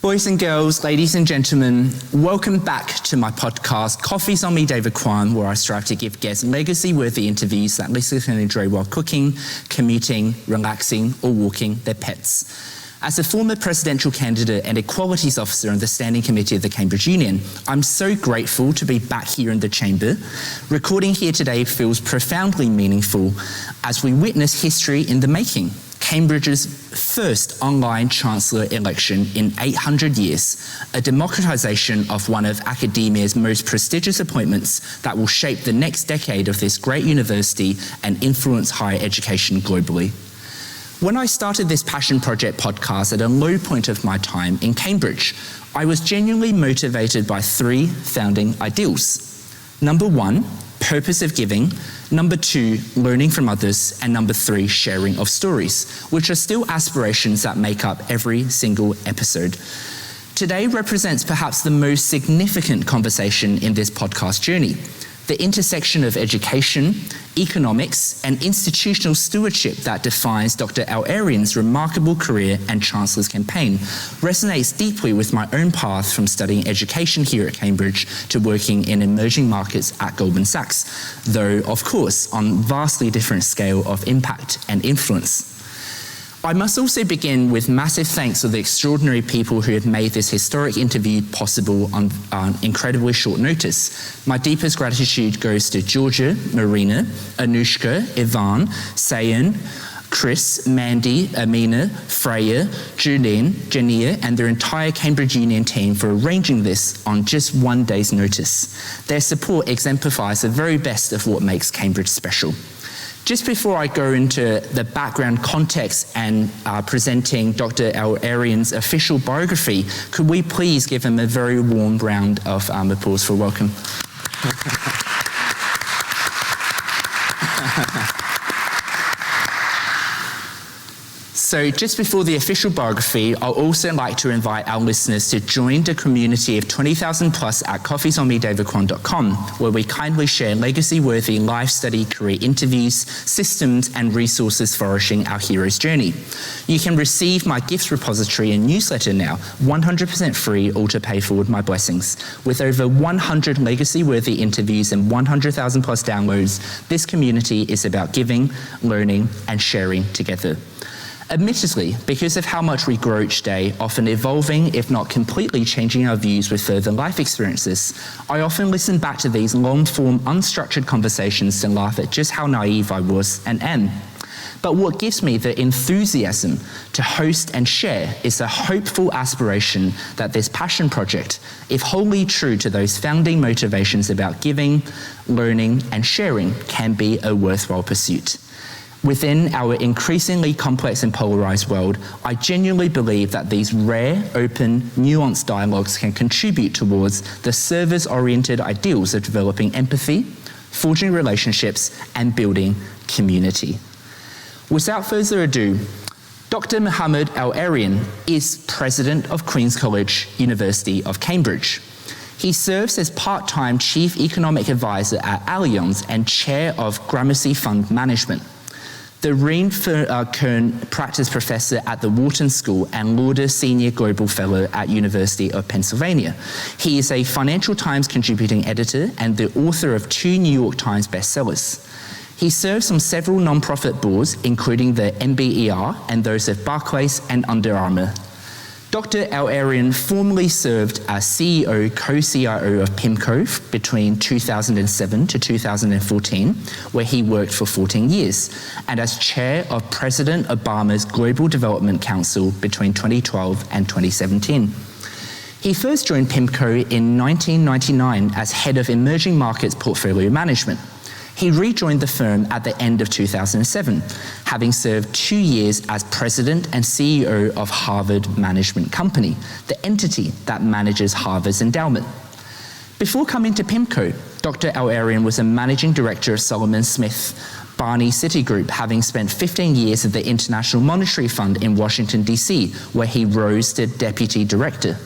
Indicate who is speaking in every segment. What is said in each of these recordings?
Speaker 1: Boys and girls, ladies and gentlemen, welcome back to my podcast, Coffees on Me, David Quan, where I strive to give guests legacy-worthy interviews that listeners can enjoy while cooking, commuting, relaxing, or walking their pets. As a former presidential candidate and equalities officer on the Standing Committee of the Cambridge Union, I'm so grateful to be back here in the chamber. Recording here today feels profoundly meaningful as we witness history in the making. Cambridge's first online Chancellor election in 800 years, a democratisation of one of academia's most prestigious appointments that will shape the next decade of this great university and influence higher education globally. When I started this Passion Project podcast at a low point of my time in Cambridge, I was genuinely motivated by three founding ideals. Number one, purpose of giving. Number two, learning from others. And number three, sharing of stories, which are still aspirations that make up every single episode. Today represents perhaps the most significant conversation in this podcast journey. The intersection of education, economics, and institutional stewardship that defines Dr. El-Erian's remarkable career and Chancellor's campaign resonates deeply with my own path from studying education here at Cambridge to working in emerging markets at Goldman Sachs, though, of course, on vastly different scale of impact and influence. I must also begin with massive thanks to the extraordinary people who have made this historic interview possible on incredibly short notice. My deepest gratitude goes to Georgia, Marina, Anushka, Ivan, Sayan, Chris, Mandy, Amina, Freya, Julene, Jania, and their entire Cambridge Union team for arranging this on just one day's notice. Their support exemplifies the very best of what makes Cambridge special. Just before I go into the background context and presenting Dr. El-Erian's official biography, could we please give him a very warm round of applause for welcome? So just before the official biography, I'd also like to invite our listeners to join the community of 20,000 plus at coffeesonmedavidquan.com, where we kindly share legacy-worthy life study career interviews, systems, and resources flourishing our hero's journey. You can receive my gifts repository and newsletter now, 100% free, all to pay forward my blessings. With over 100 legacy-worthy interviews and 100,000 plus downloads, this community is about giving, learning, and sharing together. Admittedly, because of how much we grow each day, often evolving, if not completely changing our views with further life experiences, I often listen back to these long-form, unstructured conversations to laugh at just how naive I was and am. But what gives me the enthusiasm to host and share is a hopeful aspiration that this passion project, if wholly true to those founding motivations about giving, learning, and sharing, can be a worthwhile pursuit. Within our increasingly complex and polarized world, I genuinely believe that these rare, open, nuanced dialogues can contribute towards the service-oriented ideals of developing empathy, forging relationships, and building community. Without further ado, Dr. Mohamed El-Erian is President of Queen's College, University of Cambridge. He serves as part-time Chief Economic Advisor at Allianz and Chair of Gramercy Fund Management. The Rene Kern Practice Professor at the Wharton School and Lauder Senior Global Fellow at University of Pennsylvania. He is a Financial Times contributing editor and the author of 2 New York Times bestsellers. He serves on several nonprofit boards, including the MBER and those of Barclays and Under Armour. Dr. El-Erian formerly served as CEO, co-CIO of PIMCO between 2007 to 2014, where he worked for 14 years, and as chair of President Obama's Global Development Council between 2012 and 2017. He first joined PIMCO in 1999 as head of emerging markets portfolio management. He rejoined the firm at the end of 2007, having served 2 years as president and CEO of Harvard Management Company, the entity that manages Harvard's endowment. Before coming to PIMCO, Dr. El-Erian was a managing director of Solomon Smith Barney Citigroup, having spent 15 years at the International Monetary Fund in Washington, D.C., where he rose to deputy director.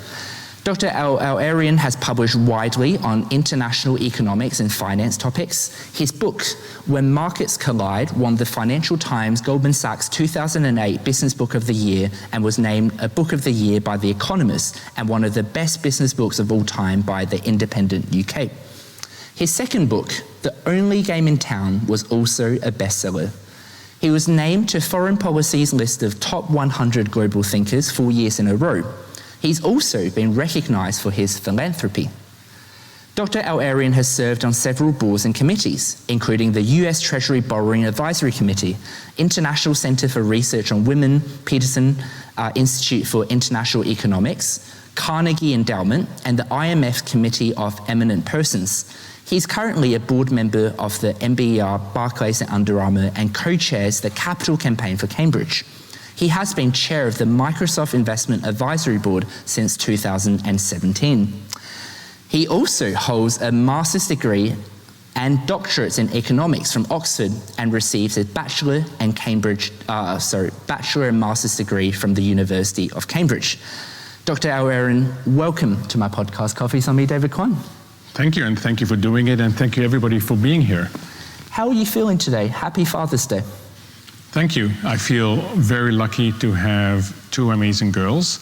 Speaker 1: Dr. El-Erian has published widely on international economics and finance topics. His book, When Markets Collide, won the Financial Times Goldman Sachs 2008 Business Book of the Year and was named a Book of the Year by The Economist and one of the best business books of all time by The Independent UK. His second book, The Only Game in Town, was also a bestseller. He was named to Foreign Policy's list of top 100 global thinkers 4 years in a row. He's also been recognised for his philanthropy. Dr. El-Erian has served on several boards and committees, including the US Treasury Borrowing Advisory Committee, International Centre for Research on Women, Peterson Institute for International Economics, Carnegie Endowment, and the IMF Committee of Eminent Persons. He's currently a board member of the MBER, Barclays and Under Armour, and co-chairs the Capital Campaign for Cambridge. He has been chair of the Microsoft Investment Advisory Board since 2017. He also holds a master's degree and doctorates in economics from Oxford and receives a bachelor and master's degree from the University of Cambridge. Dr. El-Erian, welcome to my podcast, Coffees on Me, David Quan.
Speaker 2: Thank you, and thank you for doing it, and thank you everybody for being here.
Speaker 1: How are you feeling today? Happy Father's Day.
Speaker 2: Thank you. I feel very lucky to have two amazing girls,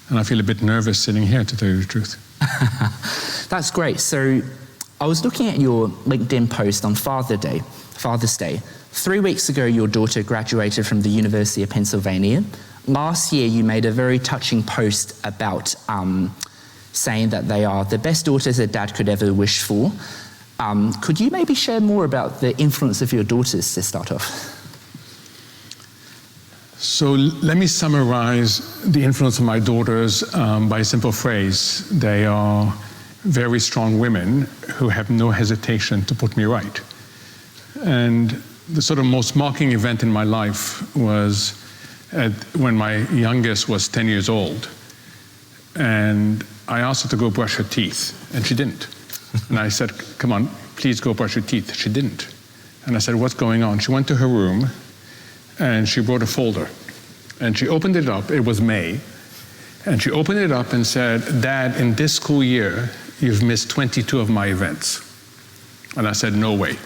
Speaker 2: and I feel a bit nervous sitting here, to tell you the truth.
Speaker 1: That's great. So I was looking at your LinkedIn post on Father's Day. 3 weeks ago, your daughter graduated from the University of Pennsylvania. Last year, you made a very touching post about saying that they are the best daughters a dad could ever wish for. Could you maybe share more about the influence of your daughters to start off?
Speaker 2: So let me summarize the influence of my daughters by a simple phrase. They are very strong women who have no hesitation to put me right. And the sort of most marking event in my life was when my youngest was 10 years old. And I asked her to go brush her teeth, and she didn't. And I said, come on, please go brush your teeth. She didn't. And I said, what's going on? She went to her room, and she brought a folder. And she opened it up, it was May, and she opened it up and said, Dad, in this school year, you've missed 22 of my events. And I said, no way.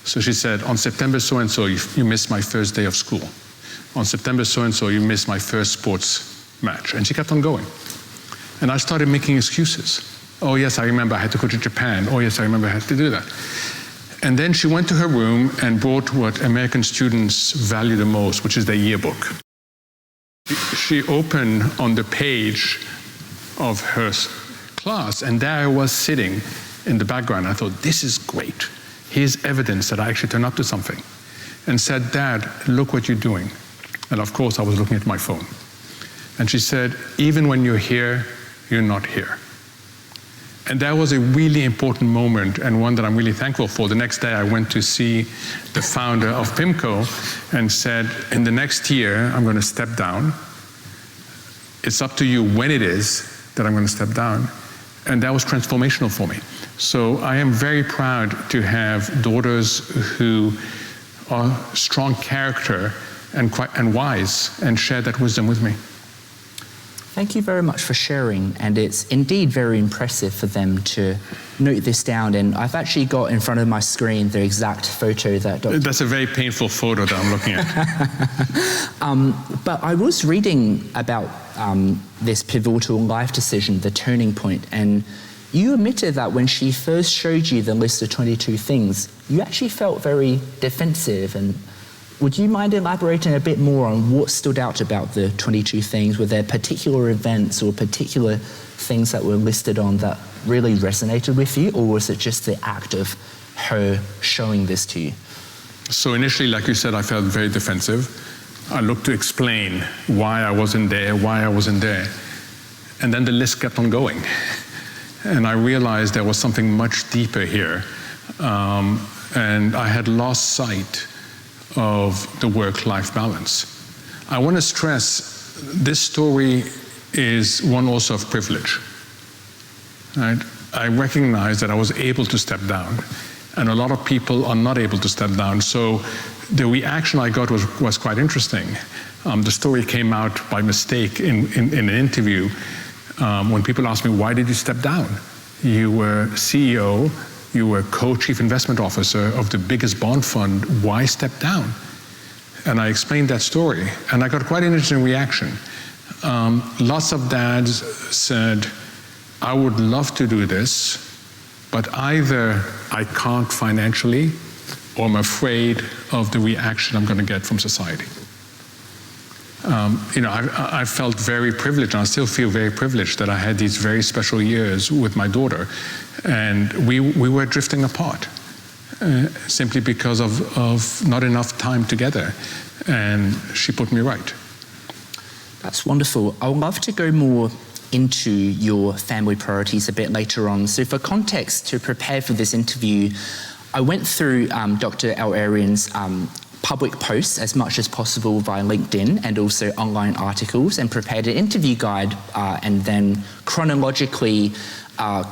Speaker 2: So she said, on September so-and-so, you missed my first day of school. On September so-and-so, you missed my first sports match. And she kept on going. And I started making excuses. Oh yes, I remember I had to go to Japan. Oh yes, I remember I had to do that. And then she went to her room and brought what American students value the most, which is their yearbook. She opened on the page of her class, and there I was sitting in the background. I thought, this is great. Here's evidence that I actually turned up to something. And said, Dad, look what you're doing. And of course, I was looking at my phone. And she said, even when you're here, you're not here. And that was a really important moment, and one that I'm really thankful for. The next day I went to see the founder of PIMCO and said, in the next year, I'm going to step down. It's up to you when it is that I'm going to step down. And that was transformational for me. So I am very proud to have daughters who are strong character and wise and share that wisdom with me.
Speaker 1: Thank you very much for sharing, and it's indeed very impressive for them to note this down. And I've actually got in front of my screen the exact photo that Dr.
Speaker 2: That's a very painful photo that I'm looking at.
Speaker 1: But I was reading about this pivotal life decision, the turning point, and you admitted that when she first showed you the list of 22 things, you actually felt very defensive. And would you mind elaborating a bit more on what stood out about the 22 things? Were there particular events or particular things that were listed on that really resonated with you, or was it just the act of her showing this to you?
Speaker 2: So initially, like you said, I felt very defensive. I looked to explain why I wasn't there, And then the list kept on going. And I realized there was something much deeper here. And I had lost sight of the work-life balance. I want to stress this story is one also of privilege. Right? I recognize that I was able to step down, and a lot of people are not able to step down. So the reaction I got was quite interesting. The story came out by mistake in an interview, When people ask me, why did you step down? You were CEO, you were co-chief investment officer of the biggest bond fund, why step down? And I explained that story, and I got quite an interesting reaction. Lots of dads said, I would love to do this, but either I can't financially, or I'm afraid of the reaction I'm going to get from society. I felt very privileged, and I still feel very privileged that I had these very special years with my daughter, and we were drifting apart simply because of not enough time together, and she put me right.
Speaker 1: That's wonderful. I would love to go more into your family priorities a bit later on. So for context, to prepare for this interview, I went through Dr. El-Erian's public posts as much as possible via LinkedIn and also online articles, and prepared an interview guide and then chronologically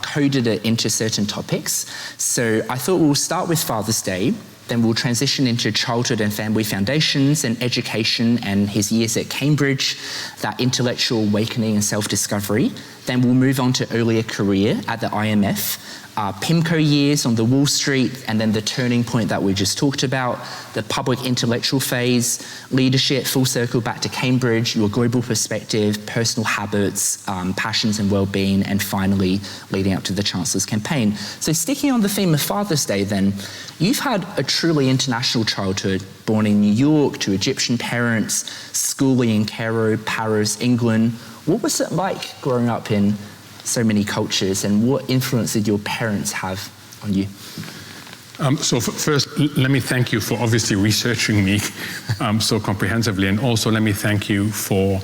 Speaker 1: coded it into certain topics. So I thought we'll start with Father's Day, then we'll transition into childhood and family foundations and education and his years at Cambridge, that intellectual awakening and self-discovery. Then we'll move on to earlier career at the IMF, PIMCO years on the Wall Street, and then the turning point that we just talked about, the public intellectual phase, leadership, full circle back to Cambridge, your global perspective, personal habits, passions and well-being, and finally leading up to the Chancellor's campaign. So sticking on the theme of Father's Day then, you've had a truly international childhood, born in New York to Egyptian parents, schooling in Cairo, Paris, England. What was it like growing up in so many cultures, and what influence did your parents have on you?
Speaker 2: So first, let me thank you for obviously researching me so comprehensively, and also let me thank you for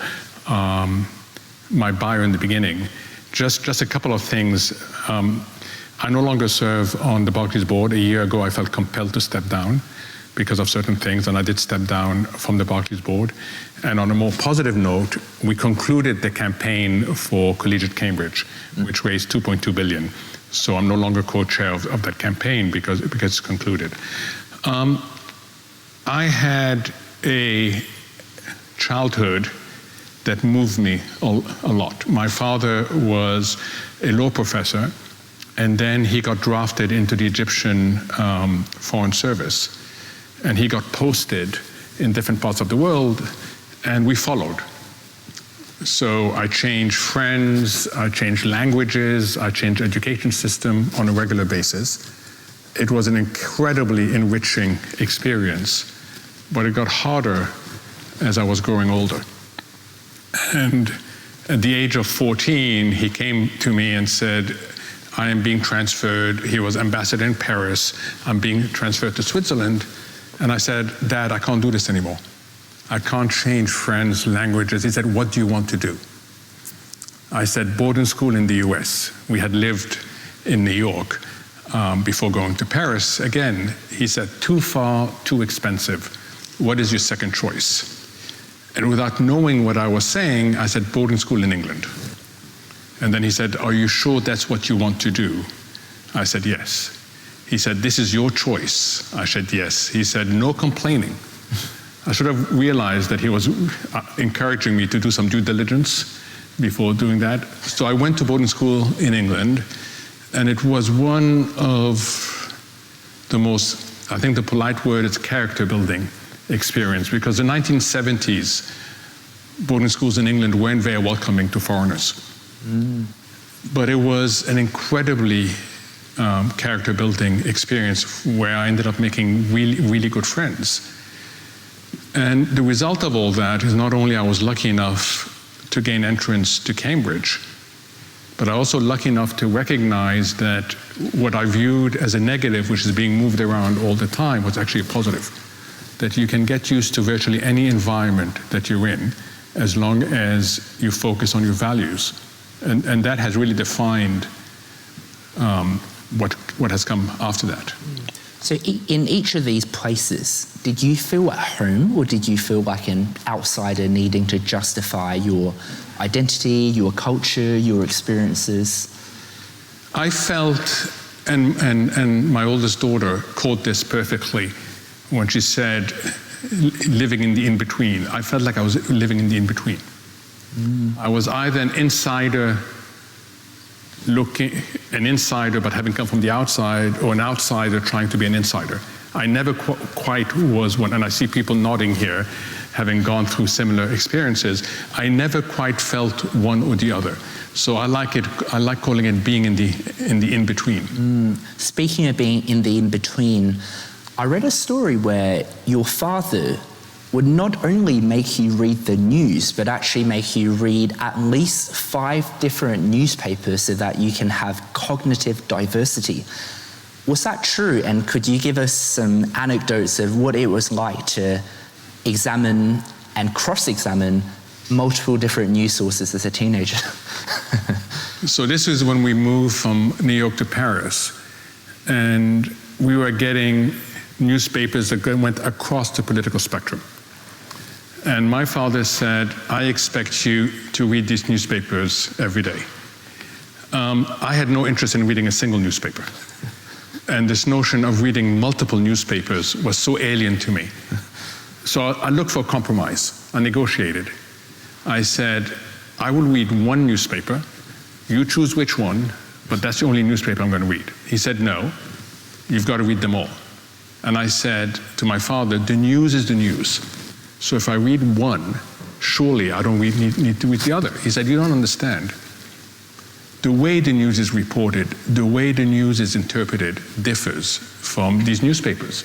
Speaker 2: my bio in the beginning. Just a couple of things. I no longer serve on the Barclays board. A year ago, I felt compelled to step down because of certain things, and I did step down from the Barclays board. And on a more positive note, we concluded the campaign for Collegiate Cambridge, which raised $2.2 billion. So I'm no longer co-chair of that campaign because it's concluded. I had a childhood that moved me a lot. My father was a law professor, and then he got drafted into the Egyptian Foreign Service. And he got posted in different parts of the world, and we followed. So I changed friends, I changed languages, I changed education system on a regular basis. It was an incredibly enriching experience, but it got harder as I was growing older. And at the age of 14, he came to me and said, I am being transferred. He was ambassador in Paris. I'm being transferred to Switzerland. And I said, Dad, I can't do this anymore. I can't change friends, languages. He said, what do you want to do? I said, boarding school in the US. We had lived in New York before going to Paris. Again, he said, too far, too expensive. What is your second choice? And without knowing what I was saying, I said, boarding school in England. And then he said, are you sure that's what you want to do? I said, yes. He said, this is your choice. I said, yes. He said, no complaining. I should have realized that he was encouraging me to do some due diligence before doing that. So I went to boarding school in England, and it was one of the most, I think the polite word is character building experience, because in the 1970s, boarding schools in England weren't very welcoming to foreigners. But it was an incredibly character building experience where I ended up making really, really good friends. And the result of all that is not only I was lucky enough to gain entrance to Cambridge, but I also lucky enough to recognize that what I viewed as a negative, which is being moved around all the time, was actually a positive. That you can get used to virtually any environment that you're in as long as you focus on your values. And that has really defined what has come after that.
Speaker 1: So in each of these places, did you feel at home, or did you feel like an outsider needing to justify your identity, your culture, your experiences?
Speaker 2: I felt, and my oldest daughter caught this perfectly when she said, living in the in-between. I felt like I was living in the in-between. I was either an insider but having come from the outside, or an outsider trying to be an insider. I never quite was one, and I see people nodding here, having gone through similar experiences. I never quite felt one or the other. So I like calling it being in the in-between.
Speaker 1: Speaking of being in the in-between, I read a story where your father would not only make you read the news, but actually make you read at least 5 different newspapers so that you can have cognitive diversity. Was that true? And could you give us some anecdotes of what it was like to examine and cross-examine multiple different news sources as a teenager?
Speaker 2: So this is when we moved from New York to Paris, and we were getting newspapers that went across the political spectrum. And my father said, I expect you to read these newspapers every day. I had no interest in reading a single newspaper. And this notion of reading multiple newspapers was so alien to me. So I looked for a compromise. I negotiated. I said, I will read one newspaper. You choose which one, but that's the only newspaper I'm going to read. He said, no, you've got to read them all. And I said to my father, the news is the news. So if I read one, surely I don't need to read the other. He said, you don't understand. The way the news is reported, the way the news is interpreted differs from these newspapers.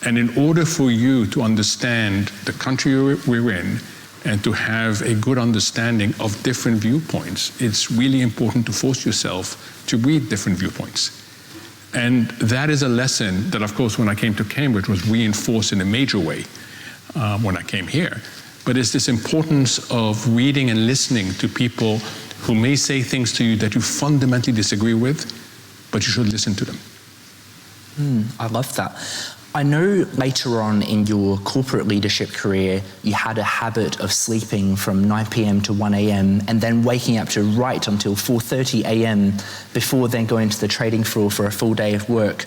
Speaker 2: And in order for you to understand the country we're in and to have a good understanding of different viewpoints, it's really important to force yourself to read different viewpoints. And that is a lesson that, of course, when I came to Cambridge was reinforced in a major way when I came here. But it's this importance of reading and listening to people who may say things to you that you fundamentally disagree with, but you should listen to them.
Speaker 1: I love that. I know later on in your corporate leadership career, you had a habit of sleeping from 9 p.m. to 1 a.m. and then waking up to right until 4:30 a.m. before then going to the trading floor for a full day of work.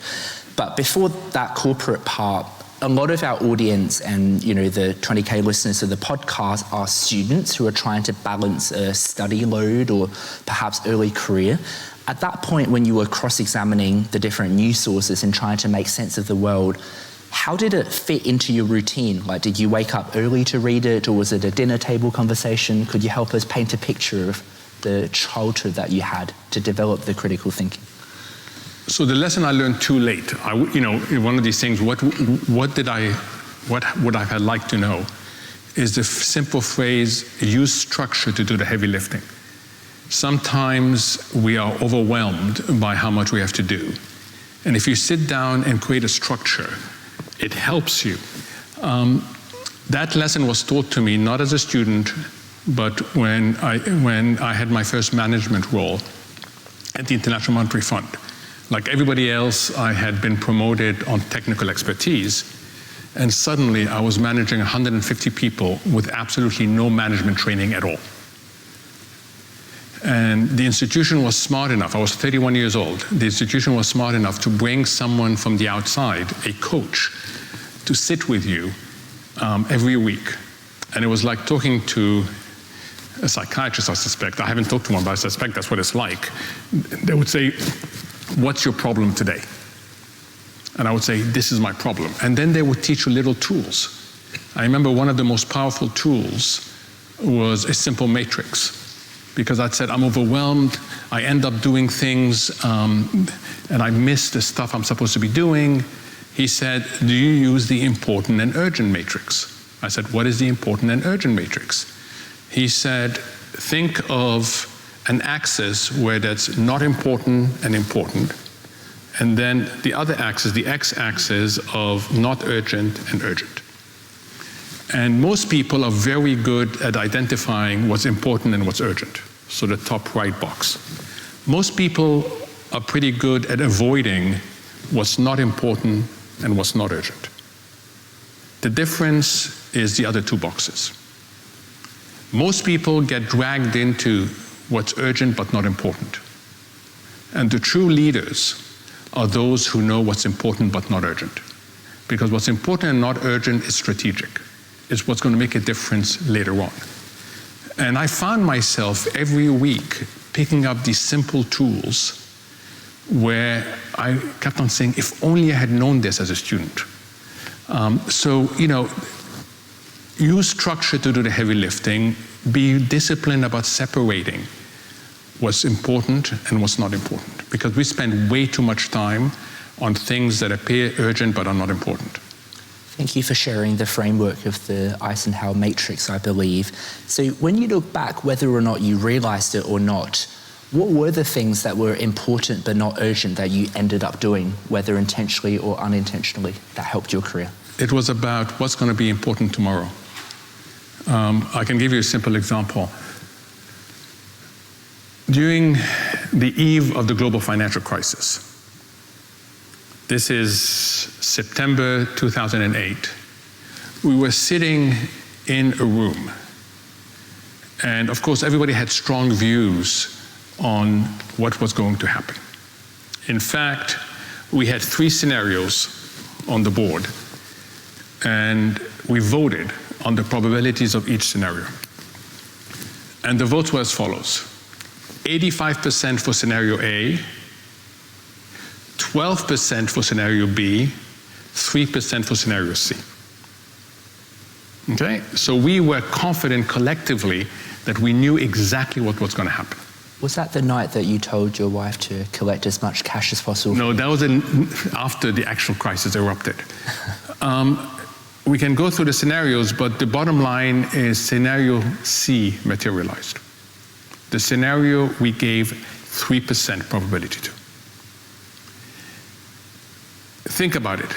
Speaker 1: But before that corporate part, a lot of our audience and the 20K listeners of the podcast are students who are trying to balance a study load or perhaps early career. At that point, when you were cross-examining the different news sources and trying to make sense of the world, how did it fit into your routine? Like, did you wake up early to read it, or was it a dinner table conversation? Could you help us paint a picture of the childhood that you had to develop the critical thinking?
Speaker 2: So the lesson I learned too late, one of these things, what would I have liked to know, is the simple phrase, use structure to do the heavy lifting. Sometimes we are overwhelmed by how much we have to do. And if you sit down and create a structure, it helps you. That lesson was taught to me not as a student, but when I had my first management role at the International Monetary Fund. Like everybody else, I had been promoted on technical expertise, and suddenly I was managing 150 people with absolutely no management training at all. And the institution was smart enough, I was 31 years old, the institution was smart enough to bring someone from the outside, a coach, to sit with you every week. And it was like talking to a psychiatrist, I suspect. I haven't talked to one, but I suspect that's what it's like. They would say, what's your problem today? And I would say, this is my problem. And then they would teach you little tools. I remember one of the most powerful tools was a simple matrix. Because I'd said, I'm overwhelmed, I end up doing things, and I miss the stuff I'm supposed to be doing. He said, do you use the important and urgent matrix? I said, what is the important and urgent matrix? He said, think of an axis where that's not important and important, and then the other axis, the x-axis of not urgent and urgent. And most people are very good at identifying what's important and what's urgent, so the top right box. Most people are pretty good at avoiding what's not important and what's not urgent. The difference is the other two boxes. Most people get dragged into what's urgent but not important. And the true leaders are those who know what's important but not urgent. Because what's important and not urgent is strategic. It's what's going to make a difference later on. And I found myself every week picking up these simple tools where I kept on saying, if only I had known this as a student. So, use structure to do the heavy lifting, be disciplined about separating what's important and what's not important, because we spend way too much time on things that appear urgent but are not important.
Speaker 1: Thank you for sharing the framework of the Eisenhower matrix, I believe. So when you look back, whether or not you realized it or not, what were the things that were important but not urgent that you ended up doing, whether intentionally or unintentionally, that helped your career?
Speaker 2: It was about what's going to be important tomorrow. I can give you a simple example. During the eve of the global financial crisis, this is September 2008, we were sitting in a room. And of course, everybody had strong views on what was going to happen. In fact, we had 3 scenarios on the board, and we voted on the probabilities of each scenario. And the votes were as follows: 85% for scenario A, 12% for scenario B, 3% for scenario C. Okay? So we were confident collectively that we knew exactly what was going to happen.
Speaker 1: Was that the night that you told your wife to collect as much cash as possible?
Speaker 2: No, that was after the actual crisis erupted. We can go through the scenarios, but the bottom line is scenario C materialized. The scenario we gave 3% probability to. Think about it.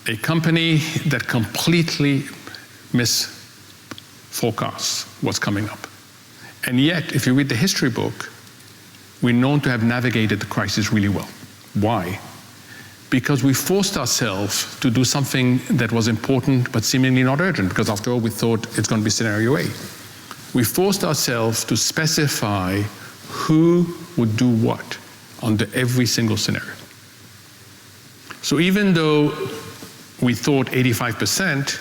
Speaker 2: A company that completely misforecasts what's coming up. And yet, if you read the history book, we're known to have navigated the crisis really well. Why? Because we forced ourselves to do something that was important but seemingly not urgent, because after all, we thought it's going to be scenario A. We forced ourselves to specify who would do what under every single scenario. So even though we thought 85%,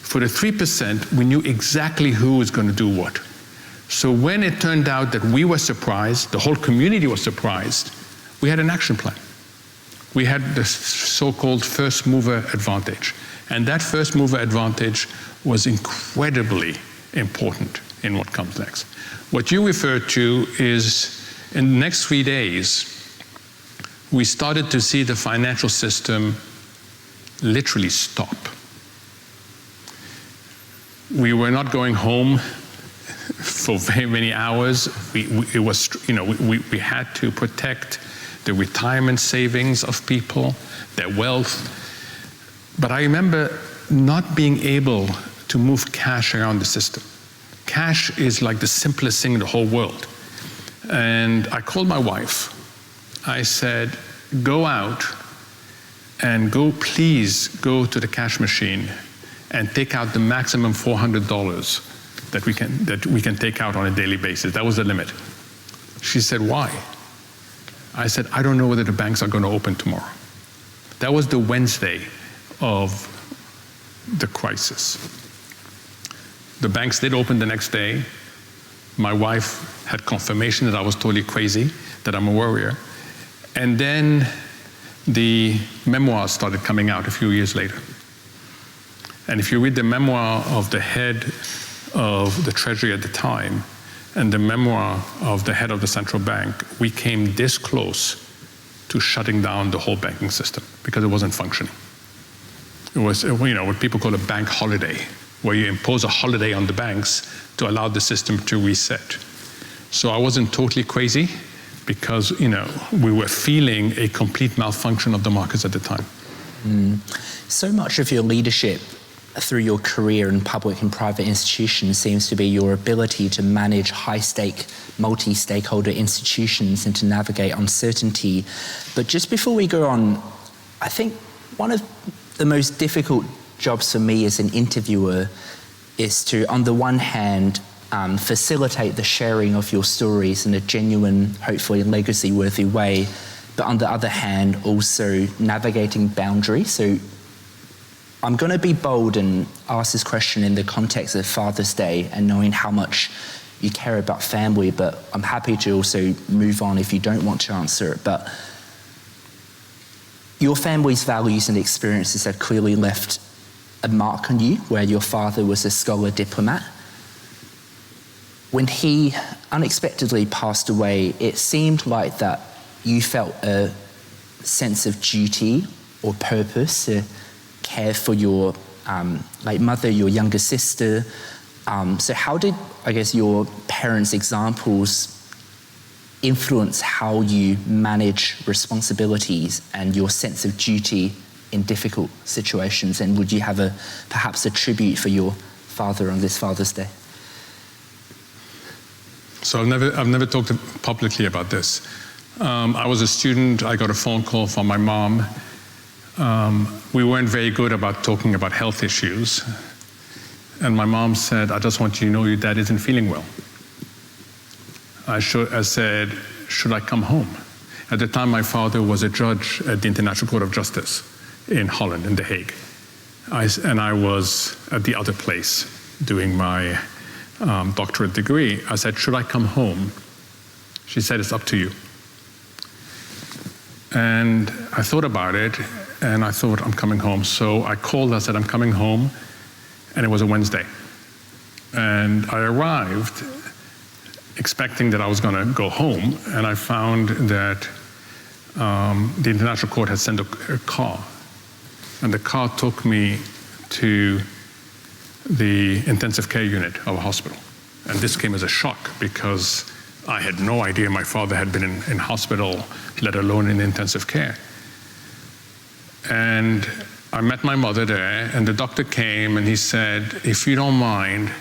Speaker 2: for the 3%, we knew exactly who was going to do what. So when it turned out that we were surprised, the whole community was surprised, we had an action plan. We had the so-called first mover advantage. And that first mover advantage was incredibly important in what comes next. What you referred to is, in the next 3 days, we started to see the financial system literally stop. We were not going home for very many hours. We had to protect the retirement savings of people, their wealth. But I remember not being able to move cash around the system. Cash is like the simplest thing in the whole world. And I called my wife. I said, go out and please go to the cash machine and take out the maximum $400 that we can take out on a daily basis. That was the limit. She said, why? I said, I don't know whether the banks are going to open tomorrow. That was the Wednesday of the crisis. The banks did open the next day. My wife had confirmation that I was totally crazy, that I'm a worrier. And then the memoirs started coming out a few years later. And if you read the memoir of the head of the Treasury at the time and the memoir of the head of the central bank, we came this close to shutting down the whole banking system because it wasn't functioning. It was, what people call a bank holiday, where you impose a holiday on the banks to allow the system to reset. So I wasn't totally crazy because, we were feeling a complete malfunction of the markets at the time.
Speaker 1: So much of your leadership through your career in public and private institutions seems to be your ability to manage high-stake, multi-stakeholder institutions and to navigate uncertainty. But just before we go on, I think one of the most difficult jobs for me as an interviewer is to, on the one hand, facilitate the sharing of your stories in a genuine, hopefully legacy-worthy way, but on the other hand, also navigating boundaries. So I'm going to be bold and ask this question in the context of Father's Day and knowing how much you care about family, but I'm happy to also move on if you don't want to answer it. But your family's values and experiences have clearly left a mark on you, where your father was a scholar diplomat. When he unexpectedly passed away, it seemed like that you felt a sense of duty or purpose to care for your mother, your younger sister. So how did, I guess, your parents' examples influence how you manage responsibilities and your sense of duty in difficult situations? And would you have perhaps a tribute for your father on this Father's Day?
Speaker 2: So I've never talked publicly about this. I was a student. I got a phone call from my mom. We weren't very good about talking about health issues. And my mom said, I just want you to know your dad isn't feeling well. I said, should I come home? At the time, my father was a judge at the International Court of Justice in Holland, in The Hague. And I was at the other place doing my doctorate degree. I said, should I come home? She said, it's up to you. And I thought about it, and I thought, I'm coming home. So I called, I said, I'm coming home, and it was a Wednesday. And I arrived expecting that I was gonna go home, and I found that the International Court had sent a car, and the car took me to the intensive care unit of a hospital. And this came as a shock because I had no idea my father had been in hospital, let alone in intensive care. And I met my mother there, and the doctor came and he said, if you don't mind,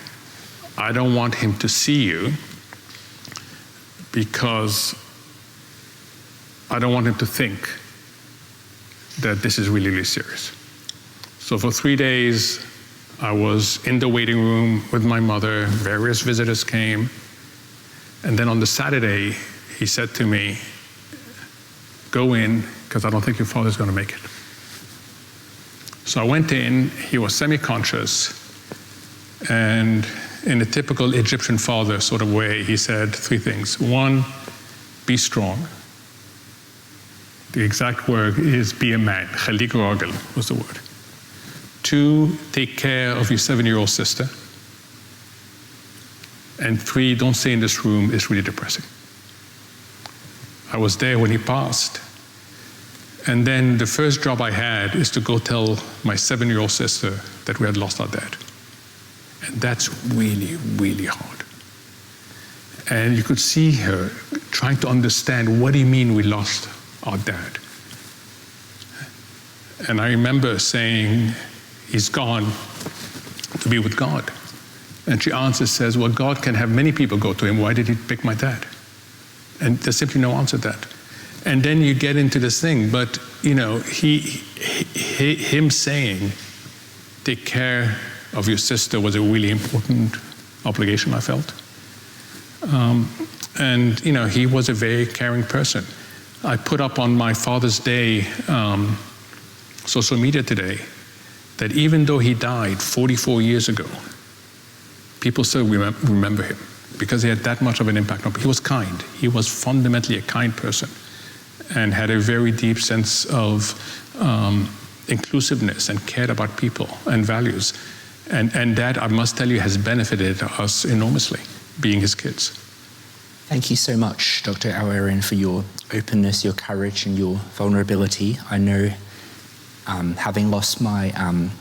Speaker 2: I don't want him to see you because I don't want him to think that this is really, really serious. So for 3 days, I was in the waiting room with my mother, various visitors came, and then on the Saturday, he said to me, go in, because I don't think your father's gonna make it. So I went in, he was semi-conscious, and in a typical Egyptian father sort of way, he said 3 things. 1, be strong. The exact word is be a man. Khalik Ragel was the word. 2, take care of your 7-year-old sister. And 3, don't stay in this room, it's really depressing. I was there when he passed. And then the first job I had is to go tell my 7-year-old sister that we had lost our dad. And that's really, really hard. And you could see her trying to understand, what do you mean we lost our dad? And I remember saying, he's gone to be with God. And she answers, says, well, God can have many people go to him. Why did he pick my dad? And there's simply no answer to that. And then you get into this thing, but you know, him saying, take care of your sister was a really important obligation, I felt. And you know, he was a very caring person. I put up on my Father's Day social media today that even though he died 44 years ago, people still remember him because he had that much of an impact on people. He was kind. He was fundamentally a kind person and had a very deep sense of inclusiveness and cared about people and values. And that, I must tell you, has benefited us enormously, being his kids.
Speaker 1: Thank you so much, Dr. El-Erian, for your openness, your courage, and your vulnerability. I know, having lost my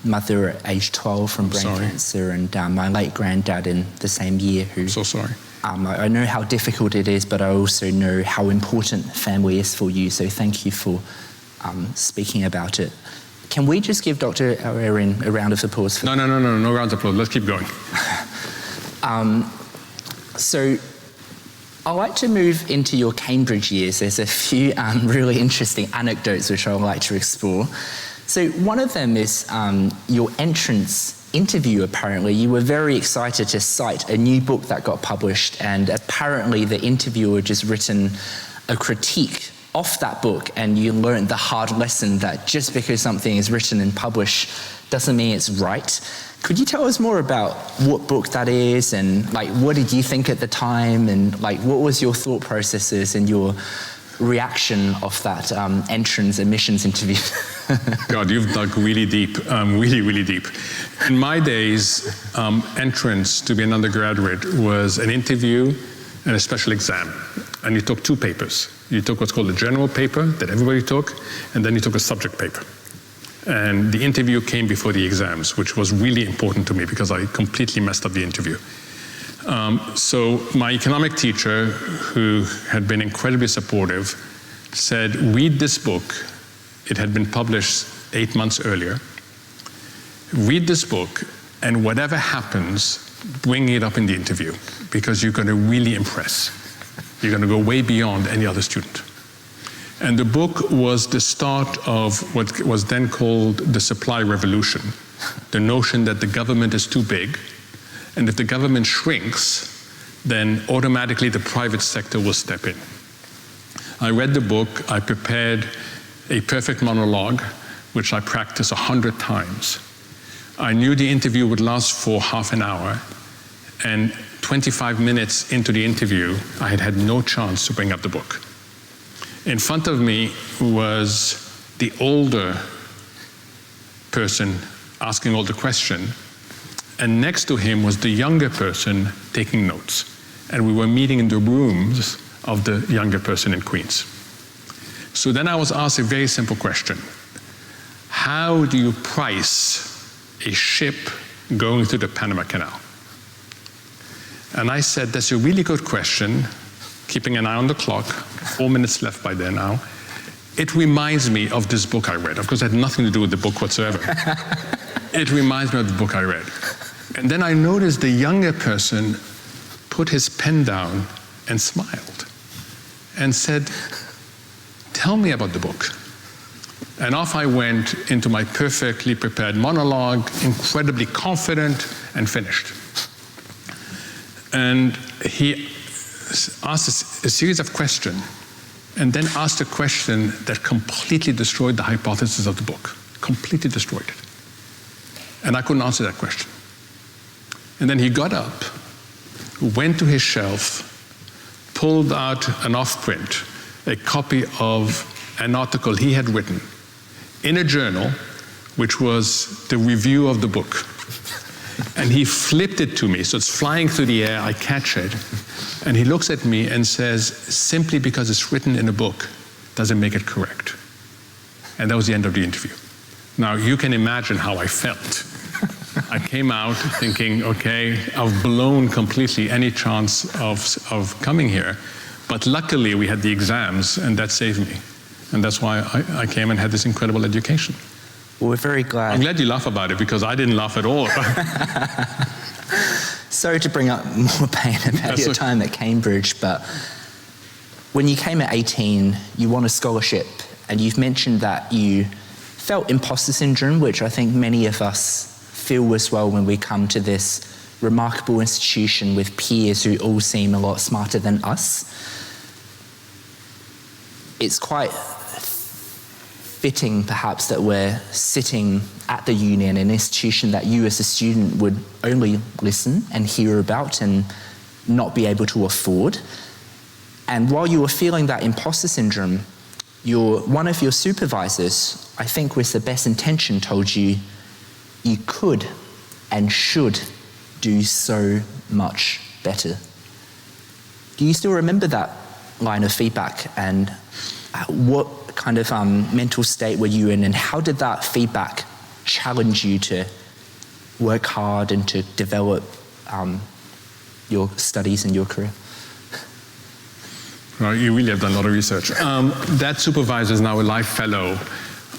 Speaker 1: mother at age 12 from brain cancer, and my late granddad in the same year, who...
Speaker 2: So sorry.
Speaker 1: I know how difficult it is, but I also know how important family is for you, so thank you for speaking about it. Can we just give Dr. El-Erian a round of applause for
Speaker 2: No rounds of applause. Let's keep going.
Speaker 1: So I'd like to move into your Cambridge years. There's a few really interesting anecdotes which I would like to explore. So one of them is your entrance interview. Apparently you were very excited to cite a new book that got published, and apparently the interviewer just written a critique off that book, and you learned the hard lesson that just because something is written and published doesn't mean it's right. Could you tell us more about what book that is, and like what did you think at the time, and like what was your thought processes and your reaction of that admissions interview?
Speaker 2: God, you've dug really deep, really, really deep. In my days, entrance to be an undergraduate was an interview and a special exam. And you took 2 papers. You took what's called a general paper that everybody took, and then you took a subject paper. And the interview came before the exams, which was really important to me because I completely messed up the interview. So my economic teacher, who had been incredibly supportive, said, read this book. It had been published 8 months earlier. Read this book, and whatever happens, bring it up in the interview, because you're going to really impress. You're going to go way beyond any other student. And the book was the start of what was then called the supply revolution, the notion that the government is too big, and if the government shrinks, then automatically the private sector will step in. I read the book, I prepared a perfect monologue, which I practiced 100 times. I knew the interview would last for half an hour, and 25 minutes into the interview, I had no chance to bring up the book. In front of me was the older person asking all the question, and next to him was the younger person taking notes. And we were meeting in the rooms of the younger person in Queens. So then I was asked a very simple question. How do you price a ship going through the Panama Canal? And I said, that's a really good question, keeping an eye on the clock, 4 minutes left by there now. It reminds me of this book I read. Of course, it had nothing to do with the book whatsoever. It reminds me of the book I read. And then I noticed the younger person put his pen down and smiled and said, tell me about the book. And off I went into my perfectly prepared monologue, incredibly confident, and finished. And he asked a series of questions, and then asked a question that completely destroyed the hypothesis of the book, completely destroyed it. And I couldn't answer that question. And then he got up, went to his shelf, pulled out an off-print, a copy of an article he had written in a journal, which was the review of the book. And he flipped it to me, so it's flying through the air, I catch it, and he looks at me and says, simply because it's written in a book doesn't make it correct. And that was the end of the interview. Now, you can imagine how I felt. I came out thinking, okay, I've blown completely any chance of coming here, but luckily we had the exams, and that saved me. And that's why I came and had this incredible education.
Speaker 1: Well, we're very glad.
Speaker 2: I'm glad you laugh about it, because I didn't laugh at all.
Speaker 1: Sorry to bring up more pain about your time at Cambridge, but when you came at 18, you won a scholarship, and you've mentioned that you felt imposter syndrome, which I think many of us feel as well when we come to this remarkable institution with peers who all seem a lot smarter than us. It's quite fitting, perhaps, that we're sitting at the union, an institution that you as a student would only listen and hear about and not be able to afford. And while you were feeling that imposter syndrome, one of your supervisors, I think with the best intention, told you you could and should do so much better. Do you still remember that line of feedback, and what kind of mental state were you in, and how did that feedback challenge you to work hard and to develop your studies and your career?
Speaker 2: Well, you really have done a lot of research. That supervisor is now a life fellow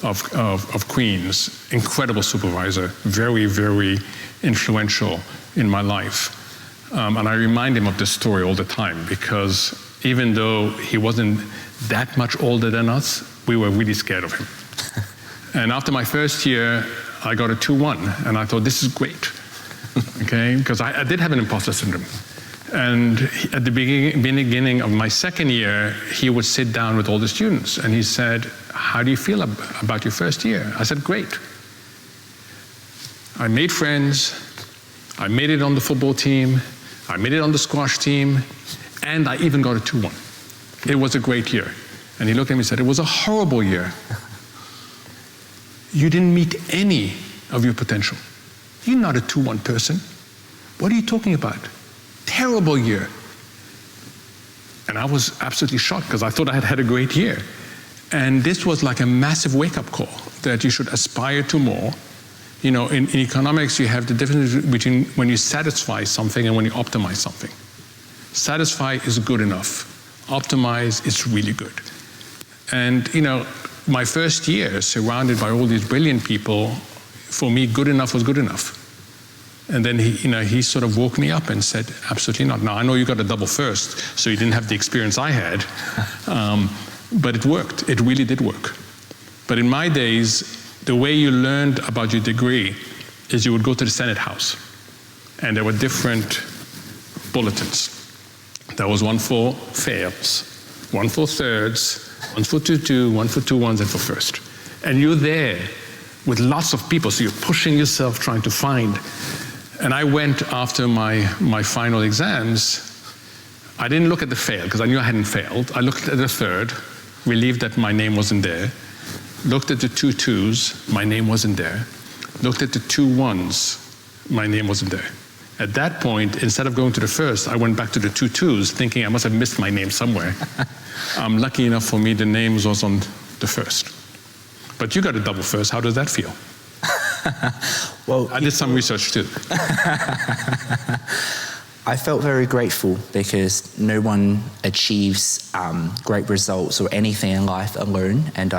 Speaker 2: of Queen's, incredible supervisor, very, very influential in my life. And I remind him of this story all the time, because even though he wasn't that much older than us, we were really scared of him. And after my first year, I got a 2-1, and I thought, this is great, okay? Because I did have an imposter syndrome. And at the beginning of my second year, he would sit down with all the students, and he said, how do you feel about your first year? I said, great. I made friends, I made it on the football team, I made it on the squash team, and I even got a 2-1. It was a great year. And he looked at me and said, it was a horrible year. You didn't meet any of your potential. You're not a 2-1 person. What are you talking about? Terrible year. And I was absolutely shocked because I thought I had had a great year. And this was like a massive wake-up call that you should aspire to more. You know, in economics, you have the difference between when you satisfy something and when you optimize something. Satisfy is good enough. Optimize is really good. And, you know, my first year, surrounded by all these brilliant people, for me, good enough was good enough. And then he sort of woke me up and said, absolutely not. Now, I know you got a double first, so you didn't have the experience I had, but it worked. It really did work. But in my days, the way you learned about your degree is you would go to the Senate House, and there were different bulletins. There was one for fails, one for thirds, one for 2-2, one for 2-1s, and for first. And you're there with lots of people, so you're pushing yourself, trying to find. And I went after my final exams. I didn't look at the fail, because I knew I hadn't failed. I looked at the third, relieved that my name wasn't there. Looked at the 2-2s, my name wasn't there. Looked at the 2-1s, my name wasn't there. At that point, instead of going to the first, I went back to the 2-2s, thinking I must have missed my name somewhere. Lucky enough for me, the name was on the first. But you got a double first. How does that feel?
Speaker 1: Well,
Speaker 2: I did some research too.
Speaker 1: I felt very grateful because no one achieves great results or anything in life alone, and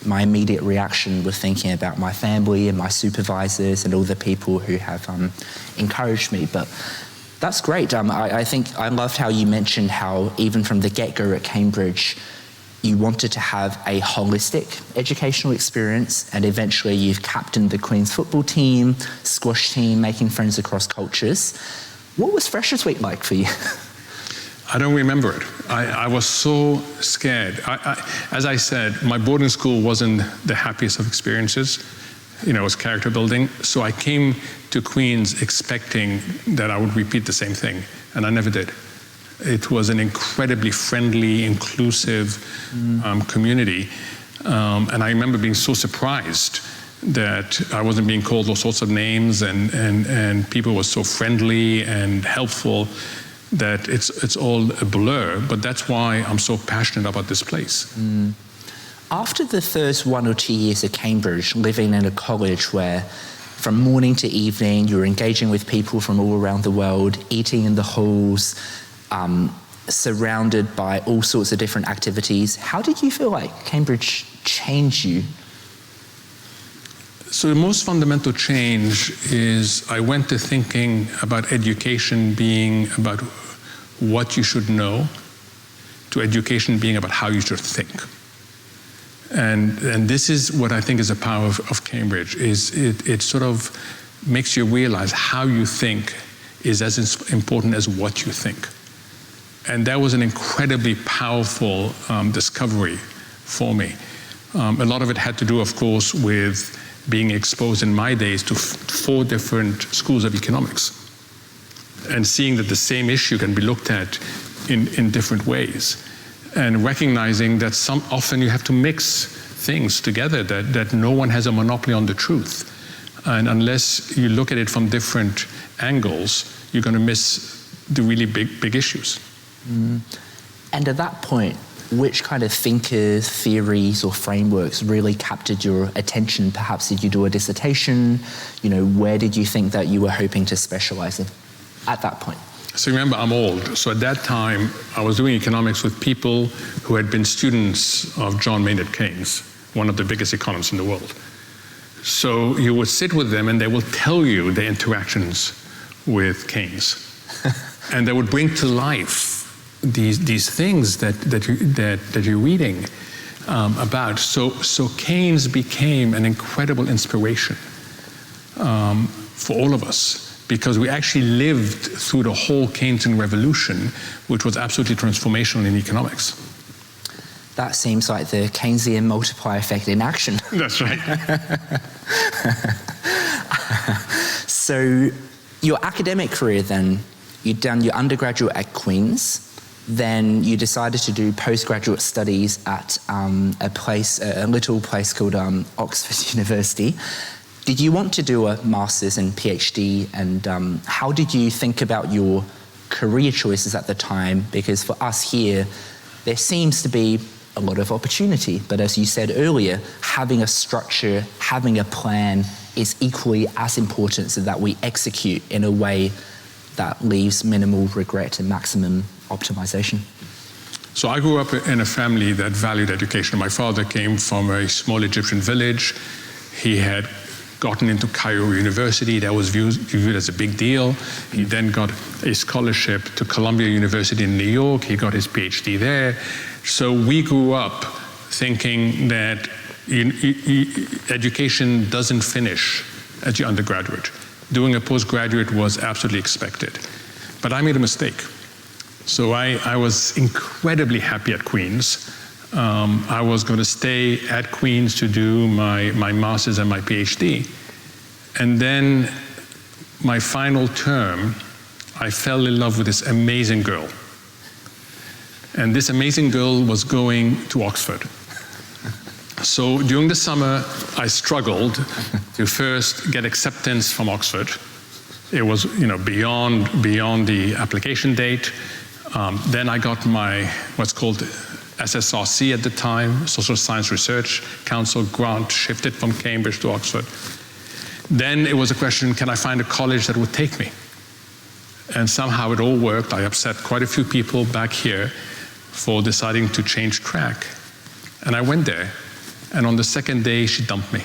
Speaker 1: my immediate reaction was thinking about my family and my supervisors and all the people who have encouraged me. But that's great. I think I loved how you mentioned how even from the get-go at Cambridge, you wanted to have a holistic educational experience, and eventually you've captained the Queen's football team, squash team, making friends across cultures. What was Freshers Week like for you?
Speaker 2: I don't remember it. I was so scared. As I said, my boarding school wasn't the happiest of experiences. You know, it was character building. So I came to Queen's expecting that I would repeat the same thing, and I never did. It was an incredibly friendly, inclusive community. And I remember being so surprised that I wasn't being called all sorts of names, and people were so friendly and helpful that it's all a blur. But that's why I'm so passionate about this place.
Speaker 1: After the first 1 or 2 years at Cambridge, living in a college where from morning to evening you're engaging with people from all around the world, eating in the halls, surrounded by all sorts of different activities, how did you feel like Cambridge changed you?
Speaker 2: So the most fundamental change is I went to thinking about education being about what you should know, to education being about how you should think. And this is what I think is the power of Cambridge, is it sort of makes you realize how you think is as important as what you think. And that was an incredibly powerful discovery for me. A lot of it had to do, of course, with being exposed in my days to 4 different schools of economics and seeing that the same issue can be looked at in different ways, and recognizing that often you have to mix things together, that no one has a monopoly on the truth. And unless you look at it from different angles, you're going to miss the really big issues.
Speaker 1: And at that point, which kind of thinkers, theories, or frameworks really captured your attention? Perhaps did you do a dissertation? You know, where did you think that you were hoping to specialize in at that point?
Speaker 2: So remember, I'm old. So at that time, I was doing economics with people who had been students of John Maynard Keynes, one of the biggest economists in the world. So you would sit with them and they will tell you their interactions with Keynes. And they would bring to life these things that you're reading about. So Keynes became an incredible inspiration for all of us, because we actually lived through the whole Keynesian revolution, which was absolutely transformational in economics.
Speaker 1: That seems like the Keynesian multiplier effect in action.
Speaker 2: That's right.
Speaker 1: So your academic career then, you'd done your undergraduate at Queen's, then you decided to do postgraduate studies at a little place called Oxford University. Did you want to do a master's and PhD, and how did you think about your career choices at the time? Because for us here, there seems to be a lot of opportunity, but as you said earlier, having a structure, having a plan is equally as important, so that we execute in a way that leaves minimal regret and maximum optimization.
Speaker 2: So I grew up in a family that valued education. My father came from a small Egyptian village. He had gotten into Cairo University. That was viewed as a big deal. He then got a scholarship to Columbia University in New York. He got his PhD there. So we grew up thinking that education doesn't finish at your undergraduate. Doing a postgraduate was absolutely expected. But I made a mistake. So I was incredibly happy at Queen's. I was going to stay at Queen's to do my master's and my PhD. And then my final term, I fell in love with this amazing girl. And this amazing girl was going to Oxford. So during the summer, I struggled to first get acceptance from Oxford. It was, beyond the application date. Then I got my what's called SSRC at the time, Social Science Research Council grant, shifted from Cambridge to Oxford. Then it was a question, can I find a college that would take me? And somehow it all worked. I upset quite a few people back here for deciding to change track. And I went there. And on the second day, she dumped me.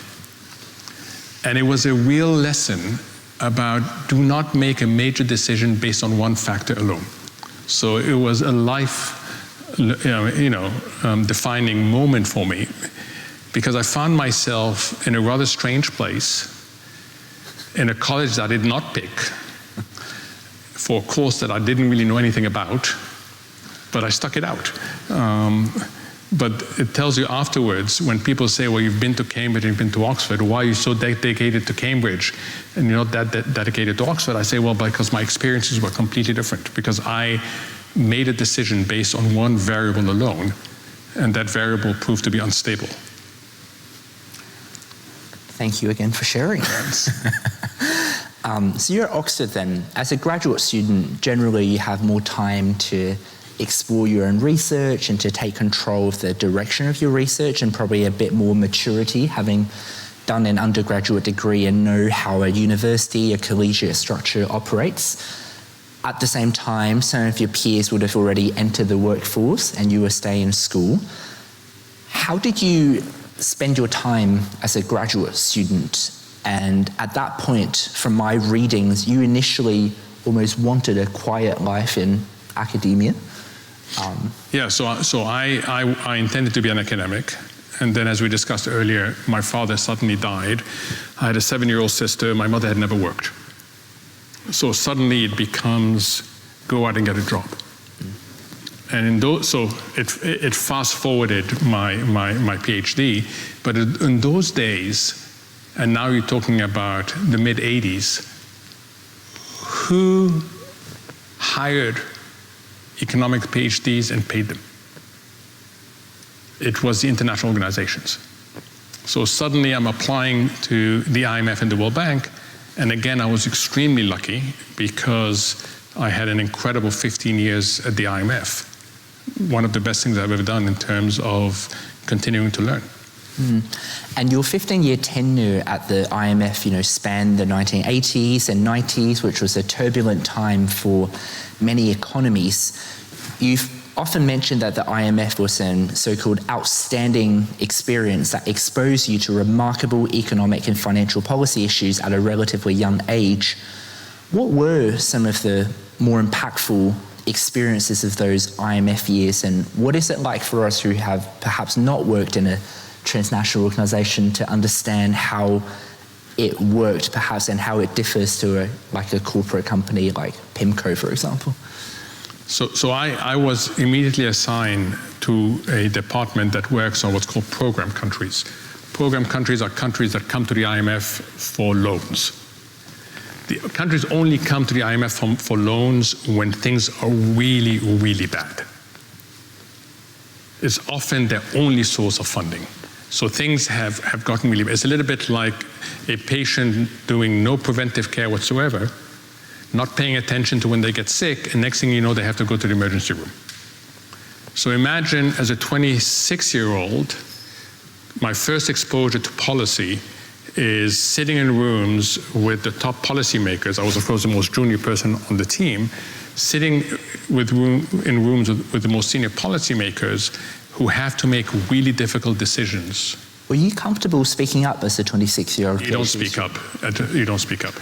Speaker 2: And it was a real lesson about do not make a major decision based on one factor alone. So it was a life defining moment for me, because I found myself in a rather strange place, in a college that I did not pick, for a course that I didn't really know anything about, but I stuck it out. But it tells you afterwards, when people say, well, you've been to Cambridge, you've been to Oxford, why are you so dedicated to Cambridge and you're not that dedicated to Oxford? I say, well, because my experiences were completely different, because I made a decision based on one variable alone, and that variable proved to be unstable.
Speaker 1: Thank you again for sharing that. So you're at Oxford then. As a graduate student, generally you have more time to explore your own research and to take control of the direction of your research, and probably a bit more maturity, having done an undergraduate degree and know how a university, a collegiate structure operates. At the same time, some of your peers would have already entered the workforce and you were staying in school. How did you spend your time as a graduate student? And at that point, from my readings, you initially almost wanted a quiet life in academia.
Speaker 2: So I intended to be an academic, and then, as we discussed earlier, my father suddenly died. I had a 7-year-old sister. My mother had never worked. So suddenly it becomes go out and get a job. And so it fast forwarded my PhD, but in those days, and now you're talking about the mid-'80s, who hired economic PhDs and paid them? It was the international organizations. So suddenly I'm applying to the IMF and the World Bank, and again I was extremely lucky because I had an incredible 15 years at the IMF. One of the best things I've ever done in terms of continuing to learn.
Speaker 1: And your 15-year tenure at the IMF, spanned the 1980s and 90s, which was a turbulent time for many economies. You've often mentioned that the IMF was an so-called outstanding experience that exposed you to remarkable economic and financial policy issues at a relatively young age. What were some of the more impactful experiences of those IMF years, and what is it like for us who have perhaps not worked in a transnational organization to understand how it worked perhaps and how it differs to a corporate company like PIMCO, for example?
Speaker 2: So I was immediately assigned to a department that works on what's called program countries. Program countries are countries that come to the IMF for loans. The countries only come to the IMF for loans when things are really, really bad. It's often their only source of funding. So things have gotten really bad. It's a little bit like a patient doing no preventive care whatsoever, not paying attention to when they get sick, and next thing you know, they have to go to the emergency room. So imagine as a 26-year-old, my first exposure to policy is sitting in rooms with the top policymakers. I was, of course, the most junior person on the team, sitting in rooms with the most senior policymakers who have to make really difficult decisions.
Speaker 1: Were you comfortable speaking up as a 26-year-old?
Speaker 2: You don't speak up. You don't speak up.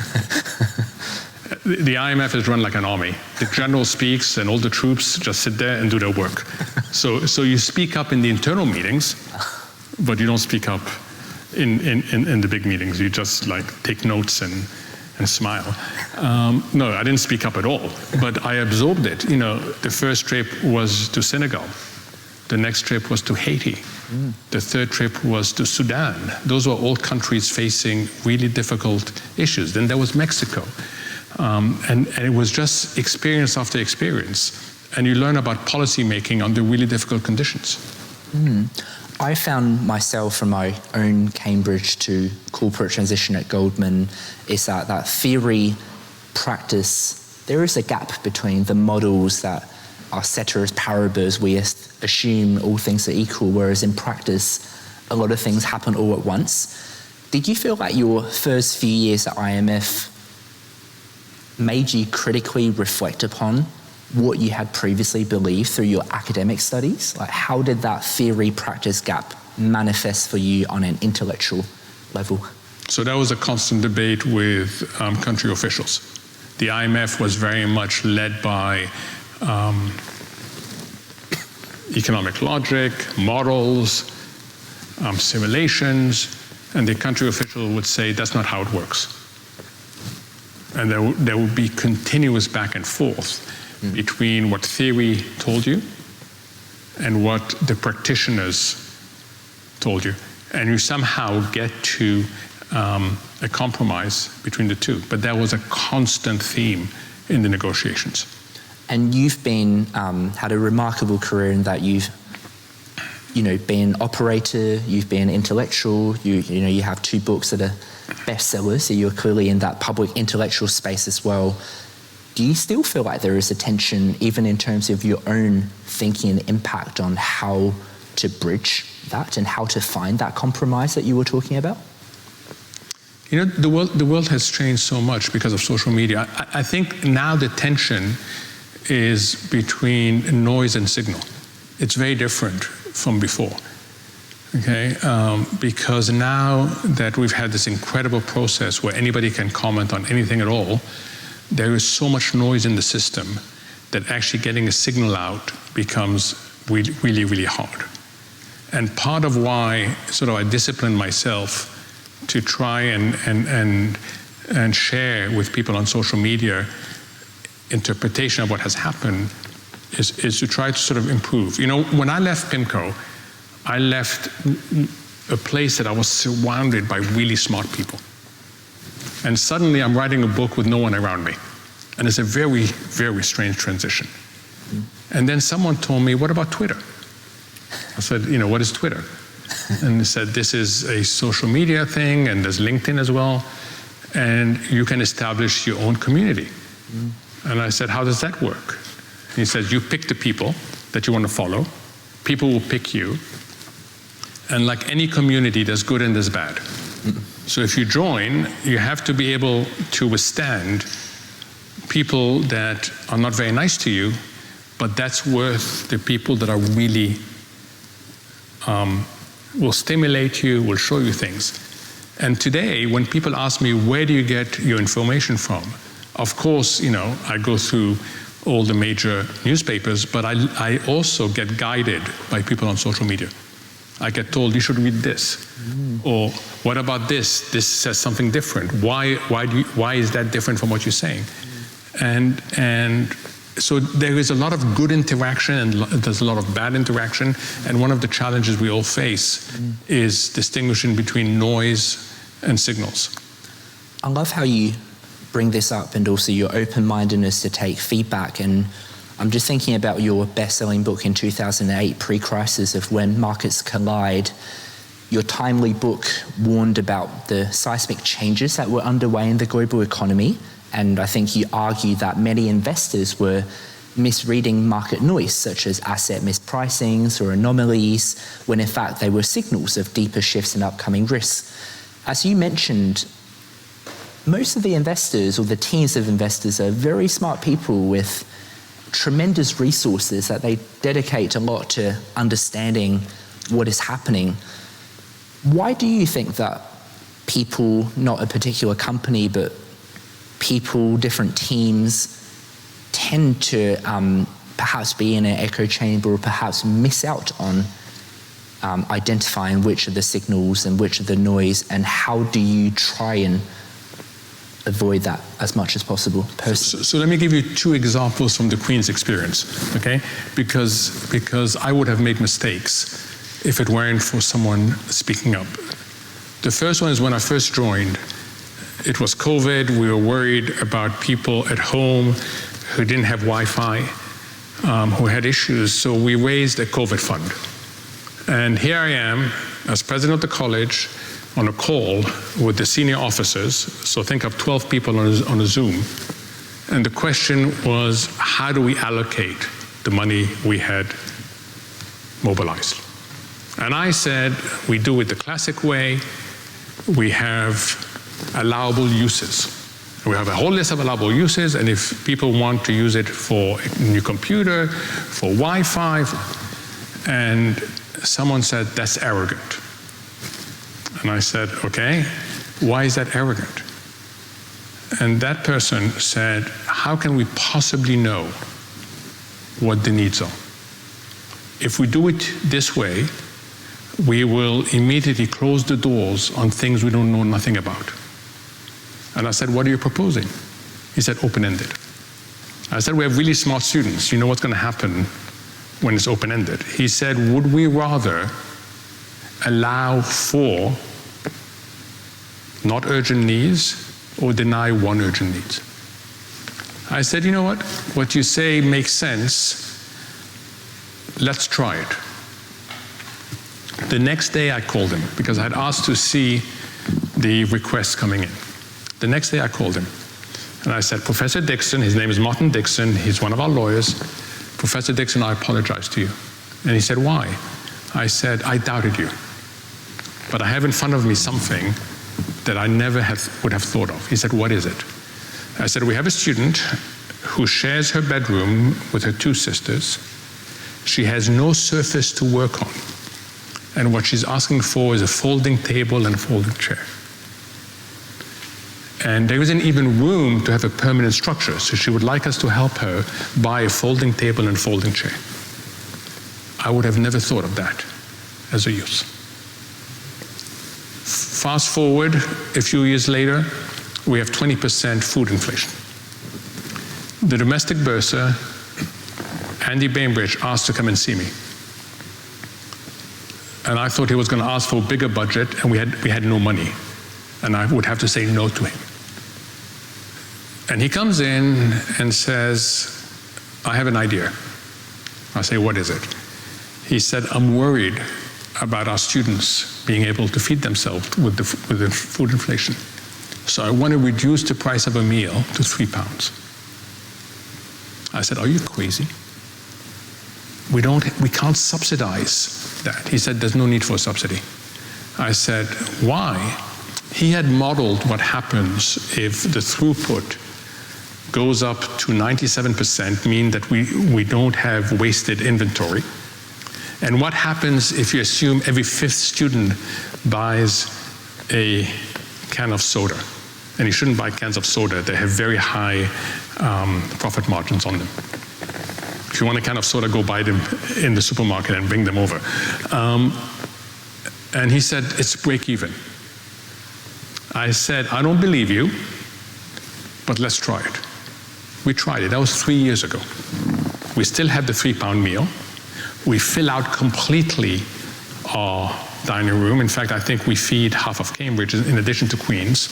Speaker 2: The IMF is run like an army. The general speaks and all the troops just sit there and do their work. So you speak up in the internal meetings, but you don't speak up in the big meetings. You just like take notes and smile. No, I didn't speak up at all, but I absorbed it. You know, the first trip was to Senegal. The next trip was to Haiti. The third trip was to Sudan. Those were all countries facing really difficult issues. Then there was Mexico. And it was just experience after experience. And you learn about policy making under really difficult conditions.
Speaker 1: I found myself from my own Cambridge to corporate transition at Goldman is that theory, practice, there is a gap between the models that are ceteris paribus, we assume all things are equal, whereas in practice, a lot of things happen all at once. Did you feel like your first few years at IMF made you critically reflect upon what you had previously believed through your academic studies? Like, how did that theory-practice gap manifest for you on an intellectual level?
Speaker 2: So that was a constant debate with country officials. The IMF was very much led by economic logic, models, simulations, and the country official would say, that's not how it works. And there would be continuous back and forth between what theory told you and what the practitioners told you. And you somehow get to a compromise between the two. But that was a constant theme in the negotiations.
Speaker 1: And you've been, had a remarkable career in that you've been operator, you've been intellectual, you have 2 books that are bestsellers, so you're clearly in that public intellectual space as well. Do you still feel like there is a tension, even in terms of your own thinking and impact on how to bridge that and how to find that compromise that you were talking about?
Speaker 2: You know, the world has changed so much because of social media. I think now the tension is between noise and signal. It's very different from before. Okay, because now that we've had this incredible process where anybody can comment on anything at all, there is so much noise in the system that actually getting a signal out becomes really, really, really hard. And part of why sort of I disciplined myself to try and share with people on social media interpretation of what has happened is to try to sort of improve. You know, when I left PIMCO, I left a place that I was surrounded by really smart people. And suddenly I'm writing a book with no one around me. And it's a very, very strange transition. And then someone told me, what about Twitter? I said, what is Twitter? And they said, this is a social media thing, and there's LinkedIn as well, and you can establish your own community. And I said, how does that work? And he said, you pick the people that you want to follow. People will pick you. And like any community, there's good and there's bad. So if you join, you have to be able to withstand people that are not very nice to you, but that's worth the people that are really, will stimulate you, will show you things. And today, when people ask me, where do you get your information from? Of course, I go through all the major newspapers, but I also get guided by people on social media. I get told, you should read this. Or what about this? This says something different. Why is that different from what you're saying? And so there is a lot of good interaction and there's a lot of bad interaction. And one of the challenges we all face is distinguishing between noise and signals.
Speaker 1: I love how you bring this up and also your open-mindedness to take feedback. And I'm just thinking about your best-selling book in 2008, Pre-Crisis, of When Markets Collide. Your timely book warned about the seismic changes that were underway in the global economy, and I think you argued that many investors were misreading market noise, such as asset mispricings or anomalies, when in fact they were signals of deeper shifts in upcoming risks. As you mentioned, most of the investors, or the teams of investors, are very smart people with tremendous resources that they dedicate a lot to understanding what is happening. Why do you think that people, not a particular company, but people, different teams, tend to perhaps be in an echo chamber or perhaps miss out on identifying which are the signals and which are the noise, and how do you try and avoid that as much as possible personally?
Speaker 2: So let me give you two examples from the Queen's experience, okay? Because I would have made mistakes if it weren't for someone speaking up. The first one is when I first joined. It was COVID. We were worried about people at home who didn't have Wi-Fi, who had issues. So we raised a COVID fund. And here I am, as president of the college, on a call with the senior officers. So think of 12 people on a Zoom. And the question was, how do we allocate the money we had mobilized? And I said, we do it the classic way. We have allowable uses. We have a whole list of allowable uses, and if people want to use it for a new computer, for Wi-Fi, and someone said, that's arrogant. And I said, okay, why is that arrogant? And that person said, how can we possibly know what the needs are? If we do it this way, we will immediately close the doors on things we don't know nothing about. And I said, what are you proposing? He said, open-ended. I said, we have really smart students. You know what's going to happen when it's open-ended. He said, would we rather allow for not urgent needs or deny one urgent need? I said, you know what you say makes sense. Let's try it. The next day I called him because I had asked to see the requests coming in. The next day I called him and I said, Professor Dixon, his name is Martin Dixon, he's one of our lawyers. Professor Dixon, I apologize to you. And he said, why? I said, I doubted you, but I have in front of me something that I never would have thought of. He said, what is it? I said, we have a student who shares her bedroom with her two sisters. She has no surface to work on. And what she's asking for is a folding table and a folding chair. And there isn't even room to have a permanent structure, so she would like us to help her buy a folding table and folding chair. I would have never thought of that as a use. Fast forward a few years later, we have 20% food inflation. The domestic bursar, Andy Bainbridge, asked to come and see me. And I thought he was going to ask for a bigger budget, and we had no money. And I would have to say no to him. And he comes in and says, I have an idea. I say, what is it? He said, I'm worried about our students being able to feed themselves with the food inflation. So I want to reduce the price of a meal to £3. I said, are you crazy? We can't subsidize that. He said, there's no need for a subsidy. I said, why? He had modeled what happens if the throughput goes up to 97%, meaning that we don't have wasted inventory. And what happens if you assume every fifth student buys a can of soda? And you shouldn't buy cans of soda. They have very high profit margins on them. If you want a can of soda, go buy them in the supermarket and bring them over. And he said, it's break even. I said, I don't believe you, but let's try it. We tried it. That was 3 years ago. We still have the £3 meal. We fill out completely our dining room. In fact, I think we feed half of Cambridge in addition to Queen's.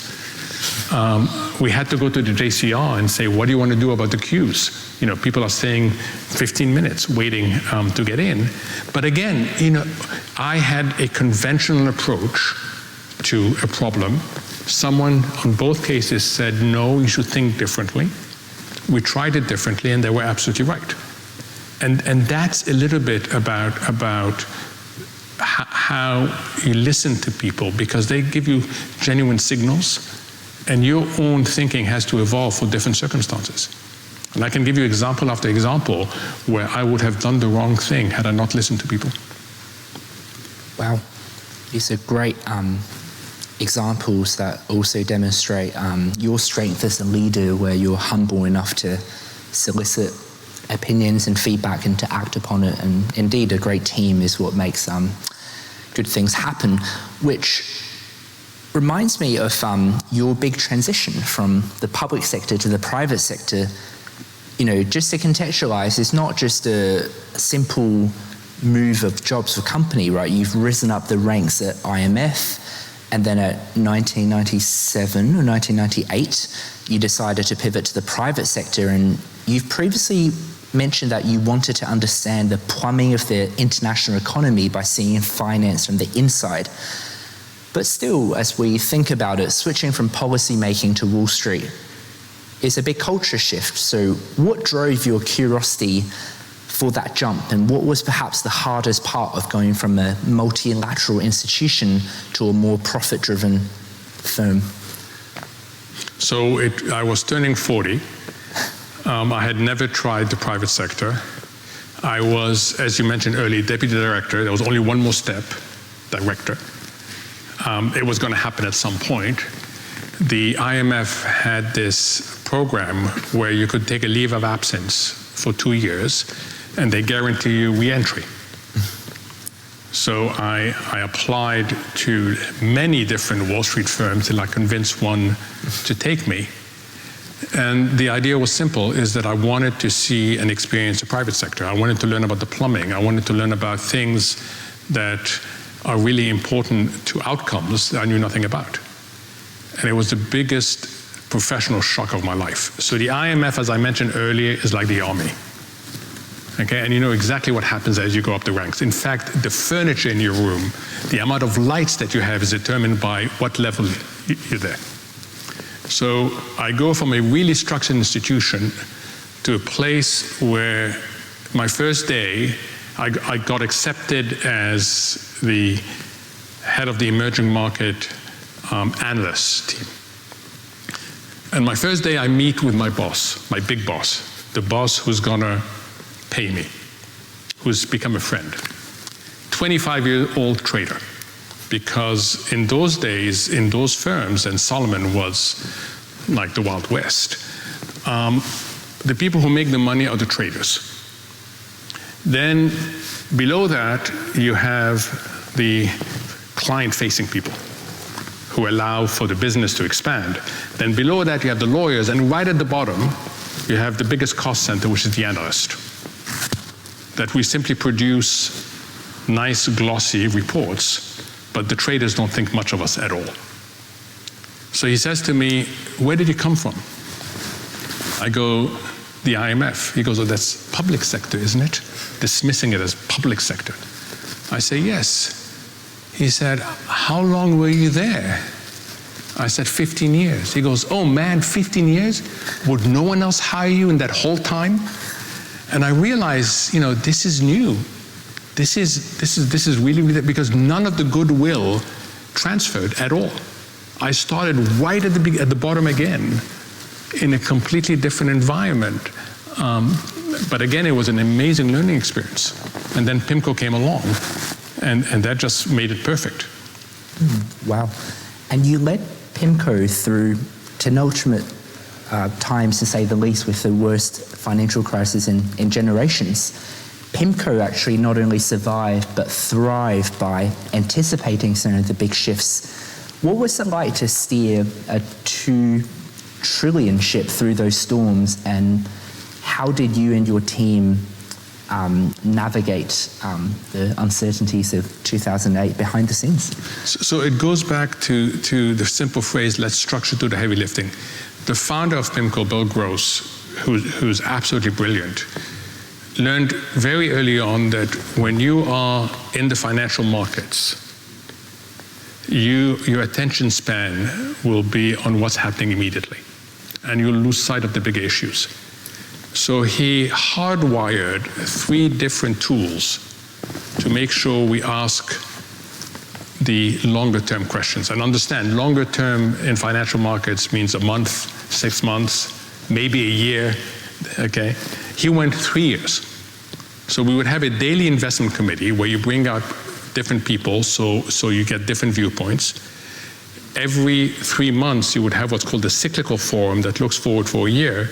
Speaker 2: we had to go to the JCR and say, what do you want to do about the queues? You know, people are staying 15 minutes waiting to get in. But again, you know, I had a conventional approach to a problem. Someone on both cases said, no, you should think differently. We tried it differently, and they were absolutely right. And that's a little bit about how you listen to people, because they give you genuine signals, and your own thinking has to evolve for different circumstances. And I can give you example after example where I would have done the wrong thing had I not listened to people.
Speaker 1: Wow, these are great examples that also demonstrate your strength as a leader, where you're humble enough to solicit opinions and feedback and to act upon it. And indeed, a great team is what makes good things happen, which reminds me of your big transition from the public sector to the private sector. You know, just to contextualize, it's not just a simple move of jobs for company, right? You've risen up the ranks at IMF, and then at 1997 or 1998, you decided to pivot to the private sector. And you've previously mentioned that you wanted to understand the plumbing of the international economy by seeing finance from the inside. But still, as we think about it, switching from policy making to Wall Street is a big culture shift. So what drove your curiosity for that jump, and what was perhaps the hardest part of going from a multilateral institution to a more profit-driven firm?
Speaker 2: So I was turning 40. I had never tried the private sector. I was, as you mentioned earlier, deputy director. There was only one more step, director. It was going to happen at some point. The IMF had this program where you could take a leave of absence for 2 years, and they guarantee you re-entry. So I applied to many different Wall Street firms till I convinced one to take me. And the idea was simple, is that I wanted to see and experience the private sector. I wanted to learn about the plumbing. I wanted to learn about things that are really important to outcomes that I knew nothing about. And it was the biggest professional shock of my life. So the IMF, as I mentioned earlier, is like the army. Okay, and you know exactly what happens as you go up the ranks. In fact, the furniture in your room, the amount of lights that you have is determined by what level you're there. So I go from a really structured institution to a place where my first day, I got accepted as the head of the emerging market analyst team. And my first day I meet with my boss, my big boss, the boss who's gonna pay me, who's become a friend. 25-year-old trader. Because in those days, in those firms, and Solomon was like the Wild West, the people who make the money are the traders. Then below that, you have the client-facing people who allow for the business to expand. Then below that, you have the lawyers, and right at the bottom, you have the biggest cost center, which is the analyst. That we simply produce nice, glossy reports, but the traders don't think much of us at all. So he says to me, where did you come from? I go, the IMF. He goes, oh, that's public sector, isn't it? Dismissing it as public sector. I say, yes. He said, how long were you there? I said, 15 years. He goes, oh man, 15 years? Would no one else hire you in that whole time? And I realized, you know, this is new. This is really, really, because none of the goodwill transferred at all. I started right at the bottom again in a completely different environment. But again, it was an amazing learning experience. And then PIMCO came along, and that just made it perfect.
Speaker 1: Wow. And you led PIMCO through tumultuous times, to say the least, with the worst financial crisis in generations. PIMCO actually not only survived, but thrived by anticipating some of the big shifts. What was it like to steer a $2 trillion ship through those storms, and how did you and your team navigate the uncertainties of 2008 behind the scenes?
Speaker 2: So it goes back to the simple phrase, let's structure to the heavy lifting. The founder of PIMCO, Bill Gross, who's absolutely brilliant, learned very early on that when you are in the financial markets, your attention span will be on what's happening immediately, and you'll lose sight of the big issues. So he hardwired 3 different tools to make sure we ask the longer term questions. And understand, longer term in financial markets means a month, 6 months, maybe a year, okay? He went 3 years. So we would have a daily investment committee where you bring out different people so you get different viewpoints. Every 3 months you would have what's called a cyclical forum that looks forward for a year.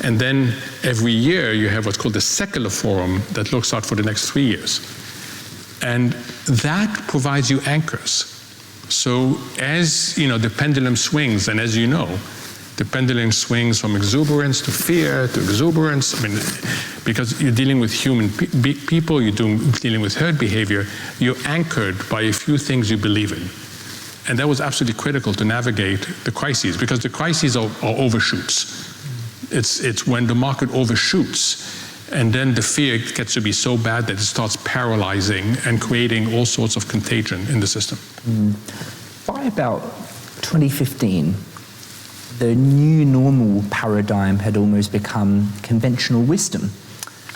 Speaker 2: And then every year you have what's called the secular forum that looks out for the next 3 years. And that provides you anchors. So as the pendulum swings, and as you know, the pendulum swings from exuberance to fear to exuberance. I mean, because you're dealing with human people, you're dealing with herd behavior, you're anchored by a few things you believe in. And that was absolutely critical to navigate the crises, because the crises are overshoots. It's when the market overshoots, and then the fear gets to be so bad that it starts paralyzing and creating all sorts of contagion in the system.
Speaker 1: By about 2015, the new normal paradigm had almost become conventional wisdom.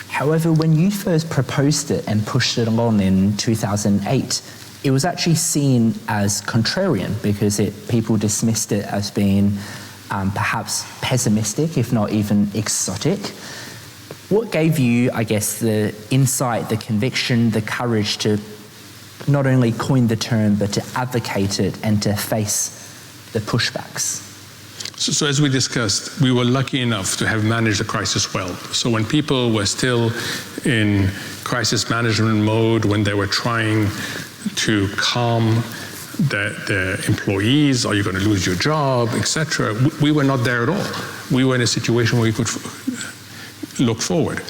Speaker 1: However, when you first proposed it and pushed it along in 2008, it was actually seen as contrarian because people dismissed it as being perhaps pessimistic, if not even exotic. What gave you, I guess, the insight, the conviction, the courage to not only coin the term, but to advocate it and to face the pushbacks?
Speaker 2: So as we discussed, we were lucky enough to have managed the crisis well. So when people were still in crisis management mode, when they were trying to calm the employees, are you going to lose your job, etc., we were not there at all. We were in a situation where we could look forward.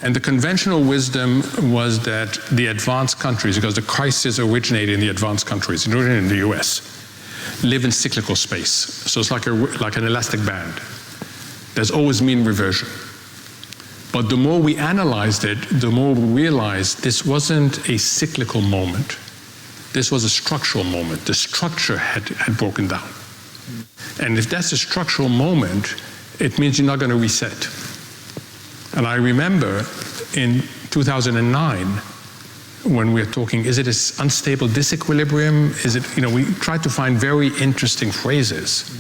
Speaker 2: And the conventional wisdom was that the advanced countries, because the crisis originated in the advanced countries, including in the US, live in cyclical space. So it's like an elastic band. There's always mean reversion. But the more we analyzed it, the more we realized this wasn't a cyclical moment. This was a structural moment. The structure had broken down. And if that's a structural moment, it means you're not going to reset. And I remember in 2009, when we were talking, is it an unstable disequilibrium? Is it, we tried to find very interesting phrases.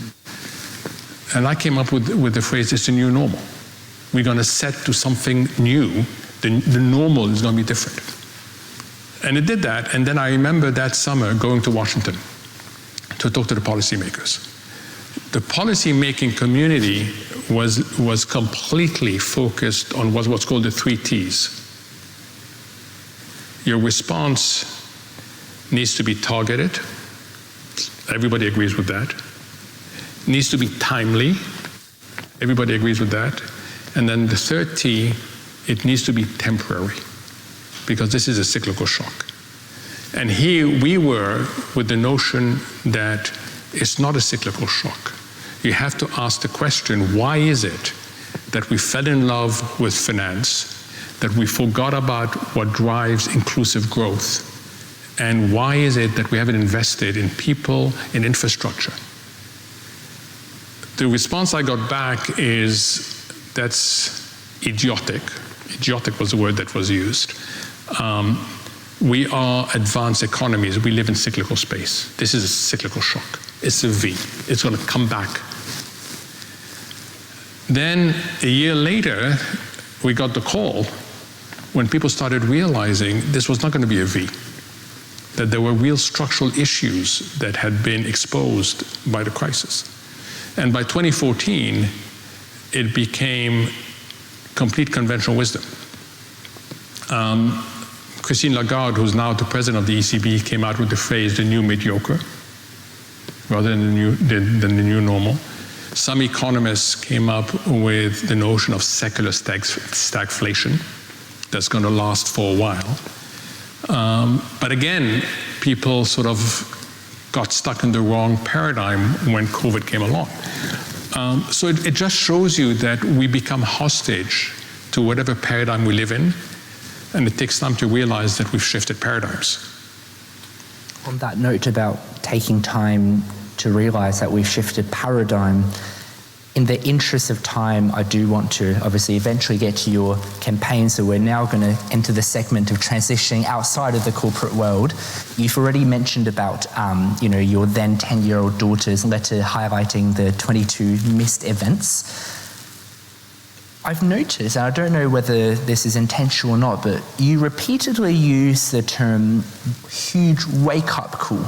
Speaker 2: And I came up with the phrase, it's a new normal. We're going to set to something new. The normal is going to be different. And it did that. And then I remember that summer going to Washington to talk to the policymakers. The policy-making community was completely focused on what's called the 3 T's. Your response needs to be targeted. Everybody agrees with that. Needs to be timely. Everybody agrees with that. And then the 3rd T, it needs to be temporary, because this is a cyclical shock. And here we were with the notion that it's not a cyclical shock. You have to ask the question, why is it that we fell in love with finance, that we forgot about what drives inclusive growth, and why is it that we haven't invested in people, in infrastructure? The response I got back is, that's idiotic. Idiotic was the word that was used. We are advanced economies. We live in cyclical space. This is a cyclical shock. It's a V. It's going to come back. Then a year later, we got the call when people started realizing this was not going to be a V, that there were real structural issues that had been exposed by the crisis. And by 2014, it became complete conventional wisdom. Christine Lagarde, who's now the president of the ECB, came out with the phrase, the new mediocre, rather than the new normal. Some economists came up with the notion of secular stagflation that's going to last for a while. But again, people sort of got stuck in the wrong paradigm when COVID came along. So it just shows you that we become hostage to whatever paradigm we live in, and it takes time to realize that we've shifted paradigms.
Speaker 1: On that note about taking time to realize that we've shifted paradigm, in the interest of time, I do want to obviously eventually get to your campaign, so we're now going to enter the segment of transitioning outside of the corporate world. You've already mentioned about your then 10-year-old daughter's letter highlighting the 22 missed events. I've noticed, and I don't know whether this is intentional or not, but you repeatedly use the term huge wake-up call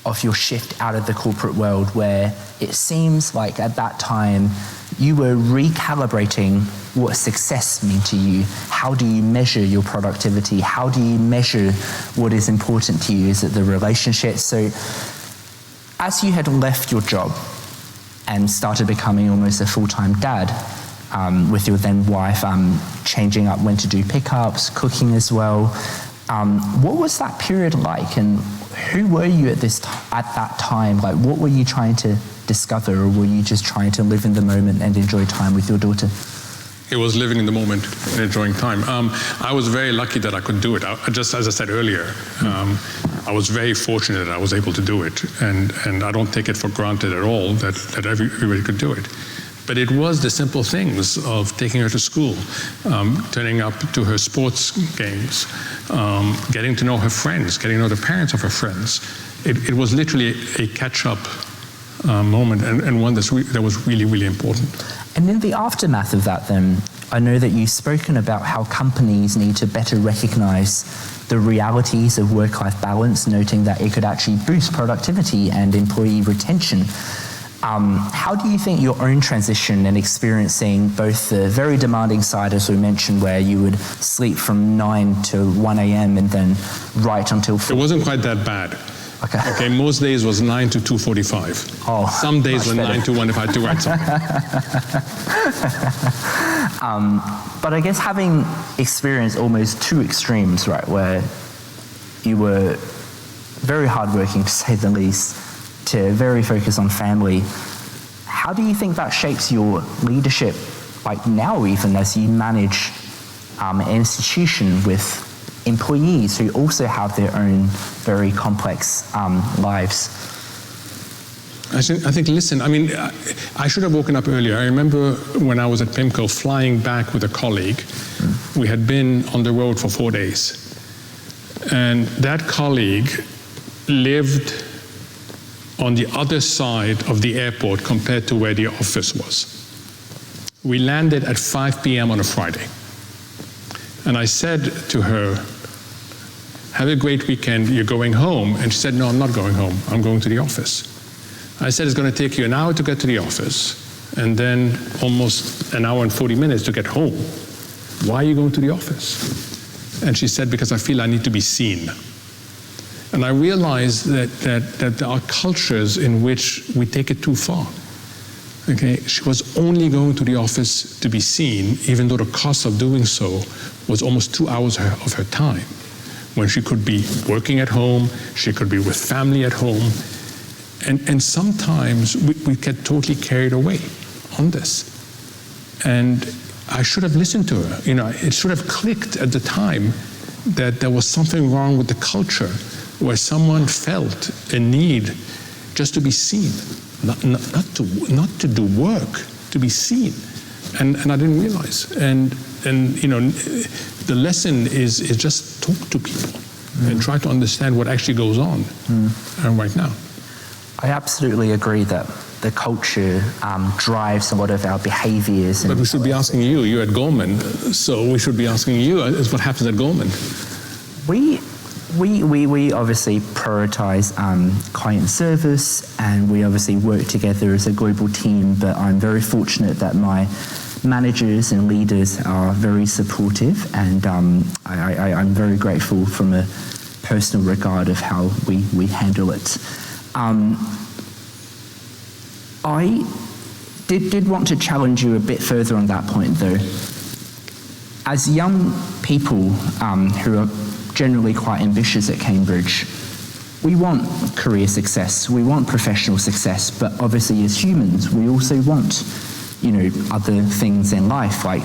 Speaker 1: of your shift out of the corporate world, where it seems like at that time you were recalibrating what success meant to you. How do you measure your productivity? How do you measure what is important to you? Is it the relationship? So as you had left your job and started becoming almost a full-time dad, with your then wife, changing up when to do pickups, cooking as well, what was that period like, and who were you at that time? Like, what were you trying to discover, or were you just trying to live in the moment and enjoy time with your daughter?
Speaker 2: It was living in the moment and enjoying time. I was very lucky that I could do it. Just as I said earlier, I was very fortunate that I was able to do it, and I don't take it for granted at all that everybody could do it. But it was the simple things of taking her to school, turning up to her sports games, getting to know her friends, getting to know the parents of her friends. It was literally a catch-up moment, and one that was really, really important.
Speaker 1: And in the aftermath of that then, I know that you've spoken about how companies need to better recognize the realities of work-life balance, noting that it could actually boost productivity and employee retention. How do you think your own transition and experiencing both the very demanding side, as we mentioned, where you would sleep from 9 to 1 a.m. and then write until 4?
Speaker 2: It wasn't quite that bad. Okay, most days was 9 to 2:45.
Speaker 1: Oh,
Speaker 2: some days were 9 to 1 if I had to write something.
Speaker 1: But I guess having experienced almost two extremes, right, where you were very hardworking, to say the least, to very focused on family, how do you think that shapes your leadership, like now even as you manage an institution with employees who also have their own very complex lives?
Speaker 2: I think, listen, I mean, I should have woken up earlier. I remember when I was at PIMCO flying back with a colleague. We had been on the road for 4 days. And that colleague lived on the other side of the airport compared to where the office was. We landed at 5 p.m. on a Friday. And I said to her, have a great weekend, you're going home. And she said, no, I'm not going home, I'm going to the office. I said, it's going to take you an hour to get to the office, and then almost an hour and 40 minutes to get home. Why are you going to the office? And she said, because I feel I need to be seen. And I realized that there are cultures in which we take it too far. Okay, she was only going to the office to be seen, even though the cost of doing so was almost 2 hours of her time, when she could be working at home, she could be with family at home. And sometimes we get totally carried away on this. And I should have listened to her. You know, it should have clicked at the time that there was something wrong with the culture, where someone felt a need just to be seen, not to do work, to be seen, and I didn't realize. And you know, the lesson is just talk to people and try to understand what actually goes on right now.
Speaker 1: I absolutely agree that the culture drives a lot of our behaviors.
Speaker 2: But we should be asking you. You're at Goldman, so we should be asking you what happens at Goldman.
Speaker 1: We obviously prioritize client service, and we obviously work together as a global team, but I'm very fortunate that my managers and leaders are very supportive, and I'm very grateful from a personal regard of how we handle it. I did want to challenge you a bit further on that point, though. As young people who are generally quite ambitious at Cambridge, we want career success, we want professional success, but obviously as humans, we also want, other things in life like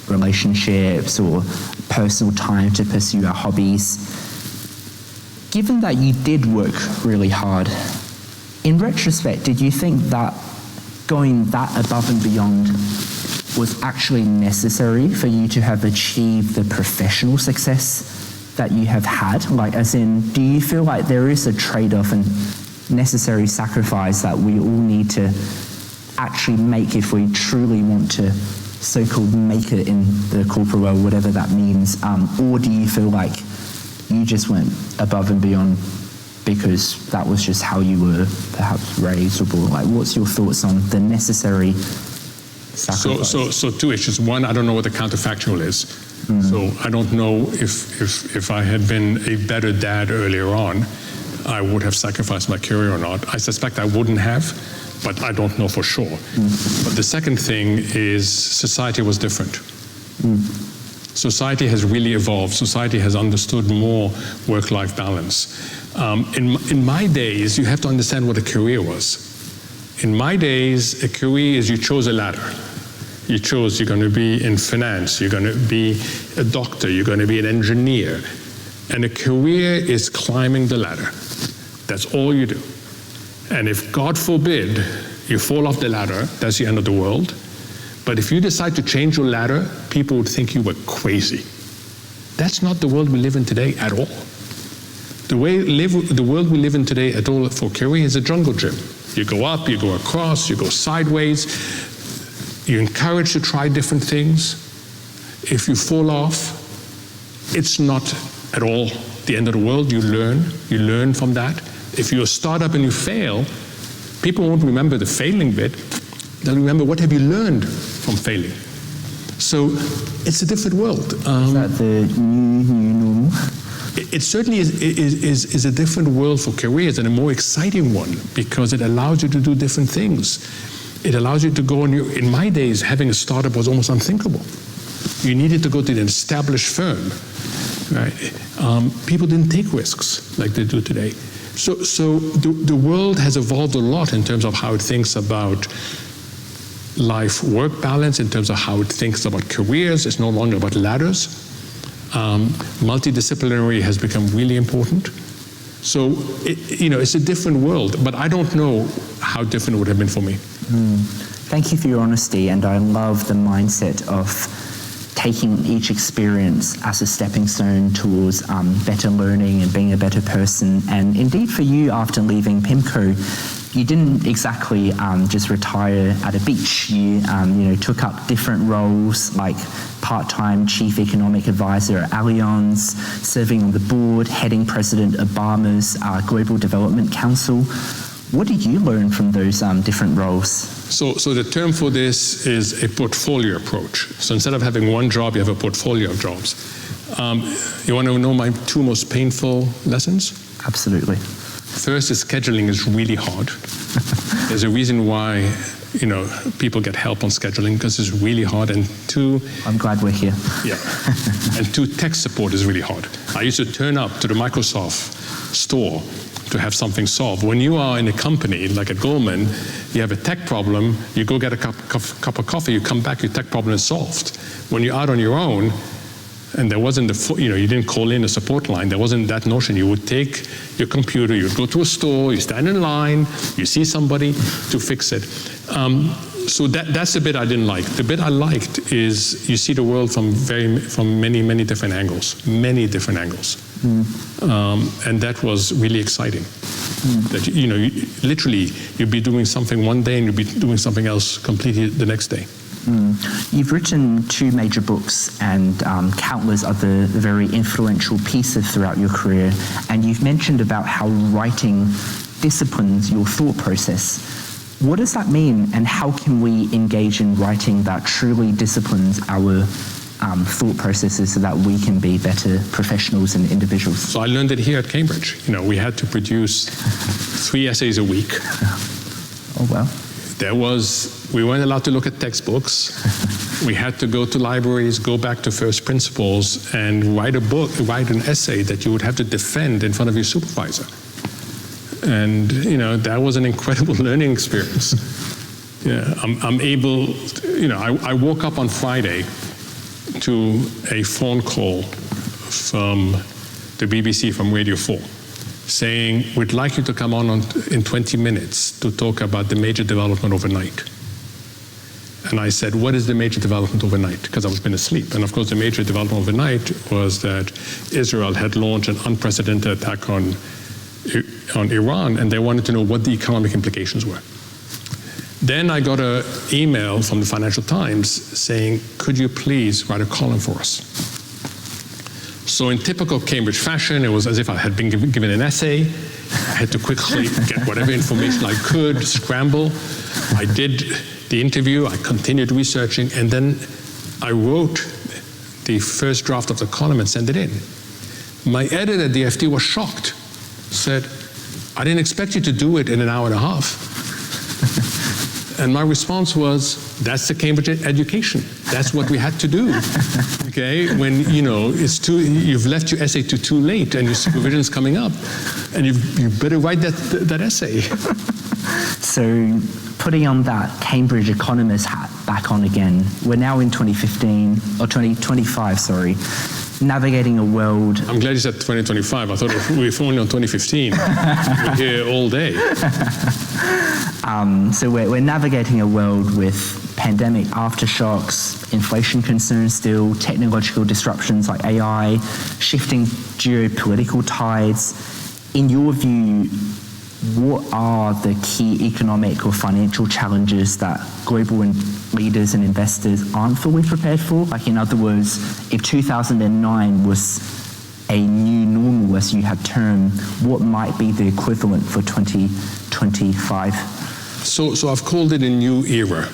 Speaker 1: relationships or personal time to pursue our hobbies. Given that you did work really hard, in retrospect, did you think that going that above and beyond was actually necessary for you to have achieved the professional success that you have had? Like, as in, do you feel like there is a trade-off and necessary sacrifice that we all need to actually make if we truly want to so-called make it in the corporate world, whatever that means? Or do you feel like you just went above and beyond because that was just how you were perhaps raised or born? Like, what's your thoughts on the necessary sacrifice?
Speaker 2: So two issues. One, I don't know what the counterfactual is. So I don't know if I had been a better dad earlier on, I would have sacrificed my career or not. I suspect I wouldn't have, but I don't know for sure. But the second thing is society was different. Society has really evolved. Society has understood more work-life balance. In my days, you have to understand what a career was. In my days, a career is you chose a ladder. You chose you're going to be in finance, you're going to be a doctor, you're going to be an engineer. And a career is climbing the ladder. That's all you do. And if, God forbid, you fall off the ladder, that's the end of the world. But if you decide to change your ladder, people would think you were crazy. That's not the world we live in today at all. The world we live in today at all for career is a jungle gym. You go up, you go across, you go sideways. You're encouraged to try different things. If you fall off, it's not at all the end of the world. You learn from that. If you're a startup and you fail, people won't remember the failing bit. They'll remember what have you learned from failing. So it's a different world.
Speaker 1: Is that the new normal?
Speaker 2: It certainly is a different world for careers, and a more exciting one, because it allows you to do different things. It allows you to go on in my days, having a startup was almost unthinkable. You needed to go to an established firm, right? People didn't take risks like they do today. So the world has evolved a lot in terms of how it thinks about life-work balance, in terms of how it thinks about careers. It's no longer about ladders. Multidisciplinary has become really important. So, it's a different world, but I don't know how different it would have been for me.
Speaker 1: Thank you for your honesty, and I love the mindset of taking each experience as a stepping stone towards better learning and being a better person. And indeed for you, after leaving PIMCO, you didn't exactly just retire at a beach. You took up different roles, like part-time chief economic advisor at Allianz, serving on the board, heading President Obama's Global Development Council. What did you learn from those different roles?
Speaker 2: So the term for this is a portfolio approach. So instead of having one job, you have a portfolio of jobs. You want to know my two most painful lessons?
Speaker 1: Absolutely.
Speaker 2: First is scheduling is really hard. There's a reason why people get help on scheduling, because it's really hard. And two,
Speaker 1: I'm glad we're here.
Speaker 2: Yeah. And two, tech support is really hard. I used to turn up to the Microsoft store to have something solved. When you are in a company like at Goldman, you have a tech problem, you go get a cup of coffee, you come back, your tech problem is solved. When you're out on your own, and there wasn't you didn't call in a support line, there wasn't that notion. You would take your computer, you'd go to a store, you stand in line, you see somebody to fix it. So that's the bit I didn't like. The bit I liked is you see the world from many different angles, and that was really exciting. That literally you'd be doing something one day and you'd be doing something else completely the next day.
Speaker 1: You've written 2 major books and countless other very influential pieces throughout your career, and you've mentioned about how writing disciplines your thought process. What does that mean, and how can we engage in writing that truly disciplines our thought processes so that we can be better professionals and individuals?
Speaker 2: So I learned it here at Cambridge. We had to produce 3 essays a week.
Speaker 1: Oh, wow.
Speaker 2: We weren't allowed to look at textbooks. We had to go to libraries, go back to first principles, and write an essay that you would have to defend in front of your supervisor. And that was an incredible learning experience. Yeah, I'm able, I woke up on Friday to a phone call from the BBC, from Radio 4, saying, we'd like you to come on in 20 minutes to talk about the major development overnight. And I said, what is the major development overnight? Because I was been asleep. And of course, the major development overnight was that Israel had launched an unprecedented attack on Iran, and they wanted to know what the economic implications were. Then I got an email from the Financial Times saying, could you please write a column for us? So in typical Cambridge fashion, it was as if I had been given an essay. I had to quickly get whatever information I could, scramble. I did the interview, I continued researching, and then I wrote the first draft of the column and sent it in. My editor at the FT was shocked, said, I didn't expect you to do it in an hour and a half. And my response was, that's the Cambridge education. That's what we had to do. Okay, when you've left your essay too late and your supervision's coming up, and you better write that essay.
Speaker 1: So putting on that Cambridge economist hat back on again, we're now in 2015, or 2025, sorry, navigating a world.
Speaker 2: I'm glad you said 2025. I thought we were only on 2015. We're here all day.
Speaker 1: So we're navigating a world with pandemic aftershocks, inflation concerns still, technological disruptions like AI, shifting geopolitical tides. In your view, what are the key economic or financial challenges that global leaders and investors aren't fully prepared for? Like, in other words, if 2009 was a new normal, as you have termed, what might be the equivalent for 2025?
Speaker 2: So I've called it a new era.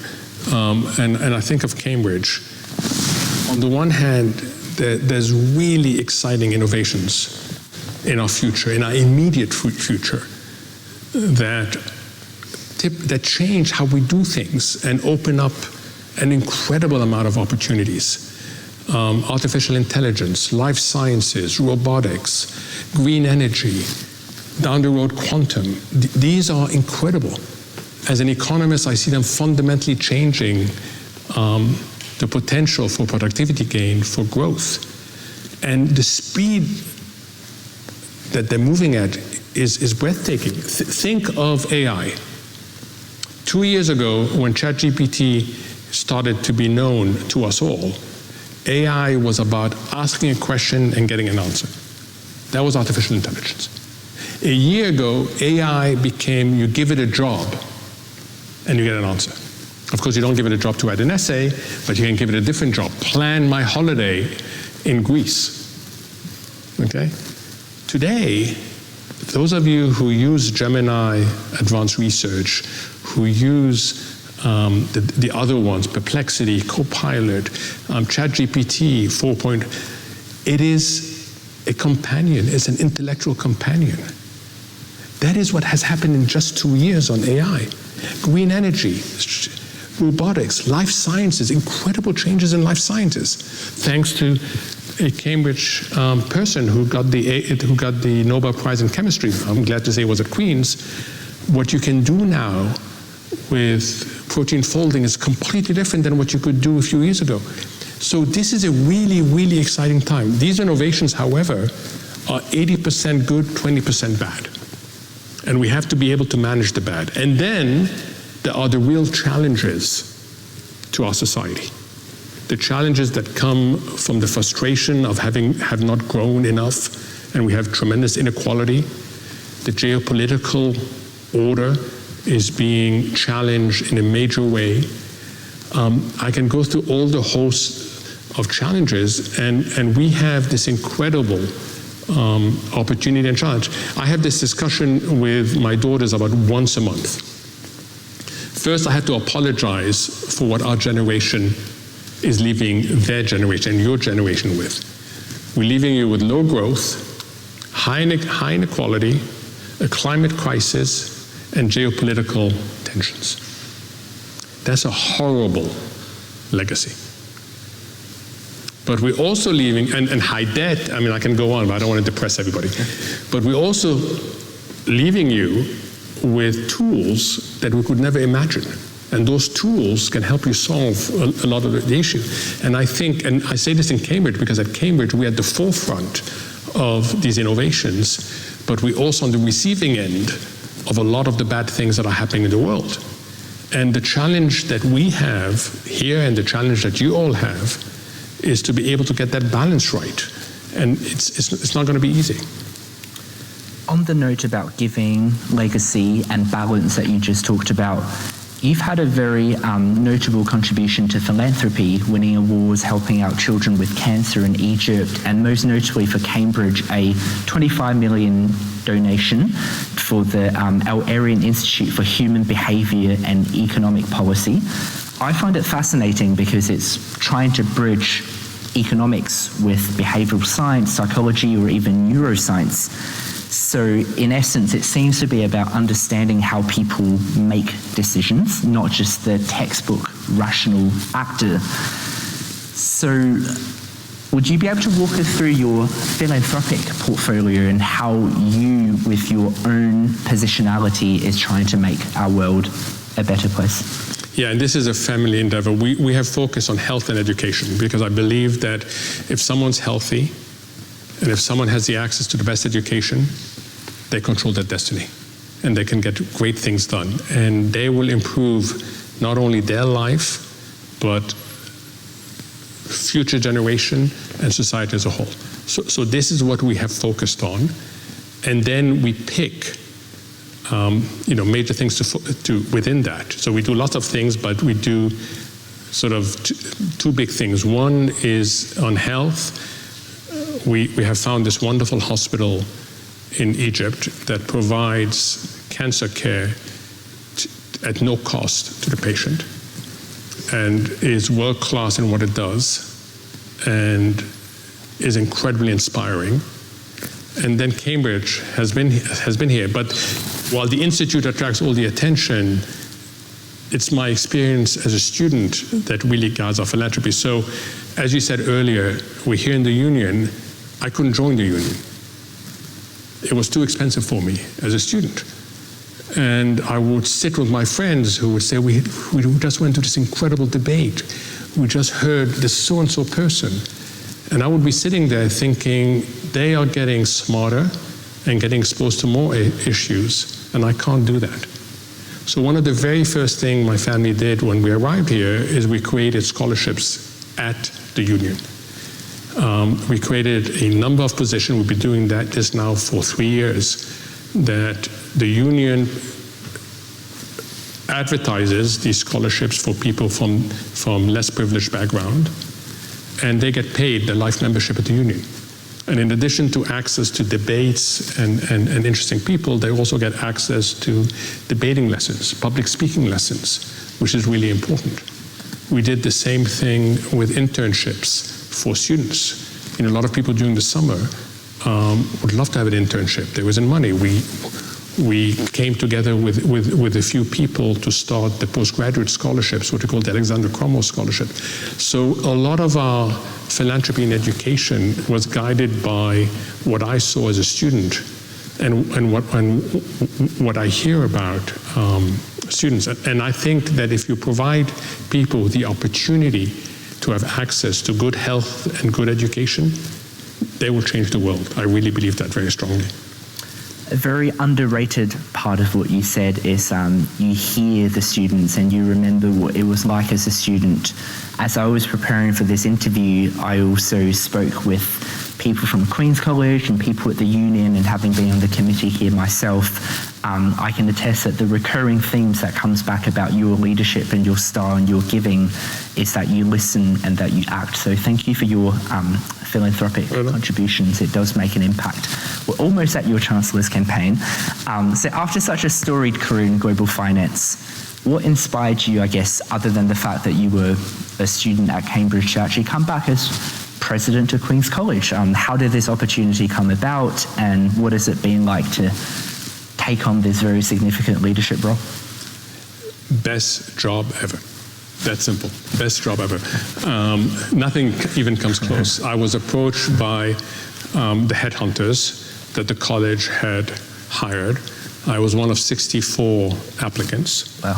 Speaker 2: And I think of Cambridge. On the one hand, there's really exciting innovations in our future, in our immediate future, that change how we do things and open up an incredible amount of opportunities. Artificial intelligence, life sciences, robotics, green energy, down the road quantum. These are incredible. As an economist, I see them fundamentally changing the potential for productivity gain, for growth. And the speed that they're moving at is breathtaking. Think of AI. 2 years ago, when ChatGPT started to be known to us all, AI was about asking a question and getting an answer. That was artificial intelligence. A year ago, AI became, you give it a job and you get an answer. Of course, you don't give it a job to write an essay, but you can give it a different job. Plan my holiday in Greece. Okay? Today, those of you who use Gemini Advanced Research, who use the other ones, Perplexity, Copilot, ChatGPT 4.0, it is a companion, it's an intellectual companion. That is what has happened in just 2 years on AI. Green energy, robotics, life sciences, incredible changes in life sciences, thanks to a Cambridge person who got the Nobel Prize in Chemistry. I'm glad to say it was at Queen's. What you can do now with protein folding is completely different than what you could do a few years ago. So this is a really, really exciting time. These innovations, however, are 80% good, 20% bad. And we have to be able to manage the bad. And then there are the real challenges to our society. The challenges that come from the frustration of have not grown enough, and we have tremendous inequality. The geopolitical order is being challenged in a major way. I can go through all the host of challenges, and we have this incredible opportunity and challenge. I have this discussion with my daughters about once a month. First, I have to apologize for what our generation is leaving their generation and your generation with. We're leaving you with low growth, high inequality, a climate crisis, and geopolitical tensions. That's a horrible legacy. But we're also leaving, and high debt, I mean, I can go on, but I don't want to depress everybody. But we're also leaving you with tools that we could never imagine. And those tools can help you solve a lot of the issue. And I think, and I say this in Cambridge because at Cambridge we're at the forefront of these innovations, but we're also on the receiving end of a lot of the bad things that are happening in the world. And the challenge that we have here and the challenge that you all have is to be able to get that balance right. And it's not going to be easy.
Speaker 1: On the note about giving, legacy, and balance that you just talked about, you've had a very notable contribution to philanthropy, winning awards, helping out children with cancer in Egypt, and most notably for Cambridge, a $25 million donation for the El-Erian Institute for Human Behaviour and Economic Policy. I find it fascinating because it's trying to bridge economics with behavioural science, psychology, or even neuroscience. So in essence, it seems to be about understanding how people make decisions, not just the textbook rational actor. So would you be able to walk us through your philanthropic portfolio and how you, with your own positionality, is trying to make our world a better place?
Speaker 2: Yeah, and this is a family endeavor. We have focused on health and education because I believe that if someone's healthy, and if someone has the access to the best education, they control their destiny and they can get great things done. And they will improve not only their life, but future generation and society as a whole. So this is what we have focused on. And then we pick major things to within that. So we do lots of things, but we do sort of two big things. One is on health. We have found this wonderful hospital in Egypt that provides cancer care at no cost to the patient and is world-class in what it does and is incredibly inspiring. And then Cambridge has been here. But while the Institute attracts all the attention, it's my experience as a student that really guides our philanthropy. So, as you said earlier, we're here in the union. I couldn't join the union. It was too expensive for me as a student. And I would sit with my friends who would say, we just went to this incredible debate. We just heard this so-and-so person. And I would be sitting there thinking, they are getting smarter and getting exposed to more issues, and I can't do that. So one of the very first things my family did when we arrived here is we created scholarships at the union. We created a number of positions. We've been doing this now for 3 years, that the union advertises these scholarships for people from less privileged background, and they get paid the life membership at the union. And in addition to access to debates and interesting people, they also get access to debating lessons, public speaking lessons, which is really important. We did the same thing with internships for students. A lot of people during the summer would love to have an internship. There wasn't money. We came together with a few people to start the postgraduate scholarships, what we call the Alexander Cromwell Scholarship. So a lot of our philanthropy and education was guided by what I saw as a student and what I hear about students. And I think that if you provide people the opportunity to have access to good health and good education, they will change the world. I really believe that very strongly.
Speaker 1: A very underrated part of what you said is you hear the students and you remember what it was like as a student. As I was preparing for this interview, I also spoke with people from Queen's College and people at the union, and having been on the committee here myself, I can attest that the recurring themes that comes back about your leadership and your style and your giving is that you listen and that you act. So thank you for your philanthropic contributions. It does make an impact. We're almost at your Chancellor's campaign. So after such a storied career in global finance, what inspired you, I guess, other than the fact that you were a student at Cambridge, to actually come back as president of Queen's College? How did this opportunity come about, and what has it been like to take on this very significant leadership role?
Speaker 2: Best job ever. That simple. Best job ever. Nothing even comes close. I was approached by the headhunters that the college had hired I was one of 64 applicants.
Speaker 1: Wow.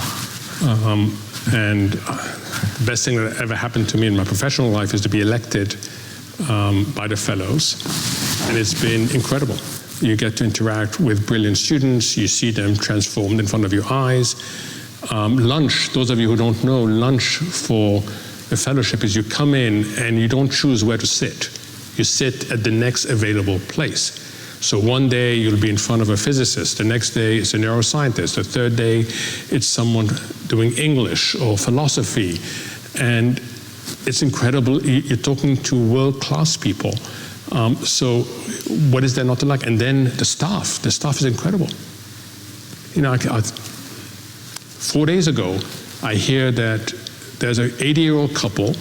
Speaker 2: And the best thing that ever happened to me in my professional life is to be elected by the fellows. And it's been incredible. You get to interact with brilliant students. You see them transformed in front of your eyes. Lunch, those of you who don't know, lunch for the fellowship is you come in and you don't choose where to sit. You sit at the next available place. So one day you'll be in front of a physicist, the next day it's a neuroscientist, the third day it's someone doing English or philosophy. And it's incredible, you're talking to world-class people. So what is there not to like? And then the staff is incredible. You know, 4 days ago, I hear that there's an 80-year-old couple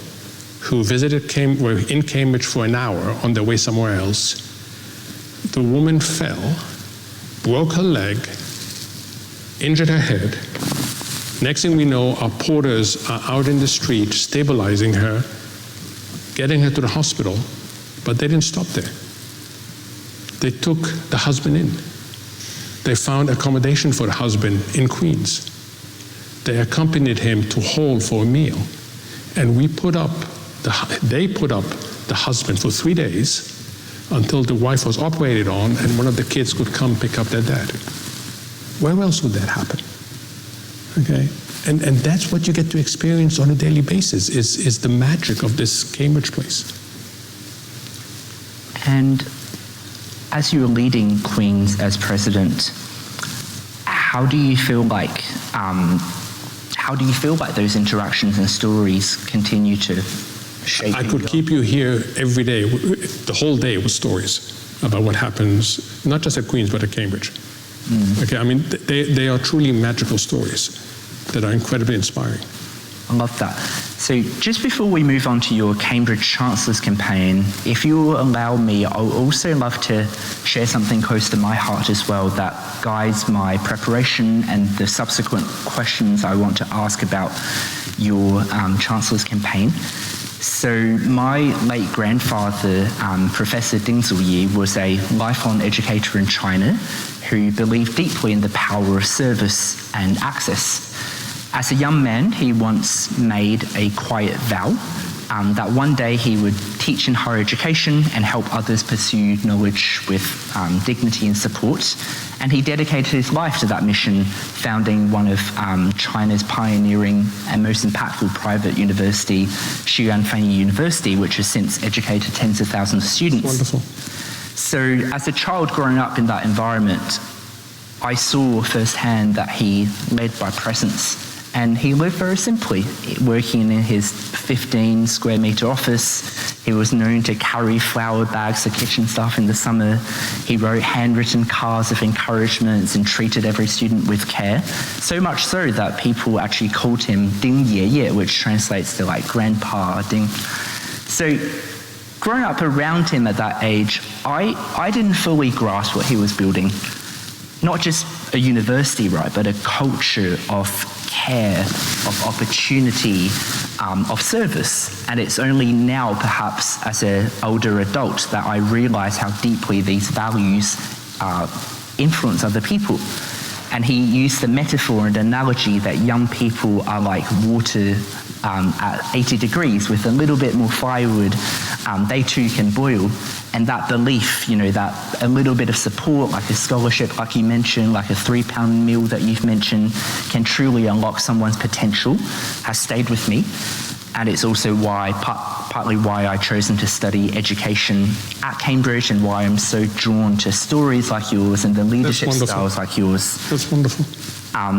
Speaker 2: who were in Cambridge for an hour on their way somewhere else. The woman fell, broke her leg, injured her head. Next thing we know, our porters are out in the street stabilizing her, getting her to the hospital, but they didn't stop there. They took the husband in. They found accommodation for the husband in Queens. They accompanied him to Hull for a meal. And they put up the husband for 3 days until the wife was operated on and one of the kids could come pick up their dad. Where else would that happen? Okay? And that's what you get to experience on a daily basis, is the magic of this Cambridge place.
Speaker 1: And as you're leading Queen's as president, how do you feel like those interactions and stories continue to shape?
Speaker 2: I could keep you here every day, the whole day with stories about what happens, not just at Queen's, but at Cambridge. Okay, I mean, they are truly magical stories that are incredibly inspiring.
Speaker 1: I love that. So just before we move on to your Cambridge Chancellor's campaign, if you will allow me, I would also love to share something close to my heart as well that guides my preparation and the subsequent questions I want to ask about your Chancellor's campaign. So my late grandfather, Professor Ding Zuyi, was a lifelong educator in China who believed deeply in the power of service and access. As a young man, he once made a quiet vow that one day he would teach in higher education and help others pursue knowledge with dignity and support. And he dedicated his life to that mission, founding one of China's pioneering and most impactful private university, Xuanfeng University, which has since educated tens of thousands of students.
Speaker 2: Wonderful.
Speaker 1: So as a child growing up in that environment, I saw firsthand that he led by presence. And he lived very simply, working in his 15 square meter office. He was known to carry flour bags of kitchen stuff in the summer. He wrote handwritten cards of encouragement and treated every student with care. So much so that people actually called him Ding Ye Ye, which translates to like Grandpa Ding. So growing up around him at that age, I didn't fully grasp what he was building. Not just a university, right, but a culture of care, of opportunity, of service. And it's only now, perhaps, as an older adult, that I realize how deeply these values influence other people. And he used the metaphor and analogy that young people are like water at 80 degrees with a little bit more firewood, they too can boil. And that belief, you know, that a little bit of support, like a scholarship, like you mentioned, like a £3 meal that you've mentioned, can truly unlock someone's potential, has stayed with me. And it's also why, partly why I've chosen to study education at Cambridge and why I'm so drawn to stories like yours and the leadership styles like yours.
Speaker 2: That's wonderful.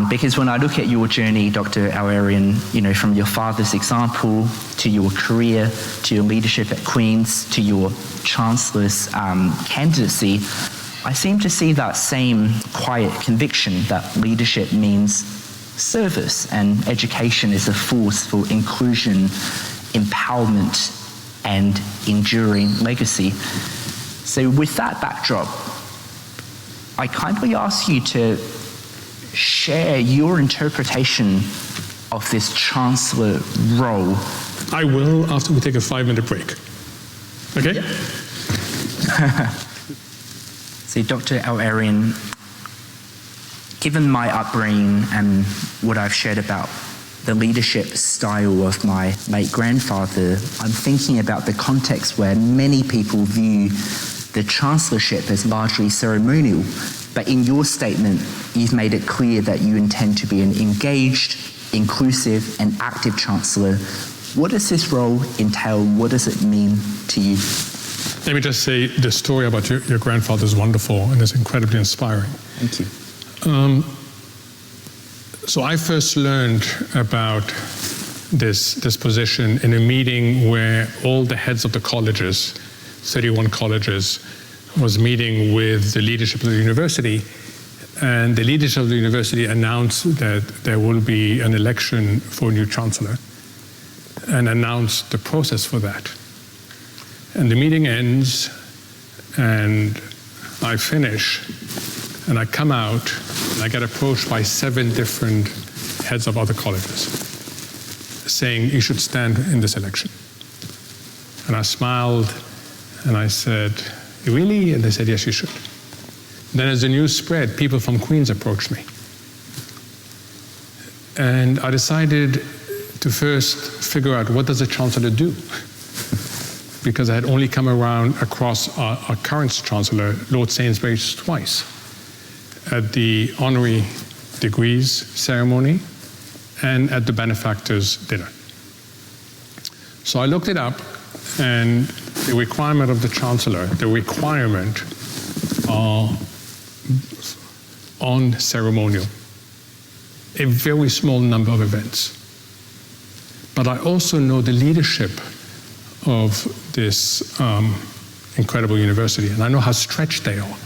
Speaker 1: Because when I look at your journey, Dr. El-Erian, you know, from your father's example to your career, to your leadership at Queen's, to your Chancellor's candidacy, I seem to see that same quiet conviction that leadership means service and education is a force for inclusion, empowerment, and enduring legacy. So with that backdrop, I kindly ask you to share your interpretation of this Chancellor role.
Speaker 2: I will after we take a 5-minute break. Okay?
Speaker 1: So Dr. El-Erian, Given my upbringing and what I've shared about the leadership style of my late grandfather, I'm thinking about the context where many people view the chancellorship as largely ceremonial. But in your statement, you've made it clear that you intend to be an engaged, inclusive, and active chancellor. What does this role entail? What does it mean to you?
Speaker 2: Let me just say the story about your grandfather is wonderful and is incredibly inspiring.
Speaker 1: Thank you.
Speaker 2: So I first learned about this position in a meeting where all the heads of the colleges, 31 colleges, was meeting with the leadership of the university, and the leadership of the university announced that there will be an election for a new chancellor and announced the process for that. And the meeting ends, and I finish, and I come out, and I get approached by 7 different heads of other colleges saying, you should stand in this election. And I smiled, and I said, really? And they said, yes, you should. Then as the news spread, people from Queens approached me. And I decided to first figure out, what does a chancellor do? Because I had only come across our current chancellor, Lord Sainsbury, twice, at the honorary degrees ceremony and at the benefactors dinner. So I looked it up, and the requirement of the chancellor, the requirement are on ceremonial, a very small number of events. But I also know the leadership of this incredible university, and I know how stretched they are,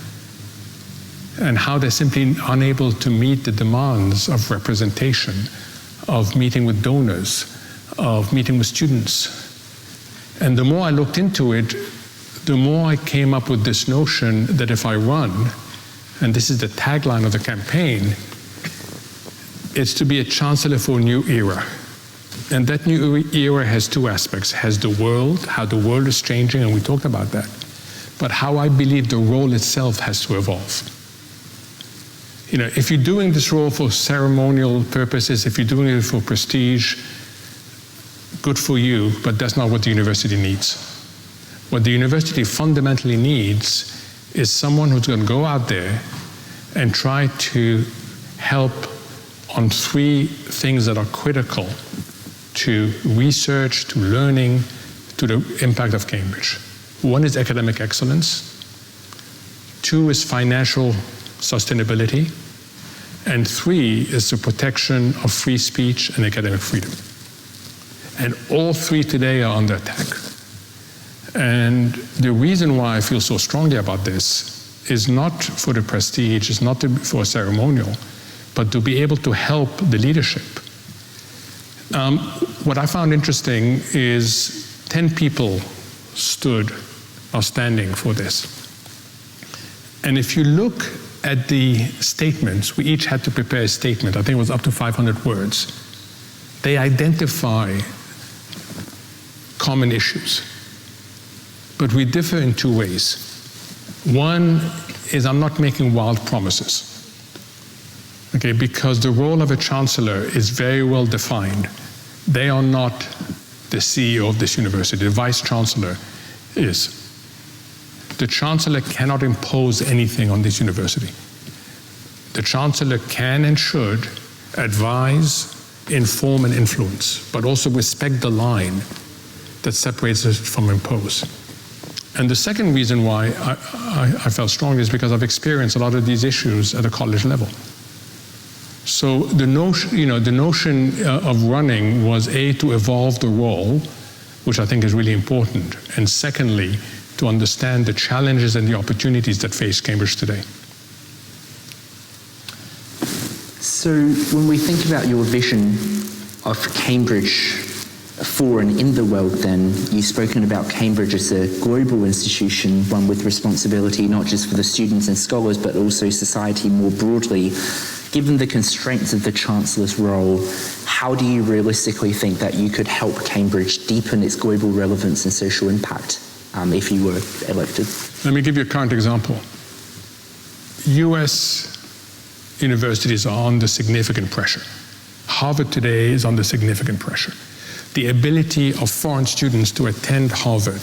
Speaker 2: and how they're simply unable to meet the demands of representation, of meeting with donors, of meeting with students. And the more I looked into it, the more I came up with this notion that if I run, and this is the tagline of the campaign, it's to be a chancellor for a new era. And that new era has 2 aspects. It has the world, how the world is changing, and we talked about that, but how I believe the role itself has to evolve. You know, if you're doing this role for ceremonial purposes, if you're doing it for prestige, good for you, but that's not what the university needs. What the university fundamentally needs is someone who's going to go out there and try to help on 3 things that are critical to research, to learning, to the impact of Cambridge. 1 is academic excellence, 2 is financial sustainability, and 3 is the protection of free speech and academic freedom. And all 3 today are under attack. And the reason why I feel so strongly about this is not for the prestige, it's not for a ceremonial, but to be able to help the leadership. What I found interesting is 10 people are standing for this. And if you look at the statements, we each had to prepare a statement. I think it was up to 500 words. They identify common issues, but we differ in 2 ways. 1 is I'm not making wild promises, okay, because the role of a chancellor is very well defined. They are not the CEO of this university. The vice chancellor is. The chancellor cannot impose anything on this university. The chancellor can and should advise, inform, and influence, but also respect the line that separates us from impose. And the second reason why I felt strong is because I've experienced a lot of these issues at a college level. So the notion of running was A, to evolve the role, which I think is really important, and secondly, to understand the challenges and the opportunities that face Cambridge today.
Speaker 1: So when we think about your vision of Cambridge for and in the world, then you've spoken about Cambridge as a global institution, one with responsibility not just for the students and scholars, but also society more broadly. Given the constraints of the Chancellor's role, how do you realistically think that you could help Cambridge deepen its global relevance and social impact if you were elected?
Speaker 2: Let me give you a current example. US universities are under significant pressure. Harvard today is under significant pressure. The ability of foreign students to attend Harvard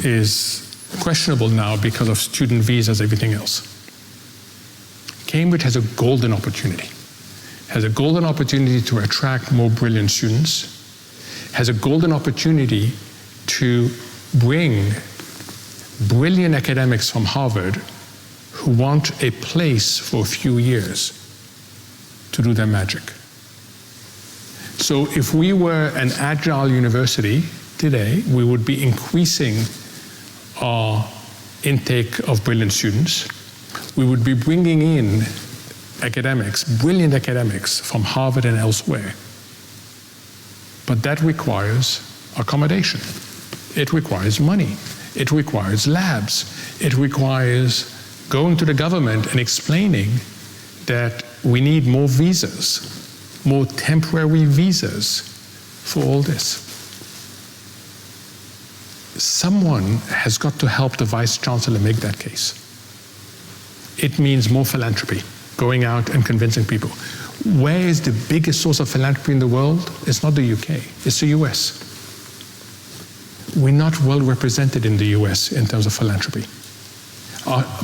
Speaker 2: is questionable now because of student visas, everything else. Cambridge has a golden opportunity. Has a golden opportunity to attract more brilliant students, has a golden opportunity to bring brilliant academics from Harvard who want a place for a few years to do their magic. So if we were an agile university today, we would be increasing our intake of brilliant students. We would be bringing in academics, brilliant academics from Harvard and elsewhere. But that requires accommodation. It requires money. It requires labs. It requires going to the government and explaining that we need more visas, more temporary visas for all this. Someone has got to help the Vice Chancellor make that case. It means more philanthropy, going out and convincing people. Where is the biggest source of philanthropy in the world? It's not the UK, it's the US. We're not well represented in the US in terms of philanthropy.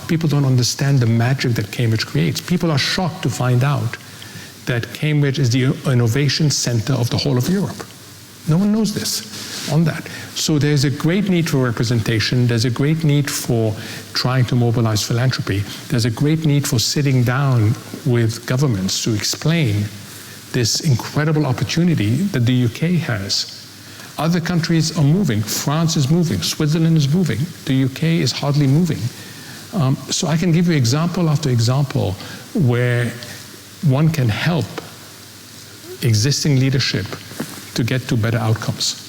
Speaker 2: People don't understand the magic that Cambridge creates. People are shocked to find out that Cambridge is the innovation center of the whole of Europe. No one knows this on that. So there's a great need for representation. There's a great need for trying to mobilize philanthropy. There's a great need for sitting down with governments to explain this incredible opportunity that the UK has. Other countries are moving. France is moving. Switzerland is moving. The UK is hardly moving. So I can give you example after example where one can help existing leadership to get to better outcomes.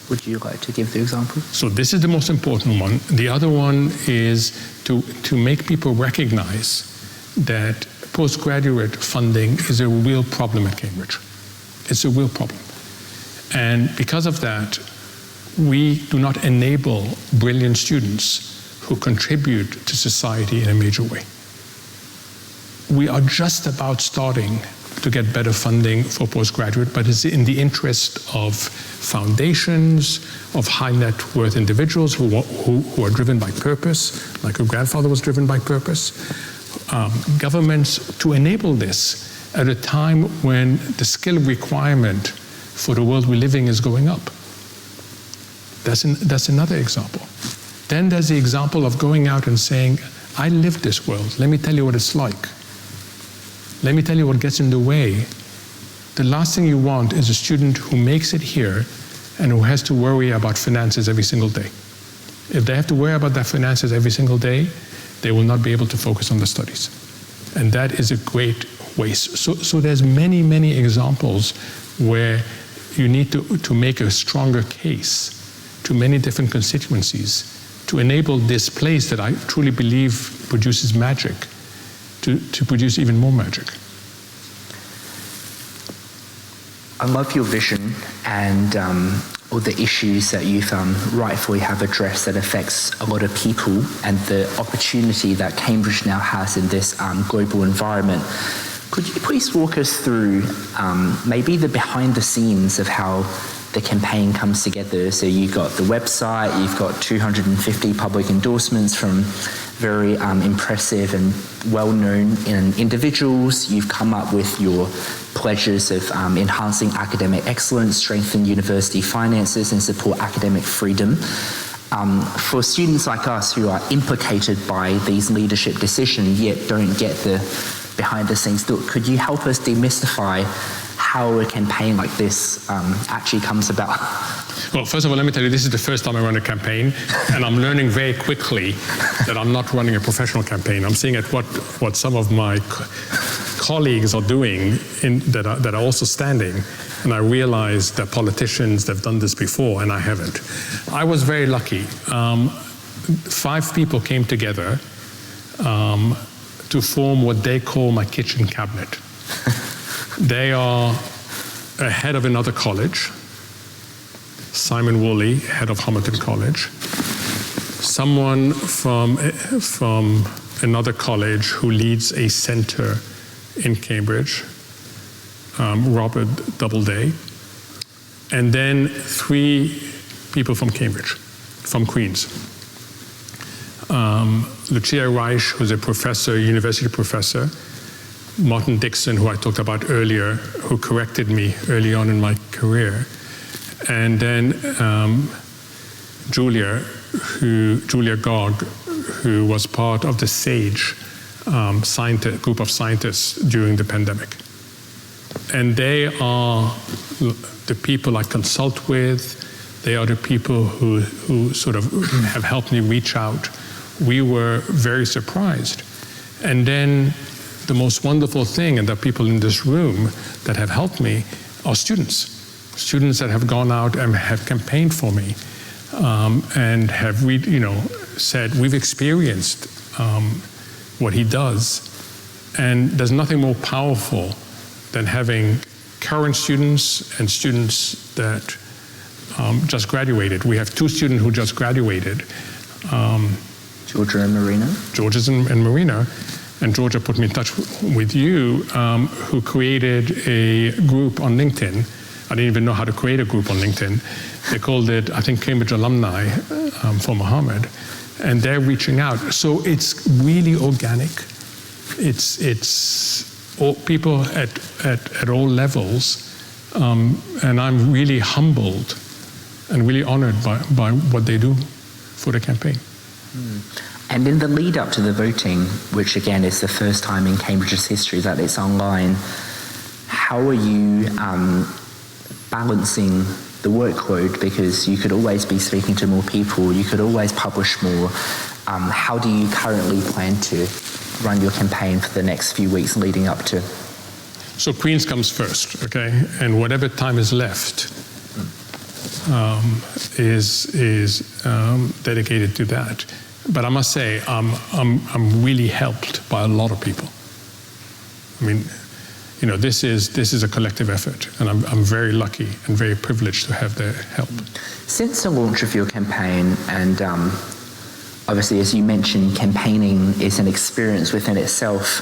Speaker 1: Would you like to give the example?
Speaker 2: So this is the most important one. The other one is to make people recognize that postgraduate funding is a real problem at Cambridge. It's a real problem. And because of that, we do not enable brilliant students who contribute to society in a major way. We are just about starting to get better funding for postgraduate, but it's in the interest of foundations, of high net worth individuals who are driven by purpose, like your grandfather was driven by purpose, governments to enable this at a time when the skill requirement for the world we're living is going up. That's another example. Then there's the example of going out and saying, I live this world, let me tell you what it's like. Let me tell you what gets in the way. The last thing you want is a student who makes it here and who has to worry about finances every single day. If they have to worry about their finances every single day, they will not be able to focus on the studies. And that is a great waste. So there's many, many examples where you need to make a stronger case to many different constituencies to enable this place that I truly believe produces magic to produce even more magic.
Speaker 1: I love your vision and all the issues that you've rightfully have addressed that affects a lot of people and the opportunity that Cambridge now has in this global environment. Could you please walk us through maybe the behind the scenes of how the campaign comes together? So you've got the website, you've got 250 public endorsements from very impressive and well-known individuals. You've come up with your pledges of enhancing academic excellence, strengthen university finances, and support academic freedom. For students like us who are implicated by these leadership decisions yet don't get the behind-the-scenes look, could you help us demystify how a campaign like this actually comes about?
Speaker 2: Well, first of all, let me tell you, this is the first time I run a campaign, and I'm learning very quickly that I'm not running a professional campaign. I'm seeing at what some of my colleagues are doing that are also standing, and I realize that politicians have done this before, and I haven't. I was very lucky. 5 people came together to form what they call my kitchen cabinet. They are a head of another college, Simon Woolley, head of Hamilton College, someone from another college who leads a center in Cambridge, Robert Doubleday, and then 3 people from Cambridge, from Queens. Lucia Reich, who's a professor, university professor, Martin Dixon, who I talked about earlier, who corrected me early on in my career, and then Julia Gog, who was part of the SAGE group of scientists during the pandemic. And they are the people I consult with. They are the people who sort of have helped me reach out. We were very surprised. And then the most wonderful thing, and the people in this room that have helped me, are students that have gone out and have campaigned for me, and have said, we've experienced what he does, and there's nothing more powerful than having current students and students that just graduated. We have 2 students who just graduated.
Speaker 1: Georgia and Marina.
Speaker 2: Georgia and Marina. And Georgia put me in touch with you, who created a group on LinkedIn. I didn't even know how to create a group on LinkedIn. They called it, I think, Cambridge Alumni for Mohamed. And they're reaching out. So it's really organic. It's all people at all levels. And I'm really humbled and really honored by what they do for the campaign.
Speaker 1: And in the lead up to the voting, which again is the first time in Cambridge's history that it's online, how are you balancing the workload? Because you could always be speaking to more people, you could always publish more. How do you currently plan to run your campaign for the next few weeks leading up to?
Speaker 2: So Queens comes first, okay? And whatever time is left is dedicated to that. But I must say, I'm really helped by a lot of people. I mean, this is a collective effort, and I'm very lucky and very privileged to have their help.
Speaker 1: Since the launch of your campaign, and obviously, as you mentioned, campaigning is an experience within itself.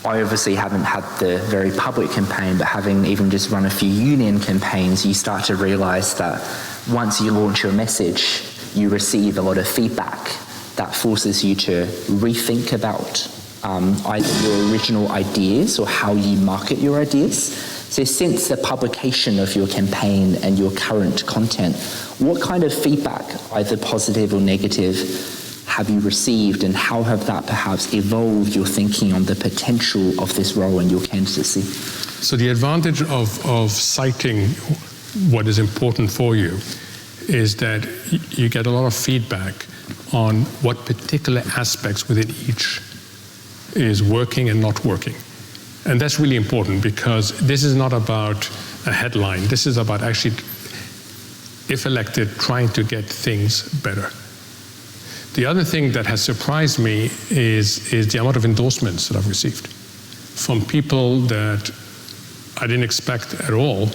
Speaker 1: I obviously haven't had the very public campaign, but having even just run a few union campaigns, you start to realize that once you launch your message, you receive a lot of feedback that forces you to rethink about either your original ideas or how you market your ideas. So since the publication of your campaign and your current content, what kind of feedback, either positive or negative, have you received, and how have that perhaps evolved your thinking on the potential of this role in your candidacy?
Speaker 2: So the advantage of citing what is important for you is that you get a lot of feedback on what particular aspects within each is working and not working. And that's really important, because this is not about a headline. This is about actually, if elected, trying to get things better. The other thing that has surprised me is the amount of endorsements that I've received from people that I didn't expect at all,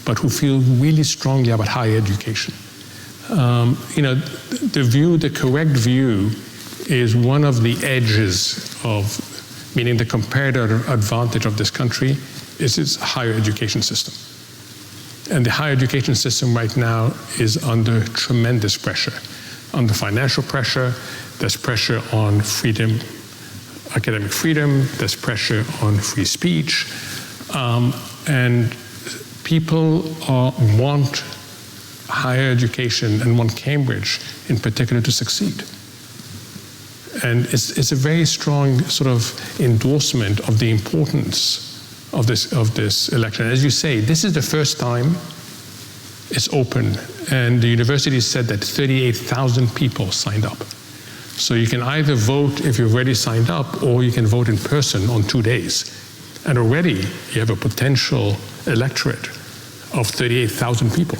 Speaker 2: but who feel really strongly about higher education. The correct view is one of the edges of, meaning the comparative advantage of this country is its higher education system. And the higher education system right now is under tremendous pressure. Under financial pressure, there's pressure on freedom, academic freedom, there's pressure on free speech, and people want higher education and want Cambridge in particular to succeed. And it's a very strong sort of endorsement of the importance of this election. As you say, this is the first time it's open, and the university said that 38,000 people signed up. So you can either vote if you've already signed up, or you can vote in person on 2 days. And already you have a potential electorate of 38,000 people.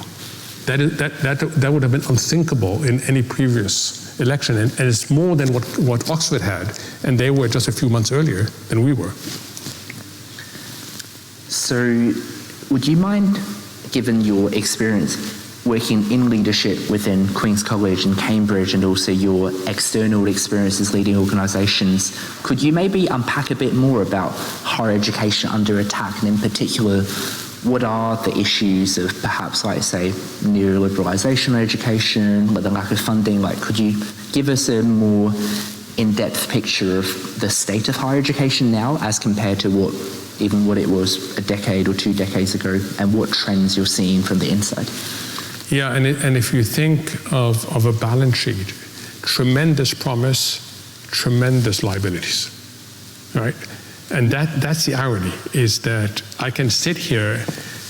Speaker 2: That would have been unthinkable in any previous election, and it's more than what Oxford had, and they were just a few months earlier than we were.
Speaker 1: So would you mind, given your experience, working in leadership within Queen's College and Cambridge, and also your external experiences leading organisations, could you maybe unpack a bit more about higher education under attack, and in particular, what are the issues of perhaps, like, say, neoliberalisation of education, the lack of funding? Like, could you give us a more in-depth picture of the state of higher education now as compared to what it was a decade or 2 decades ago, and what trends you're seeing from the inside?
Speaker 2: Yeah, and if you think of a balance sheet, tremendous promise, tremendous liabilities, right? And that's the irony, is that I can sit here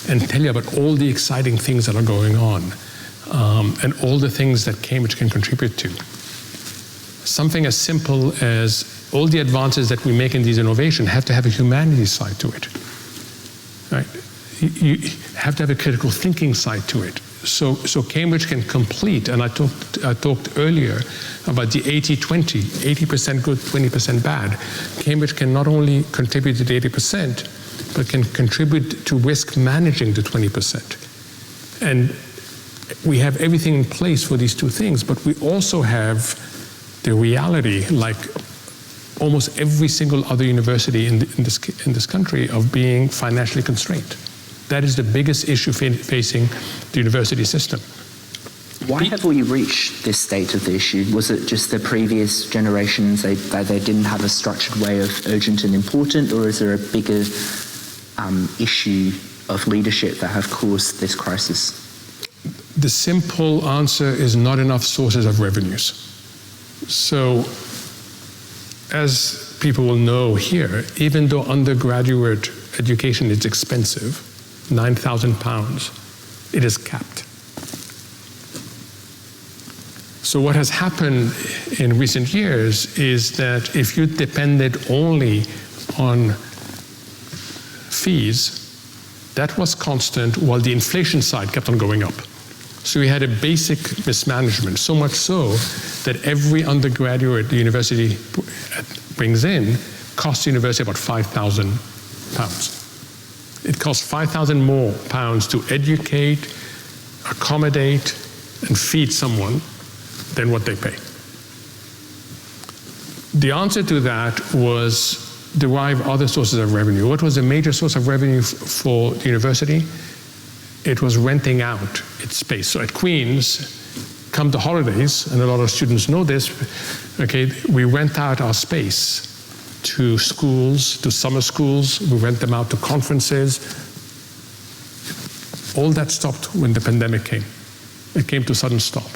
Speaker 2: and tell you about all the exciting things that are going on, and all the things that Cambridge can contribute to. Something as simple as all the advances that we make in these innovations have to have a humanities side to it, right? You have to have a critical thinking side to it. So Cambridge can complete, and I talked earlier about the 80-20, 80% good, 20% bad. Cambridge can not only contribute to the 80%, but can contribute to risk managing the 20%. And we have everything in place for these two things, but we also have the reality, like almost every single other university in this country, of being financially constrained. That is the biggest issue facing the university system.
Speaker 1: Why have we reached this state of the issue? Was it just the previous generations, they didn't have a structured way of urgent and important, or is there a bigger issue of leadership that have caused this crisis?
Speaker 2: The simple answer is not enough sources of revenues. So, as people will know here, even though undergraduate education is expensive, £9,000, it is capped. So what has happened in recent years is that if you depended only on fees, that was constant while the inflation side kept on going up. So we had a basic mismanagement, so much so that every undergraduate the university brings in costs the university about £5,000. It costs £5,000 more to educate, accommodate, and feed someone than what they pay. The answer to that was derive other sources of revenue. What was the major source of revenue for the university? It was renting out its space. So at Queen's, come the holidays, and a lot of students know this, okay, we rent out our space to schools, to summer schools, we rent them out to conferences. All that stopped when the pandemic came. It came to a sudden stop.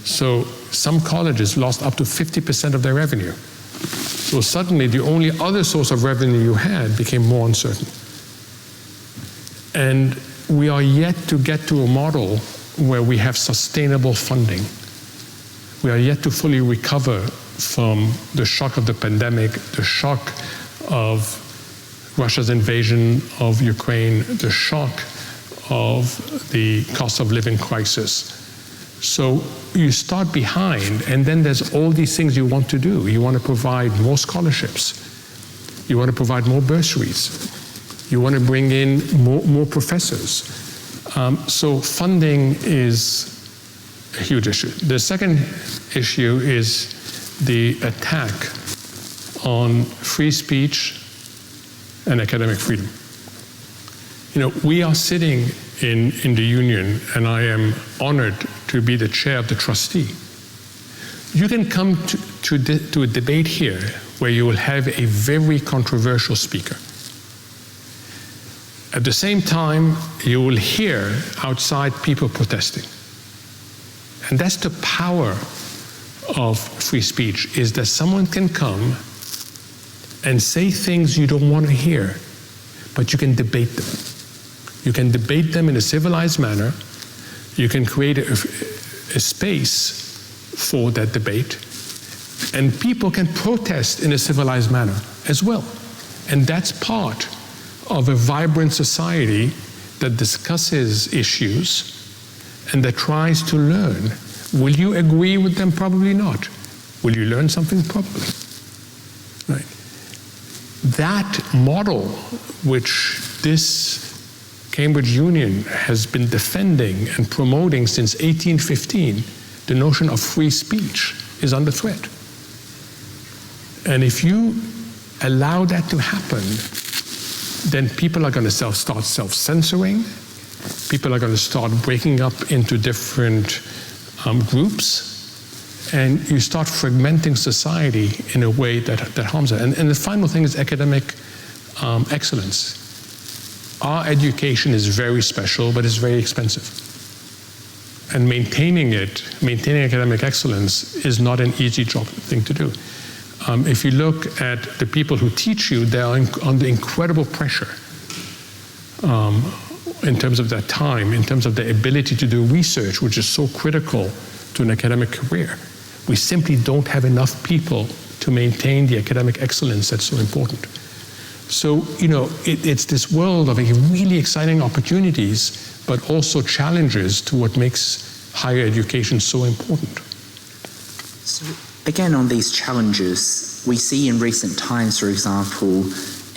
Speaker 2: So some colleges lost up to 50% of their revenue. So suddenly the only other source of revenue you had became more uncertain. And we are yet to get to a model where we have sustainable funding. We are yet to fully recover from the shock of the pandemic, the shock of Russia's invasion of Ukraine, the shock of the cost of living crisis. So you start behind, and then there's all these things you want to do. You want to provide more scholarships. You want to provide more bursaries. You want to bring in more professors. So funding is a huge issue. The second issue is the attack on free speech and academic freedom. You know, we are sitting in the union, and I am honored to be the chair of the trustee. You can come to a debate here where you will have a very controversial speaker. At the same time, you will hear outside people protesting. And that's the power of free speech, is that someone can come and say things you don't want to hear, but you can debate them. You can debate them in a civilized manner. You can create a space for that debate. And people can protest in a civilized manner as well. And that's part of a vibrant society that discusses issues and that tries to learn. Will you agree with them? Probably not. Will you learn something? Probably. Right. That model, which this Cambridge Union has been defending and promoting since 1815 the notion of free speech is under threat. And if you allow that to happen, then people are going to start self-censoring. People are going to start breaking up into different groups, and you start fragmenting society in a way that harms it. And the final thing is academic excellence. Our education is very special, but it's very expensive. And maintaining academic excellence is not an easy thing to do. If you look at the people who teach you, they are under incredible pressure in terms of their time, in terms of their ability to do research, which is so critical to an academic career. We simply don't have enough people to maintain the academic excellence that's so important. So, it's this world of really exciting opportunities, but also challenges to what makes higher education so important.
Speaker 1: So, again, on these challenges, we see in recent times, for example,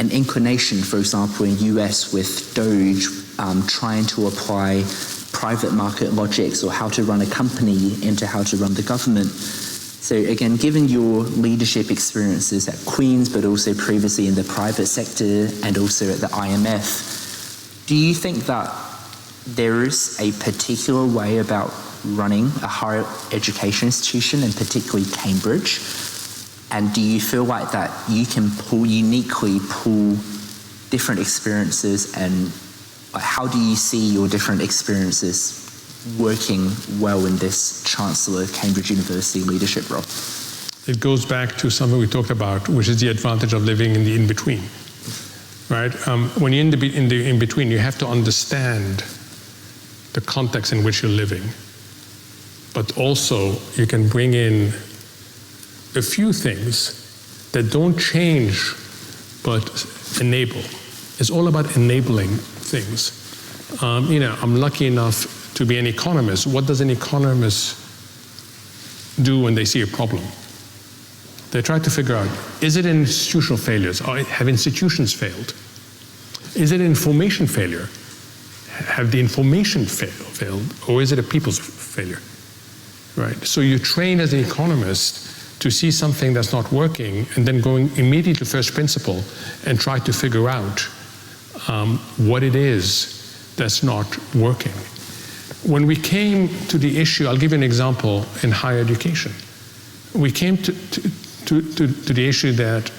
Speaker 1: an inclination, for example, in US with Doge trying to apply private market logics or how to run a company into how to run the government. So again, given your leadership experiences at Queen's, but also previously in the private sector and also at the IMF, do you think that there is a particular way about running a higher education institution, and particularly Cambridge? And do you feel like that you can uniquely pull different experiences, and how do you see your different experiences working well in this Chancellor Cambridge University leadership role?
Speaker 2: It goes back to something we talked about, which is the advantage of living in the in-between, right? When you're in the in-between, you have to understand the context in which you're living. But also, you can bring in a few things that don't change, but enable. It's all about enabling things. I'm lucky enough to be an economist. What does an economist do when they see a problem? They try to figure out, is it institutional failures? Or have institutions failed? Is it information failure? Have the information failed? Or is it a people's failure? Right? So you train as an economist to see something that's not working and then going immediately to first principle and try to figure out what it is that's not working. When we came to the issue, I'll give you an example in higher education. We came to the issue that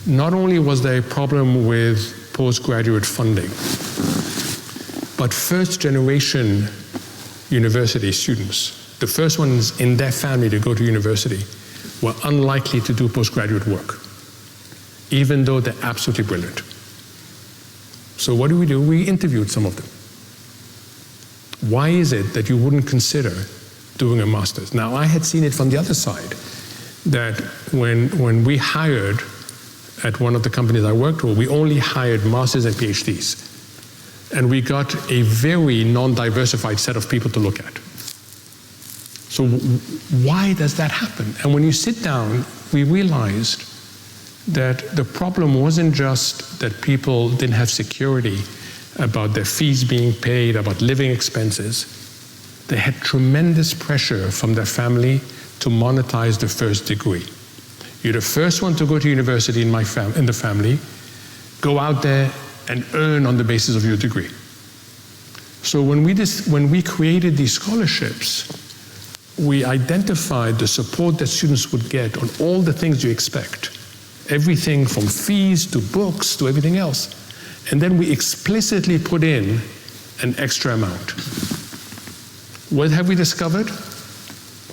Speaker 2: not only was there a problem with postgraduate funding, but first generation university students, the first ones in their family to go to university, were unlikely to do postgraduate work, even though they're absolutely brilliant. So what do? We interviewed some of them. Why is it that you wouldn't consider doing a master's? Now, I had seen it from the other side, that when we hired at one of the companies I worked for, we only hired masters and PhDs. And we got a very non-diversified set of people to look at. So why does that happen? And when you sit down, we realized that the problem wasn't just that people didn't have security about their fees being paid, about living expenses. They had tremendous pressure from their family to monetize the first degree. You're the first one to go to university in the family, go out there and earn on the basis of your degree. So when we created these scholarships, we identified the support that students would get on all the things you expect. Everything from fees to books to everything else. And then we explicitly put in an extra amount. What have we discovered?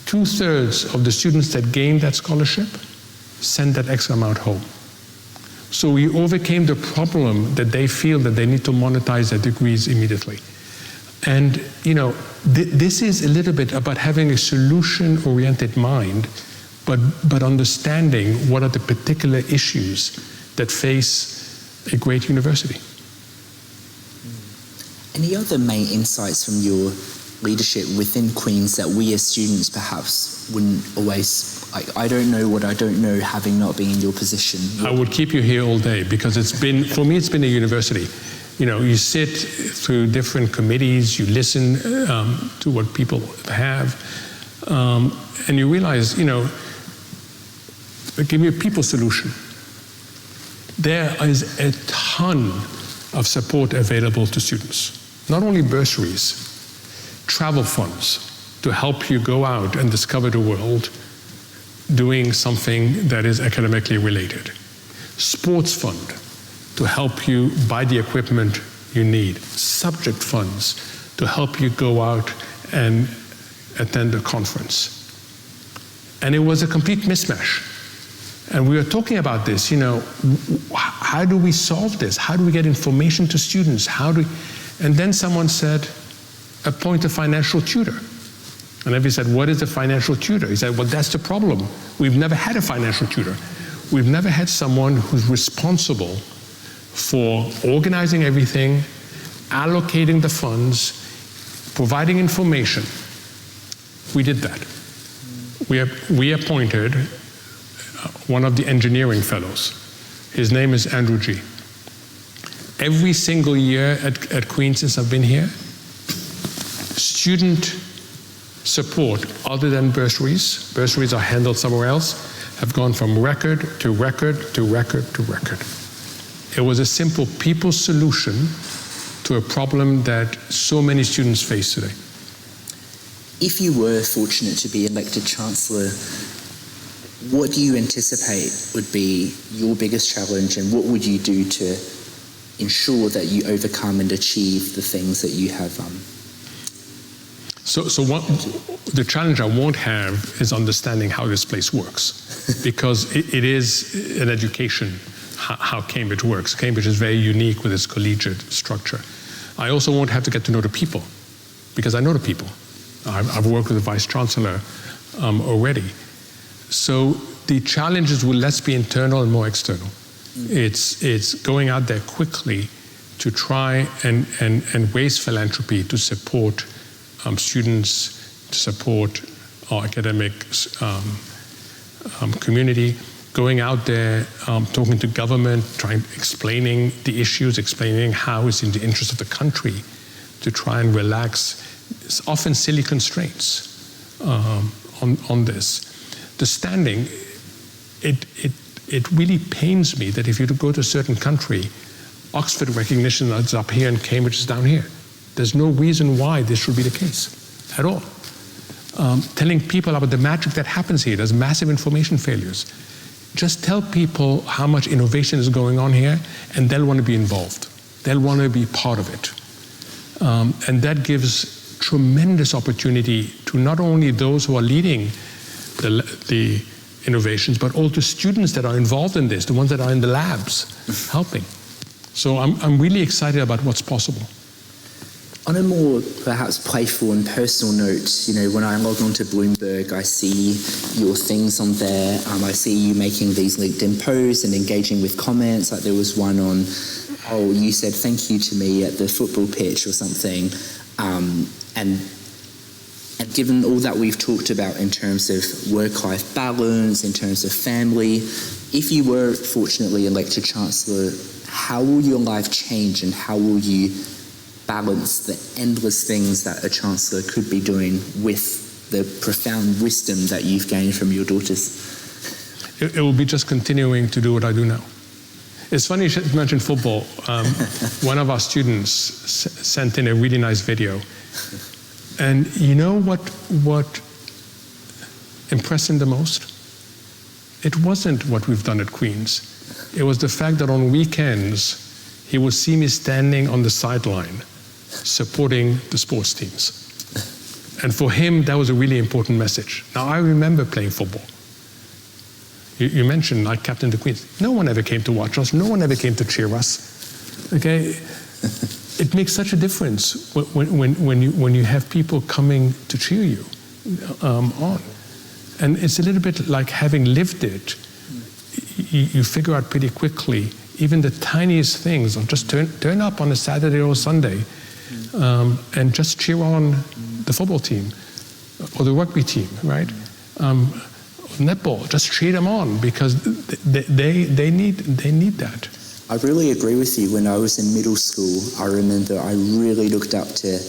Speaker 2: 2/3 of the students that gained that scholarship sent that extra amount home. So we overcame the problem that they feel that they need to monetize their degrees immediately. And this is a little bit about having a solution-oriented mind, but understanding what are the particular issues that face a great university.
Speaker 1: Any other main insights from your leadership within Queen's that we as students perhaps wouldn't always, I don't know what I don't know having not been in your position?
Speaker 2: I would keep you here all day because for me it's been a university. You sit through different committees, you listen to what people have, and you realize, give me a people solution. There is a ton of support available to students. Not only bursaries, travel funds to help you go out and discover the world doing something that is academically related. Sports fund to help you buy the equipment you need. Subject funds to help you go out and attend a conference. And it was a complete mismatch. And we were talking about this, how do we solve this? How do we get information to students? And then someone said, appoint a financial tutor. And everybody said, what is a financial tutor? He said, well, that's the problem. We've never had a financial tutor. We've never had someone who's responsible for organizing everything, allocating the funds, providing information. We did that. We appointed one of the engineering fellows. His name is Andrew G. Every single year at Queen's since I've been here, student support other than bursaries are handled somewhere else, have gone from record to record to record to record. It was a simple people solution to a problem that so many students face today.
Speaker 1: If you were fortunate to be elected Chancellor, what do you anticipate would be your biggest challenge, and what would you do to ensure that you overcome and achieve the things that you have?
Speaker 2: The challenge I won't have is understanding how this place works, because it is an education, how Cambridge works. Cambridge is very unique with its collegiate structure. I also won't have to get to know the people, because I know the people. I've worked with the Vice Chancellor already. So the challenges will less be internal and more external. It's going out there quickly to try and raise philanthropy to support students, to support our academic community, going out there, talking to government, explaining the issues, explaining how it's in the interest of the country to try and relax often silly constraints on this. The standing, it really pains me that if you go to a certain country, Oxford recognition is up here and Cambridge is down here. There's no reason why this should be the case at all. Telling people about the magic that happens here, there's massive information failures. Just tell people how much innovation is going on here, and they'll want to be involved. They'll want to be part of it. And that gives tremendous opportunity to not only those who are leading the innovations, but all the students that are involved in this, the ones that are in the labs helping. So I'm really excited about what's possible.
Speaker 1: On a more perhaps playful and personal note, when I log on to Bloomberg, I see your things on there. I see you making these LinkedIn posts and engaging with comments. Like there was one on, you said thank you to me at the football pitch or something. And given all that we've talked about in terms of work-life balance, in terms of family, if you were fortunately elected Chancellor, how will your life change, and how will you balance the endless things that a Chancellor could be doing with the profound wisdom that you've gained from your daughters?
Speaker 2: It will be just continuing to do what I do now. It's funny you mentioned football. One of our students sent in a really nice video. And you know what impressed him the most? It wasn't what we've done at Queen's. It was the fact that on weekends, he would see me standing on the sideline supporting the sports teams. And for him, that was a really important message. Now, I remember playing football. You mentioned I captained the Queens. No one ever came to watch us. No one ever came to cheer us. Okay? It makes such a difference when you have people coming to cheer you on. And it's a little bit like having lived it. You figure out pretty quickly, even the tiniest things, or just turn up on a Saturday or Sunday and just cheer on the football team or the rugby team, right? Netball, just cheer them on because they need that.
Speaker 1: I really agree with you. When I was in middle school, I remember I really looked up to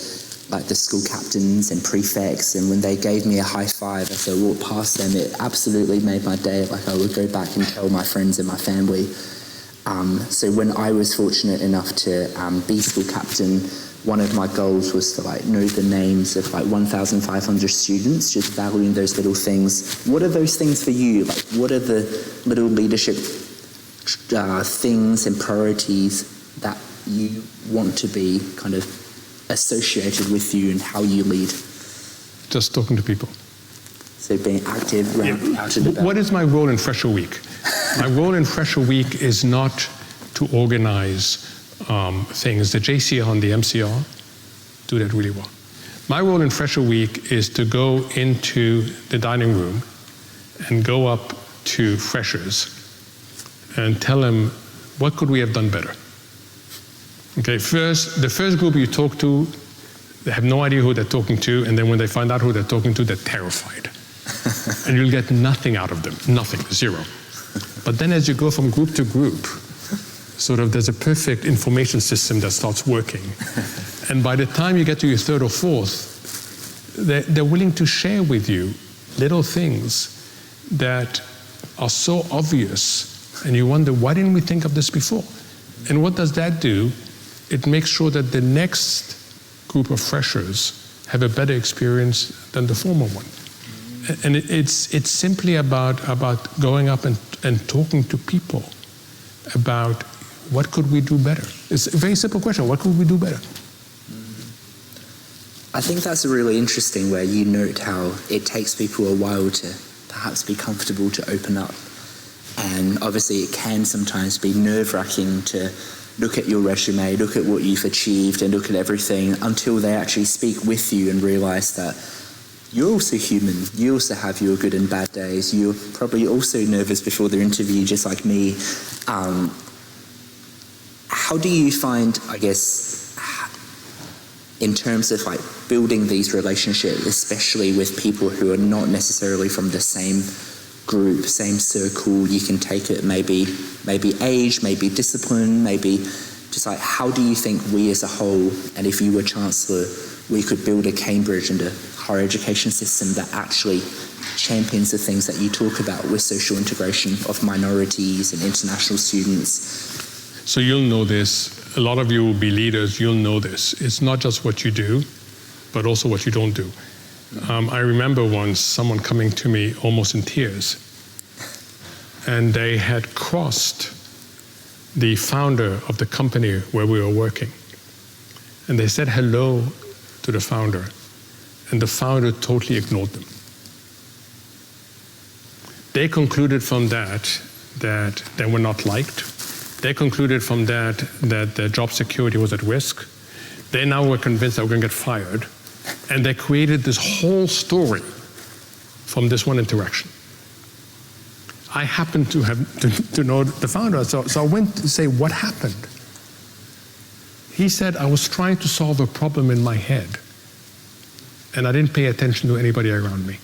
Speaker 1: like the school captains and prefects, and when they gave me a high five as I walked past them, it absolutely made my day. Like I would go back and tell my friends and my family. So when I was fortunate enough to be school captain, one of my goals was to like know the names of like 1,500 students, just valuing those little things. What are those things for you? Like what are the little leadership things and priorities that you want to be kind of associated with you and how you lead?
Speaker 2: Just talking to people.
Speaker 1: So being active, out and about.
Speaker 2: What is my role in Fresher Week? My role in Fresher Week is not to organize things. The JCR and the MCR do that really well. My role in Fresher Week is to go into the dining room and go up to freshers and tell them, what could we have done better? Okay, the first group you talk to, they have no idea who they're talking to, and then when they find out who they're talking to, they're terrified. And you'll get nothing out of them, nothing, zero. But then as you go from group to group, sort of there's a perfect information system that starts working. And by the time you get to your third or fourth, they're willing to share with you little things that are so obvious, and you wonder, why didn't we think of this before? And what does that do? It makes sure that the next group of freshers have a better experience than the former one. And it's simply about going up and talking to people about what could we do better. It's a very simple question. What could we do better?
Speaker 1: I think that's really interesting where you note how it takes people a while to perhaps be comfortable to open up. And obviously it can sometimes be nerve-wracking to look at your resume, look at what you've achieved and look at everything until they actually speak with you and realize that you're also human. You also have your good and bad days. You're probably also nervous before the interview, just like me. How do you find, I guess, in terms of like building these relationships, especially with people who are not necessarily from the same group, same circle, you can take it maybe age, maybe discipline, maybe just like, how do you think we as a whole, and if you were Chancellor, we could build a Cambridge and a higher education system that actually champions the things that you talk about with social integration of minorities and international students?
Speaker 2: So you'll know this. A lot of you will be leaders. You'll know this. It's not just what you do, but also what you don't do. I remember once someone coming to me almost in tears, and they had crossed the founder of the company where we were working. And they said hello to the founder, and the founder totally ignored them. They concluded from that they were not liked. They concluded from that their job security was at risk. They now were convinced they were going to get fired. And they created this whole story from this one interaction. I happened to know the founder, so I went to say, what happened? He said, I was trying to solve a problem in my head, and I didn't pay attention to anybody around me.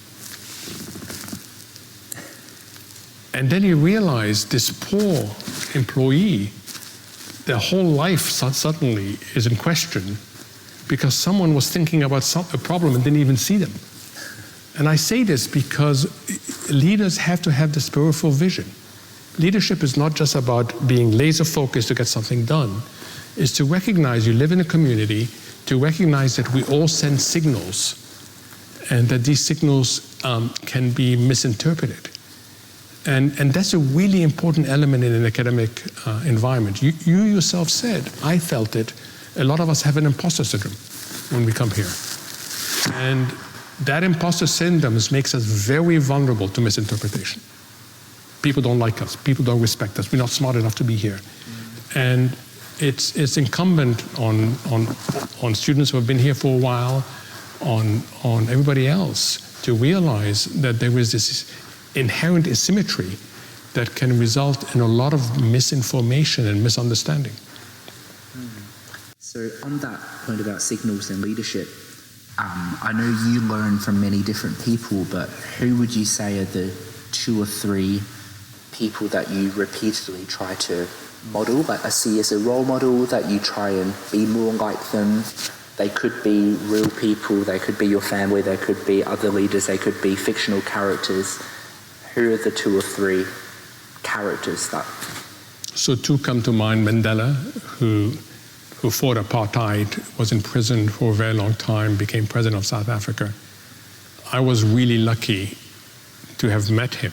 Speaker 2: And then he realized this poor employee, their whole life suddenly is in question because someone was thinking about a problem and didn't even see them. And I say this because leaders have to have this peripheral vision. Leadership is not just about being laser focused to get something done. It's to recognize you live in a community, to recognize that we all send signals and that these signals can be misinterpreted. And that's a really important element in an academic environment. You yourself said, I felt it, a lot of us have an imposter syndrome when we come here. And that imposter syndrome makes us very vulnerable to misinterpretation. People don't like us, people don't respect us, we're not smart enough to be here. And it's incumbent on students who have been here for a while, on everybody else, to realize that there is this inherent asymmetry that can result in a lot of misinformation and misunderstanding.
Speaker 1: So on that point about signals and leadership, I know you learn from many different people, but who would you say are the 2 or 3 people that you repeatedly try to model, like I see as a role model, that you try and be more like them? They could be real people, they could be your family, they could be other leaders, they could be fictional characters. Who are the 2 or 3 characters that...
Speaker 2: So 2 come to mind. Mandela, who fought apartheid, was in prison for a very long time, became president of South Africa. I was really lucky to have met him.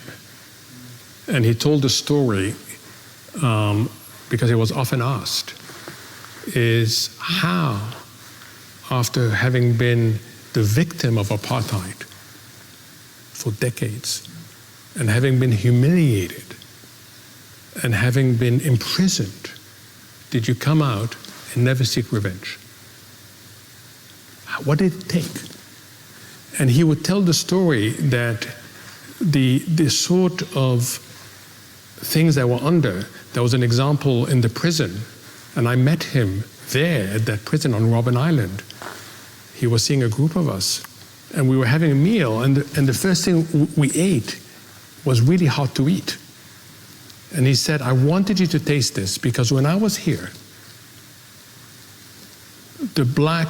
Speaker 2: And he told the story, because he was often asked, is how, after having been the victim of apartheid for decades, and having been humiliated, and having been imprisoned, did you come out and never seek revenge? What did it take? And he would tell the story that the sort of things that were under, there was an example in the prison, and I met him there at that prison on Robben Island. He was seeing a group of us, and we were having a meal, and the first thing we ate was really hard to eat. And he said, I wanted you to taste this because when I was here, the black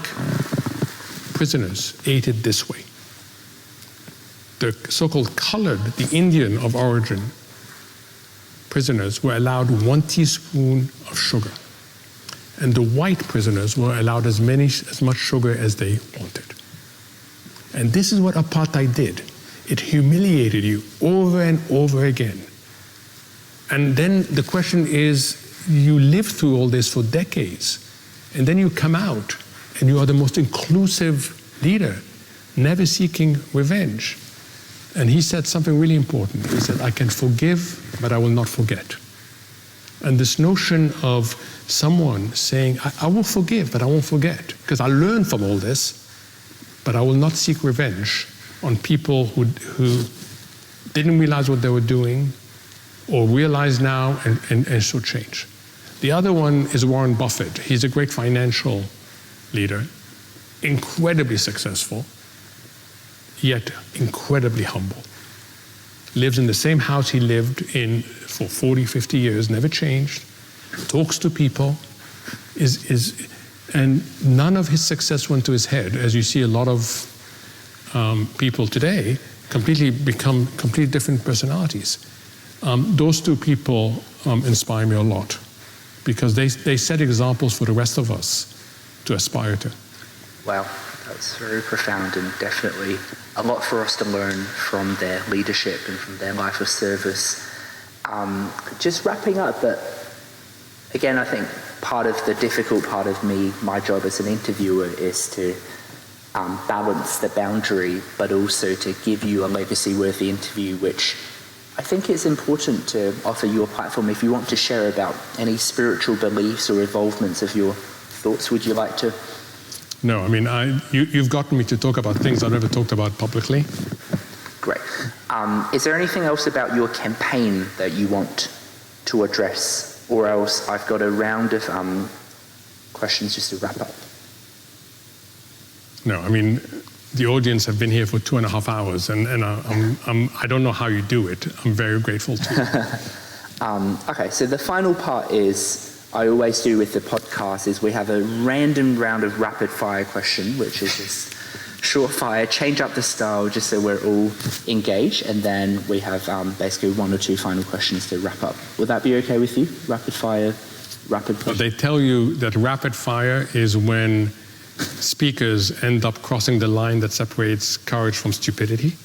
Speaker 2: prisoners ate it this way. The so-called colored, the Indian of origin prisoners were allowed 1 teaspoon of sugar. And the white prisoners were allowed as much sugar as they wanted. And this is what apartheid did. It humiliated you over and over again. And then the question is, you live through all this for decades, and then you come out and you are the most inclusive leader, never seeking revenge. And he said something really important. He said, I can forgive, but I will not forget. And this notion of someone saying, I will forgive, but I won't forget, because I learned from all this, but I will not seek revenge on people who didn't realize what they were doing, or realize now and so change. The other one is Warren Buffett. He's a great financial leader, incredibly successful, yet incredibly humble. Lives in the same house he lived in for 40, 50 years, never changed, talks to people, and none of his success went to his head, as you see a lot of people today become completely different personalities. Those 2 people inspire me a lot because they set examples for the rest of us to aspire to.
Speaker 1: Wow, that's very profound and definitely a lot for us to learn from their leadership and from their life of service. Just wrapping up, but again, I think part of the difficult part of my job as an interviewer is to balance the boundary, but also to give you a legacy-worthy interview, which I think it's important to offer you a platform if you want to share about any spiritual beliefs or evolvements of your thoughts. Would you like to?
Speaker 2: No, I mean, you've gotten me to talk about things I've never talked about publicly.
Speaker 1: Great. Is there anything else about your campaign that you want to address? Or else I've got a round of questions just to wrap up. No, I mean, the audience have been here for 2.5 hours, and I don't know how you do it. I'm very grateful to you. Okay, so the final part is, I always do with the podcast, is we have a random round of rapid fire question, which is just short fire, change up the style just so we're all engaged, and then we have basically 1 or 2 final questions to wrap up. Would that be okay with you? Rapid fire, rapid question?
Speaker 2: They tell you that rapid fire is when speakers end up crossing the line that separates courage from stupidity,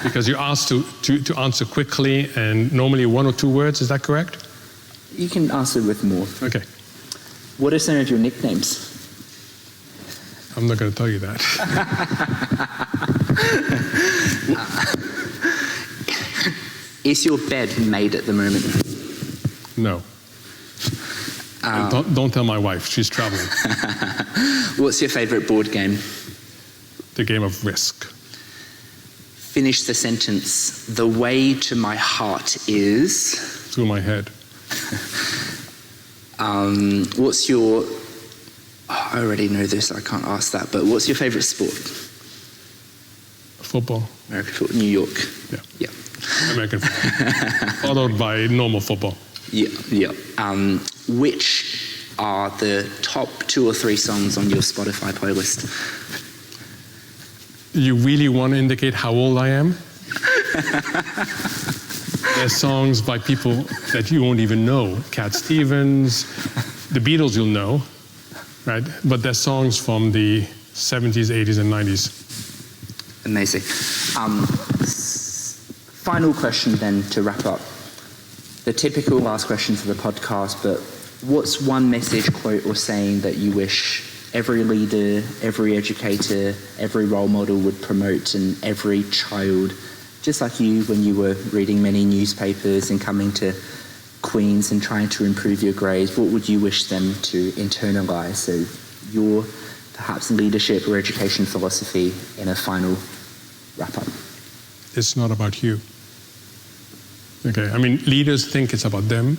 Speaker 2: because you're asked to answer quickly and normally 1 or 2 words. Is that correct?
Speaker 1: You can answer with more.
Speaker 2: Okay.
Speaker 1: What are some of your nicknames?
Speaker 2: I'm not going to tell you that.
Speaker 1: Is your bed made at the moment?
Speaker 2: No. Don't tell my wife. She's traveling.
Speaker 1: What's your favorite board game?
Speaker 2: The game of Risk.
Speaker 1: Finish the sentence. The way to my heart is...
Speaker 2: Through my head.
Speaker 1: What's your... Oh, I already know this, I can't ask that, but what's your favorite sport?
Speaker 2: Football.
Speaker 1: American football. New York.
Speaker 2: Yeah. American football. Followed by normal football.
Speaker 1: Yeah. Which are the top 2 or 3 songs on your Spotify playlist?
Speaker 2: You really want to indicate how old I am? There's songs by people that you won't even know. Cat Stevens, the Beatles you'll know, right? But there's songs from the 70s, 80s, and 90s.
Speaker 1: Amazing. Final question then to wrap up. The typical last question for the podcast, but what's one message, quote, or saying that you wish every leader, every educator, every role model would promote, and every child, just like you when you were reading many newspapers and coming to Queen's and trying to improve your grades, what would you wish them to internalize? So your perhaps leadership or education philosophy in a final wrap-up.
Speaker 2: It's not about you. Okay, I mean, leaders think it's about them.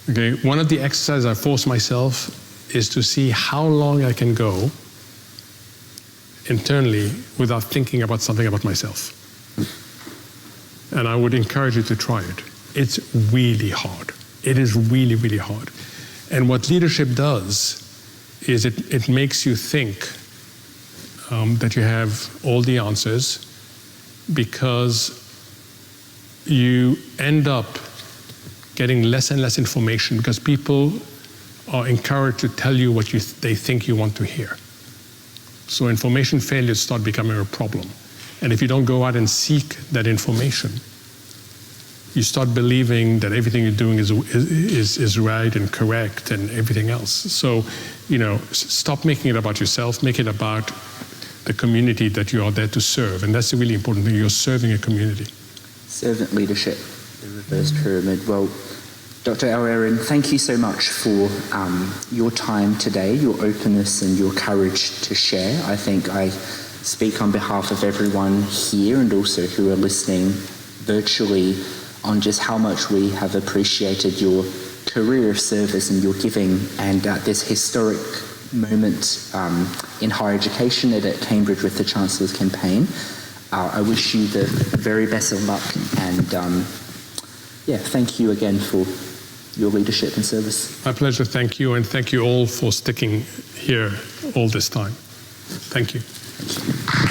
Speaker 2: Okay, one of the exercises I force myself is to see how long I can go internally without thinking about something about myself. And I would encourage you to try it. It's really hard. It is really, really hard. And what leadership does is it makes you think that you have all the answers, because you end up getting less and less information because people are encouraged to tell you what they think you want to hear. So information failures start becoming a problem. And if you don't go out and seek that information, you start believing that everything you're doing is right and correct and everything else. So, stop making it about yourself, make it about the community that you are there to serve. And that's the really important thing. You're serving a community.
Speaker 1: Servant leadership, the reverse pyramid. Well, Dr. El-Erian, thank you so much for your time today, your openness and your courage to share. I think I speak on behalf of everyone here and also who are listening virtually on just how much we have appreciated your career of service and your giving, and this historic moment in higher education at Cambridge with the Chancellor's campaign. I wish you the very best of luck, and thank you again for your leadership and service.
Speaker 2: My pleasure, thank you, and thank you all for sticking here all this time. Thank you.
Speaker 1: Thank you.